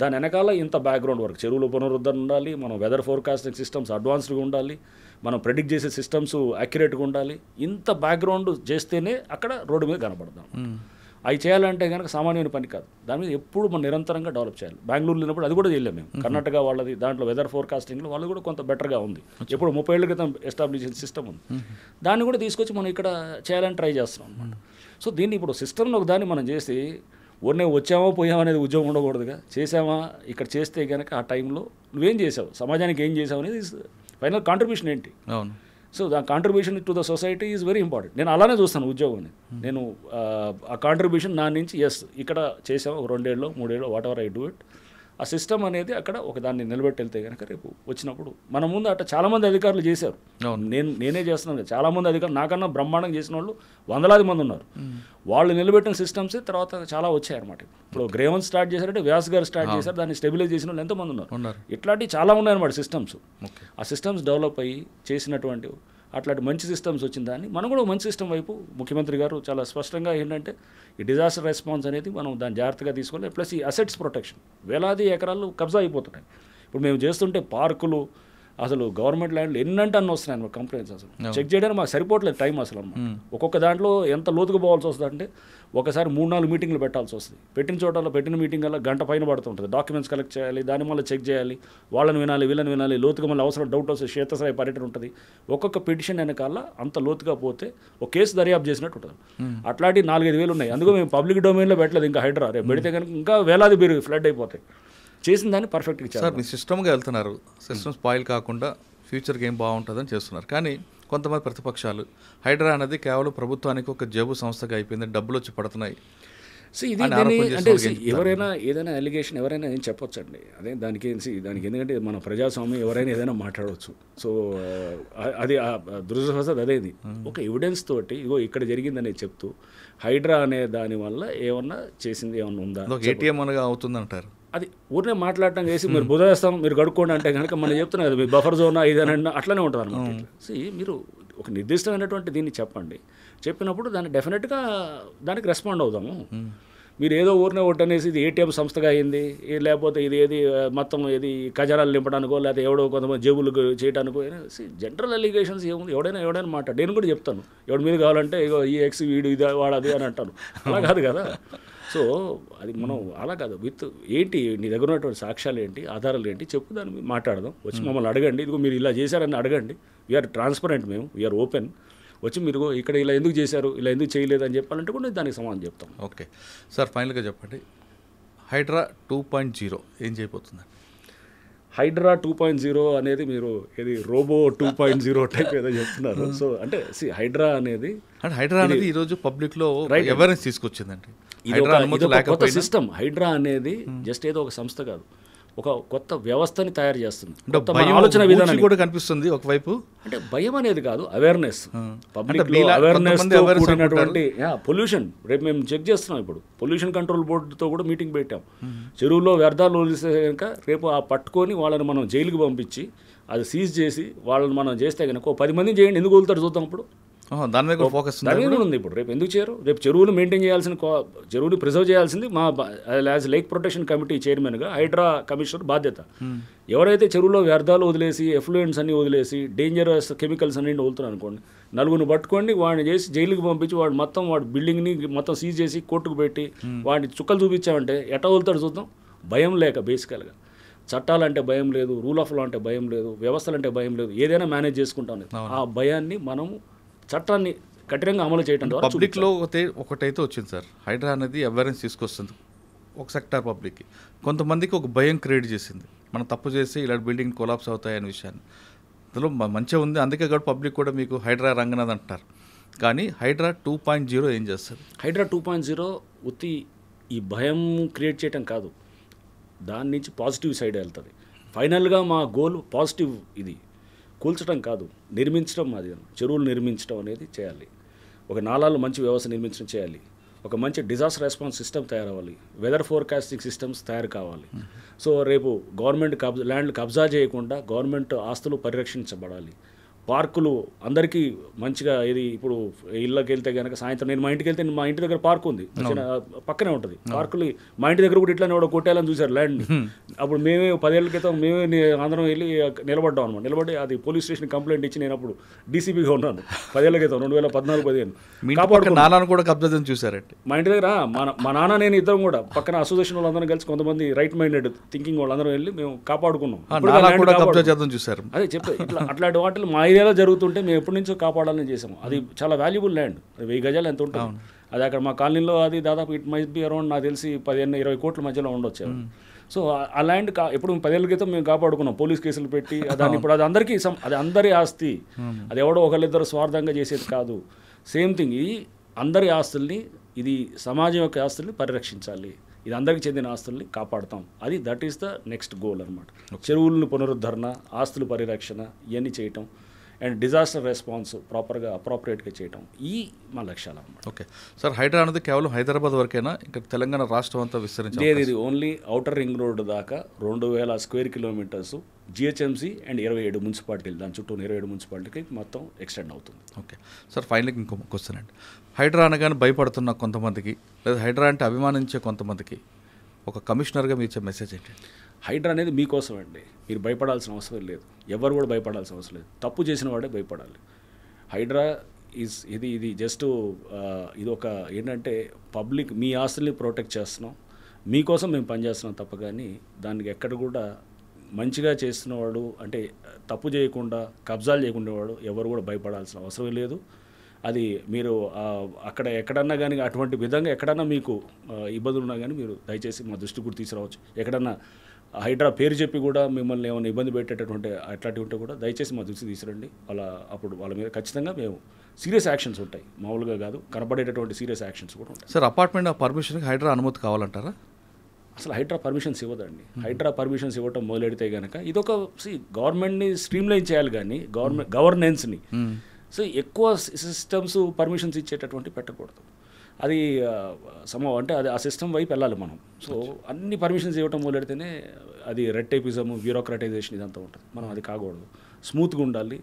దాని వెనకాల ఇంత బ్యాక్గ్రౌండ్ వర్క్, చెరువులు పునరుద్ధరణ ఉండాలి, మనం వెదర్ ఫోర్కాస్టింగ్ సిస్టమ్స్ అడ్వాన్స్డ్గా ఉండాలి, మనం ప్రెడిక్ట్ చేసే సిస్టమ్స్ యాక్యురేట్గా ఉండాలి. ఇంత బ్యాక్గ్రౌండ్ చేస్తేనే అక్కడ రోడ్డు మీద కనపడదాం. అవి చేయాలంటే కనుక సామాన్యమైన పని కాదు. దాని మీద ఎప్పుడు మనం నిరంతరంగా డెవలప్ చేయాలి. బెంగళూరు లేనప్పుడు అది కూడా చేయలేము మేము. కర్ణాటక వాళ్ళది దాంట్లో వెదర్ ఫోర్కాస్టింగ్లో వాళ్ళు కూడా కొంత బెటర్గా ఉంది. ఎప్పుడు 30 ఏళ్ల క్రితం ఎస్టాబ్లిష్ చేసిన సిస్టమ్ ఉంది, దాన్ని కూడా తీసుకొచ్చి మనం ఇక్కడ చేయాలని ట్రై చేస్తున్నాం అనమాట. సో దీన్ని ఇప్పుడు సిస్టమ్లో ఒక దాన్ని మనం చేసి వచ్చామా పోయామా అనేది ఉద్యోగం ఉండకూడదుగా, చేసామా ఇక్కడ చేస్తే కనుక ఆ టైంలో నువ్వేం చేసావు, సమాజానికి ఏం చేసావు అనేది ఫైనల్ కాంట్రిబ్యూషన్ ఏంటి. అవును. So the contribution to the society is very important. నేను అలానే చూస్తాను ఉద్యోగాన్ని. నేను ఆ కాంట్రిబ్యూషన్ నా నుంచి ఇక్కడ చేసాము 2 ఏళ్ళు 3 ఏళ్ళు what ever I do it, ఆ సిస్టమ్ అనేది అక్కడ ఒక దాన్ని నిలబెట్టి వెళ్తే కనుక రేపు వచ్చినప్పుడు మన ముందు అట్లా చాలామంది అధికారులు చేశారు. నేనే చేస్తున్నాను, చాలామంది అధికారులు నాకన్నా బ్రహ్మాండంగా చేసిన వాళ్ళు వందలాది మంది ఉన్నారు. వాళ్ళు నిలబెట్టిన సిస్టమ్స్ తర్వాత చాలా వచ్చాయన్నమాట. ఇప్పుడు గ్రేవన్ స్టార్ట్ చేశారంటే వ్యాస్ గారు స్టార్ట్ చేశారు, దాన్ని స్టెబిలైజ్ చేసిన వాళ్ళు ఎంతోమంది ఉన్నారు. ఇట్లాంటివి చాలా ఉన్నాయన్నమాట సిస్టమ్స్. ఆ సిస్టమ్స్ డెవలప్ అయ్యి చేసినటువంటి అట్లాంటి మంచి సిస్టమ్స్ వచ్చిన దాన్ని మనం కూడా మంచి సిస్టమ్ వైపు ముఖ్యమంత్రి గారు చాలా స్పష్టంగా ఏంటంటే ఈ డిజాస్టర్ రెస్పాన్స్ అనేది మనం దాన్ని జాగ్రత్తగా తీసుకోవాలి. ప్లస్ ఈ అసెట్స్ ప్రొటెక్షన్, వేలాది ఎకరాలు కబ్జా అయిపోతున్నాయి. ఇప్పుడు మేము చేస్తుంటే పార్కులు అసలు గవర్నమెంట్ ల్యాండ్లు ఎన్నంటే అన్నీ వస్తున్నాయి అన్నమాట కంప్లైంట్స్. అసలు చెక్ చేయడానికి మాకు సరిపోవట్లేదు టైం అసలు అన్నమాట. ఒక్కొక్క దాంట్లో ఎంత లోతుకు పోవాల్సి వస్తుంది అంటే ఒకసారి 3-4 మీటింగ్లు పెట్టాల్సి వస్తుంది. పెట్టిన చోటలో పెట్టిన మీటింగ్ వల్ల గంట పైన పడుతుంటుంది. డాక్యుమెంట్స్ కలెక్ట్ చేయాలి, దాని వల్ల చెక్ చేయాలి, వాళ్ళని వినాలి, వీళ్ళని వినాలి, లోతుగా మళ్ళీ అవసరం డౌట్ వస్తే క్షేత్రస్థాయి పర్యటన ఉంటుంది. ఒక్కొక్క పిటిషన్ వెనకాల అంత లోతుగా పోతే ఒక కేసు దర్యాప్తు చేసినట్టు ఉంటుంది. అట్లాంటి 4-5 వేలు ఉన్నాయి. అందుకే మేము పబ్లిక్ డొమైన్లో పెట్టలేదు ఇంకా హైడ్రా. రేపు పెడితే కనుక ఇంకా వేలాది బీరు ఫ్లడ్ అయిపోతాయి. చేసిన దాన్ని పర్ఫెక్ట్గా ఇచ్చారు. సార్, మీ సిస్టమ్గా వెళ్తున్నారు, సిస్టమ్ స్పాయిల్ కాకుండా ఫ్యూచర్కి ఏం బాగుంటుందని చేస్తున్నారు. కానీ కొంతమంది ప్రతిపక్షాలు హైడ్రా అనేది కేవలం ప్రభుత్వానికి ఒక జేబు సంస్థగా అయిపోయింది, డబ్బులు వచ్చి పడుతున్నాయి. సో ఇది అంటే ఎవరైనా ఏదైనా అలిగేషన్ ఎవరైనా ఏం చెప్పొచ్చండి. అదే దానికి ఎందుకంటే మన ప్రజాస్వామ్యం ఎవరైనా ఏదైనా మాట్లాడవచ్చు. సో అది దురదృష్టవశాత్తు అదేది ఒక ఎవిడెన్స్ తోటి ఇగో ఇక్కడ జరిగిందనేది చెప్తూ హైడ్రా అనే దాని వల్ల ఏమన్నా చేసింది ఏమన్నా ఉందా, ఏటీఎం అనగా అవుతుందంటారు. అది ఊరినే మాట్లాడటం చేసి మీరు బుధవేస్తాం మీరు గడుక్కోండి అంటే కనుక మనం చెప్తున్నాం కదా, మీ బఫర్ జోన్ ఇదనండి అట్లనే ఉంటుంది అనమాట. సో మీరు ఒక నిర్దిష్టమైనటువంటి దీన్ని చెప్పండి, చెప్పినప్పుడు దాన్ని డెఫినెట్గా దానికి రెస్పాండ్ అవుదాము. మీరు ఏదో ఊరినే ఒకటనేసి ఇది ఏటీఎం సంస్థగా అయింది, లేకపోతే ఇది ఏది మొత్తం ఏది ఖజానాలు నింపడానికో లేకపోతే ఎవడో కొంతమంది జేబులు చేయడానికో, జనరల్ అలిగేషన్స్ ఏముంది, ఎవడైనా మాట్లాడు. నేను కూడా చెప్తాను, ఎవడి మీద కావాలంటే ఇగో ఈ ఎక్స్ వీడు ఇది వాడది అని అంటాను. అలా కాదు కదా. సో అది మనం అలా కాదు, విత్ ఏంటి నీ దగ్గర ఉన్నటువంటి సాక్ష్యాలు ఏంటి, ఆధారాలు ఏంటి చెప్పు, దాన్ని మీద మాట్లాడదాం. వచ్చి మమ్మల్ని అడగండి, ఇదిగో మీరు ఇలా చేశారని అడగండి. వీఆర్ ట్రాన్స్పరెంట్, మేము వీఆర్ ఓపెన్. వచ్చి మీరు ఇక్కడ ఇలా ఎందుకు చేశారు, ఇలా ఎందుకు చేయలేదు అని చెప్పాలంటే కూడా దానికి సమాధానం చెప్తాం. ఓకే సార్, ఫైనల్గా చెప్పండి, హైడ్రా 2.0 ఏం చేయబోతుంది? హైడ్రా 2.0 అనేది మీరు ఏది రోబో 2.0 టైప్ ఏదో చెప్తున్నారు. సో అంటే హైడ్రా అనేది ఈరోజు పబ్లిక్లో అవేర్నెస్ తీసుకొచ్చిందండి. ఇది కొత్త సిస్టమ్. హైడ్రా అనేది జస్ట్ ఏదో ఒక సంస్థ కాదు, ఒక కొత్త వ్యవస్థని తయారు చేస్తుంది. ఆలోచన విధానం కూడా కనిపిస్తుంది ఒకవైపు. అంటే భయం అనేది కాదు, అవేర్నెస్. పబ్లిక్ అవేర్నెస్ కూడినటువంటి పొల్యూషన్. రేపు మేము చెక్ చేస్తున్నాం, ఇప్పుడు పొల్యూషన్ కంట్రోల్ బోర్డుతో కూడా మీటింగ్ పెట్టాం. చెరువులో వ్యర్థాలు వదిలిస్తే కనుక రేపు ఆ పట్టుకొని వాళ్ళని మనం జైలుకి పంపించి అది సీజ్ చేసి వాళ్ళని మనం చేస్తే కనుక 10 మందిని చేయండి, ఎందుకు వదులుతారు చూద్దాం. ఇప్పుడు దాని మీద ఫోకస్ ఉంది. ఇప్పుడు రేపు ఎందుకు చేయరు? రేపు చెరువులు మెయింటైన్ చేయాల్సిన, చెరువుని ప్రిజర్వ్ చేయాల్సింది మా యాజ్ లేక్ ప్రొటెక్షన్ కమిటీ చైర్మన్గా హైడ్రా కమిషనర్ బాధ్యత. ఎవరైతే చెరువులో వ్యర్థాలు వదిలేసి ఎఫ్లూయెంట్స్ అన్ని వదిలేసి డేంజరస్ కెమికల్స్ అన్ని వదులుతున్నారు అనుకోండి, నలుగురిని పట్టుకోండి, వాడిని చేసి జైలుకి పంపించి వాడి బిల్డింగ్ని మొత్తం సీజ్ చేసి కోర్టుకు పెట్టి వాడిని చుక్కలు చూపించామంటే ఎట్లా వదులుతాడు చూద్దాం. భయం లేక, బేసికల్గా చట్టాలంటే భయం లేదు, రూల్ ఆఫ్ లా అంటే భయం లేదు, వ్యవస్థలంటే భయం లేదు, ఏదైనా మేనేజ్ చేసుకుంటాం. ఆ భయాన్ని మనము చట్టాన్ని కఠినంగా అమలు చేయడం ద్వారా పబ్లిక్లో ఒకటైతే వచ్చింది సార్, హైడ్రా అనేది అవేర్నెస్ తీసుకొస్తుంది ఒక సెక్టార్ పబ్లిక్కి. కొంతమందికి ఒక భయం క్రియేట్ చేసింది, మనం తప్పు చేసి ఇలాంటి బిల్డింగ్ కొలాప్స్ అవుతాయనే విషయాన్ని. అందులో మంచిగా ఉంది, అందుకే కూడా పబ్లిక్ కూడా మీకు హైడ్రా రంగనాథ్ అంటారు. కానీ హైడ్రా 2.0 ఏం చేస్తారు? హైడ్రా 2.0 ఉత్తి ఈ భయం క్రియేట్ చేయడం కాదు, దాని నుంచి పాజిటివ్ సైడ్ వెళ్తుంది. ఫైనల్గా మా గోల్ పాజిటివ్. ఇది కూల్చడం కాదు, నిర్మించడం. అది చెరువులు నిర్మించడం అనేది చేయాలి, ఒక నాలాలు మంచి వ్యవస్థ నిర్మించడం చేయాలి, ఒక మంచి డిజాస్టర్ రెస్పాన్స్ సిస్టమ్ తయారవ్వాలి, వెదర్ ఫోర్కాస్టింగ్ సిస్టమ్స్ తయారు కావాలి. సో రేపు గవర్నమెంట్ ల్యాండ్లు కబ్జా చేయకుండా గవర్నమెంట్ ఆస్తులు పరిరక్షించబడాలి. పార్కులు అందరికీ మంచిగా, ఇది ఇప్పుడు ఇళ్ళకి వెళ్తే కనుక సాయంత్రం నేను మా ఇంటికి వెళ్తే మా ఇంటి దగ్గర పార్క్ ఉంది, పక్కనే ఉంటుంది. పార్కులు మా ఇంటి దగ్గర కూడా ఇట్లానే కొట్టేయాలని చూశారు ల్యాండ్ని. అప్పుడు మేమే 10 ఏళ్ల క్రితం మేమే అందరం వెళ్ళి నిలబడ్డాం అనమాట. నిలబడి అది పోలీస్ స్టేషన్ కంప్లైంట్ ఇచ్చి నేను అప్పుడు డీసీపీగా ఉన్నాను 10 ఏళ్ల క్రితం, 2014-15. కాపాడు కూడా కబ్జా చూసారంటే మా ఇంటి దగ్గర మా నాన్న నేను ఇద్దరం కూడా పక్కన అసోసియేషన్ వాళ్ళందరం కలిసి కొంతమంది రైట్ మైండెడ్ థింకింగ్ వాళ్ళందరం వెళ్ళి మేము కాపాడుకున్నాం. చూసారు. అదే చెప్తే ఇట్లా అట్లాంటి వాటిలో మా ఏరియాలో జరుగుతుంటే మేము ఎప్పటి నుంచో కాపాడాలని చేసాము. అది చాలా వాల్యుబుల్ ల్యాండ్, 1000 గజాలు ఎంత ఉంటుంది. అది అక్కడ మా కాలనీలో అది దాదాపు ఇట్ మైట్ బి అరౌండ్ నాకు తెలిసి 15-20 కోట్ల మధ్యలో ఉండొచ్చు. సో ఆ ల్యాండ్ ఎప్పుడు 10 ఏళ్ల క్రితం మేము కాపాడుకున్నాం, పోలీస్ కేసులు పెట్టి. దాన్ని ఇప్పుడు అది అందరికీ, అది అందరి ఆస్తి, అది ఎవడో ఒకళ్ళిద్దరు స్వార్థంగా చేసేది కాదు. సేమ్ థింగ్, ఇది అందరి ఆస్తుల్ని, ఇది సమాజం యొక్క ఆస్తుల్ని పరిరక్షించాలి, ఇది అందరికీ చెందిన ఆస్తుల్ని కాపాడుతాం. అది that is the next goal అనమాట. చెరువులను పునరుద్ధరణ, ఆస్తుల పరిరక్షణ ఇవన్నీ చేయటం, అండ్ డిజాస్టర్ రెస్పాన్స్ ప్రాపర్గా అప్రాప్రియేట్గా చేయటం, ఈ మా లక్ష్యాలు అన్నమాట. ఓకే సార్, హైడ్రా అనేది కేవలం హైదరాబాద్ వరకేనా, ఇంకా తెలంగాణ రాష్ట్రం అంతా విస్తరించాలి? ఇది ఓన్లీ ఔటర్ రింగ్ రోడ్ దాకా 2000 స్క్వేర్ కిలోమీటర్స్ జిహెచ్ఎంసీ అండ్ 27 మున్సిపాలిటీలు, దాని చుట్టూ 27 మున్సిపాలిటీకి మొత్తం ఎక్స్టెండ్ అవుతుంది. ఓకే సార్, ఫైనల్గా ఇంకో క్వశ్చన్ అండి. హైడ్రా అనగానే భయపడుతున్న కొంతమందికి, లేదా హైడ్రా అంటే అభిమానించే కొంతమందికి ఒక కమిషనర్గా మీ ఇచ్చే మెసేజ్ ఏంటి? హైడ్రా అనేది మీకోసం అండి, మీరు భయపడాల్సిన అవసరం లేదు, ఎవరు కూడా భయపడాల్సిన అవసరం లేదు, తప్పు చేసిన వాడే భయపడాలి. హైడ్రా ఇది జస్ట్ ఇది ఒక ఏంటంటే పబ్లిక్, మీ ఆస్తుల్ని ప్రొటెక్ట్ చేస్తున్నాం, మీకోసం మేము పనిచేస్తున్నాం తప్ప, కానీ దానికి ఎక్కడ కూడా మంచిగా చేస్తున్నవాడు అంటే తప్పు చేయకుండా కబ్జాలు చేయకుండా వాడు ఎవరు కూడా భయపడాల్సిన అవసరం లేదు. అది మీరు అక్కడ ఎక్కడన్నా కానీ అటువంటి విధంగా ఎక్కడన్నా మీకు ఇబ్బందులు ఉన్నా కానీ మీరు దయచేసి మా దృష్టి కూడా తీసుకురావచ్చు. ఎక్కడన్నా హైడ్రా పేరు చెప్పి కూడా మిమ్మల్ని ఏమైనా ఇబ్బంది పెట్టేటటువంటి అట్లాంటివి ఉంటే కూడా దయచేసి మా దృష్టి తీసుకురండి. అప్పుడు వాళ్ళ మీద ఖచ్చితంగా మేము సీరియస్ యాక్షన్స్ ఉంటాయి, మామూలుగా కాదు, కనబడేటటువంటి సీరియస్ యాక్షన్స్ కూడా ఉంటాయి. సార్, అపార్ట్మెంట్ పర్మిషన్కి హైడ్రా అనుమతి కావాలంటారా? అసలు హైడ్రా పర్మిషన్స్ ఇవ్వదండి. హైడ్రా పర్మిషన్స్ ఇవ్వటం మొదలెడితే కనుక ఇదొక గవర్నమెంట్ని స్ట్రీమ్లైన్ చేయాలి, కానీ గవర్నెన్స్ని సో ఎక్కువ సిస్టమ్స్ పర్మిషన్స్ ఇచ్చేటటువంటి పెట్టకూడదు. అది అంటే అది ఆ సిస్టమ్ వైపు వెళ్ళాలి మనం. సో అన్ని పర్మిషన్స్ ఇవ్వటం మొదలెడితేనే అది రెడ్ టైపిజము, బ్యూరోక్రటైజేషన్ ఇదంతా ఉంటుంది. మనం అది కాకూడదు, స్మూత్గా ఉండాలి,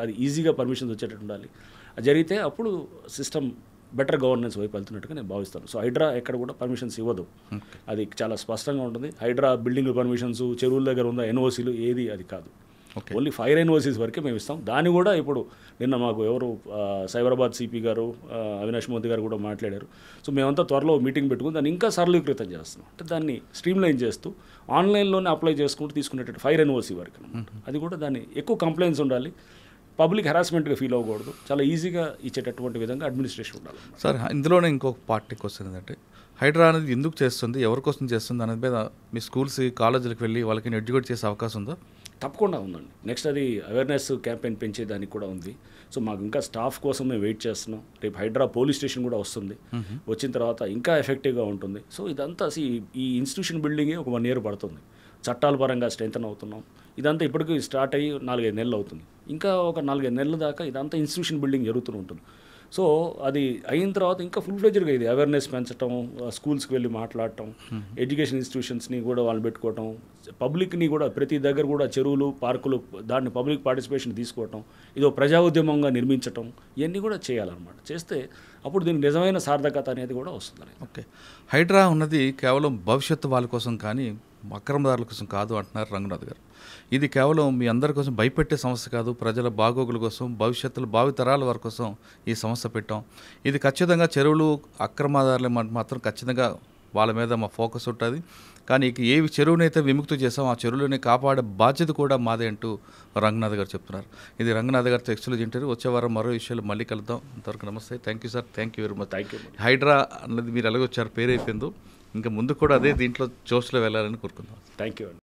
అది ఈజీగా పర్మిషన్స్ వచ్చేటట్టు ఉండాలి. అది జరిగితే అప్పుడు సిస్టమ్ బెటర్ గవర్నెన్స్ వైపు వెళ్తున్నట్టుగా నేను భావిస్తాను. సో హైడ్రా ఎక్కడ కూడా పర్మిషన్స్ ఇవ్వదు, అది చాలా స్పష్టంగా ఉంటుంది. హైడ్రా బిల్డింగ్ పర్మిషన్స్, చెరువుల దగ్గర ఉన్న ఎన్ఓసీలు ఏది అది కాదు, ఓన్లీ ఫైర్ ఎన్ఓసీస్ వరకే మేము ఇస్తాం. దాన్ని కూడా ఇప్పుడు నిన్న మాకు ఎవరు సైబరాబాద్ సిపి గారు అవినాష్ మోదీ గారు కూడా మాట్లాడారు. సో మేమంతా త్వరలో మీటింగ్ పెట్టుకుని దాన్ని ఇంకా సరళీకృతం చేస్తున్నాం, అంటే దాన్ని స్ట్రీమ్లైన్ చేస్తూ ఆన్లైన్లోనే అప్లై చేసుకుంటూ తీసుకునేటట్టు ఫైర్ ఎన్ఓసీ వరకు అనమాట. అది కూడా దాన్ని ఎక్కువ కంప్లైంట్స్ ఉండాలి, పబ్లిక్ హెరాస్మెంట్గా ఫీల్ అవ్వకూడదు, చాలా ఈజీగా ఇచ్చేటటువంటి విధంగా అడ్మినిస్ట్రేషన్ ఉండాలి. సార్, ఇందులోనే ఇంకొక పార్టీకి వస్తుంది ఏంటంటే హైడ్రా అనేది ఎందుకు చేస్తుంది, ఎవరి కోసం చేస్తుంది అనేది మీద మీ స్కూల్స్ కాలేజీలకు వెళ్ళి వాళ్ళకి ఎడ్యుకేట్ చేసే అవకాశం ఉందా? తప్పకుండా ఉందండి. నెక్స్ట్ అది అవేర్నెస్ క్యాంపెయిన్ పెంచేదానికి కూడా ఉంది. సో మాకు ఇంకా స్టాఫ్ కోసం మేము వెయిట్ చేస్తున్నాం. రేపు హైడ్రా పోలీస్ స్టేషన్ కూడా వస్తుంది, వచ్చిన తర్వాత ఇంకా ఎఫెక్టివ్గా ఉంటుంది. సో ఇదంతా ఈ ఇన్స్టిట్యూషన్ బిల్డింగే ఒక 1 year పడుతుంది, చట్టాల పరంగా స్ట్రెంథన్ అవుతున్నాం. ఇదంతా ఇప్పటికీ స్టార్ట్ అయ్యి 4-5 నెలలు అవుతుంది. ఇంకా ఒక 4-5 నెలల దాకా ఇదంతా ఇన్స్టిట్యూషన్ బిల్డింగ్ జరుగుతూ ఉంటుంది. సో అది అయిన తర్వాత ఇంకా ఫుల్ ఫ్లెడ్జ్డ్గా ఇది అవేర్నెస్ పెంచడం, స్కూల్స్కి వెళ్ళి మాట్లాడటం, ఎడ్యుకేషన్ ఇన్స్టిట్యూషన్స్ని కూడా వాళ్ళు పెట్టుకోవటం, పబ్లిక్ని కూడా ప్రతి దగ్గర కూడా చెరువులు, పార్కులు, దాన్ని పబ్లిక్ పార్టిసిపేషన్ తీసుకోవటం, ఇదో ప్రజా ఉద్యమంగా నిర్మించటం, ఇవన్నీ కూడా చేయాలన్నమాట. చేస్తే అప్పుడు దీనికి నిజమైన సార్థకత అనేది కూడా వస్తుంది. ఓకే, హైడ్రా ఉన్నది కేవలం భవిష్యత్తు వాళ్ళ కోసం కానీ అక్రమదారుల కోసం కాదు అంటున్నారు రంగనాథ్ గారు. ఇది కేవలం మీ అందరి కోసం భయపెట్టే సమస్య కాదు, ప్రజల బాగోగుల కోసం, భవిష్యత్తులో భావితరాల వారి కోసం ఈ సమస్య పెట్టాం. ఇది ఖచ్చితంగా చెరువులు అక్రమదారులు మాత్రం ఖచ్చితంగా వాళ్ళ మీద మా ఫోకస్ ఉంటుంది. కానీ ఏ చెరువునైతే విముక్తి చేసాం ఆ చెరువులని కాపాడే బాధ్యత కూడా మాదే అంటూ రంగనాథ్ గారు చెప్తున్నారు. ఇది రంగనాథ్ గారితో ఎక్స్క్లూజివ్ ఇంటర్వ్యూ. వచ్చే వారం మరో విషయాలు మళ్ళీ కలుద్దాం. అంతవరకు నమస్తే. Thank you sir, thank you very much. Thank you. HYDRAA అన్నది మీరు ఎలాగొచ్చారు, పేరు అయిపోయిందో ఇంకా ముందు కూడా అదే దీంట్లో జోష్లో వెళ్ళాలని కోరుకుందాం. థ్యాంక్ యూ అండి.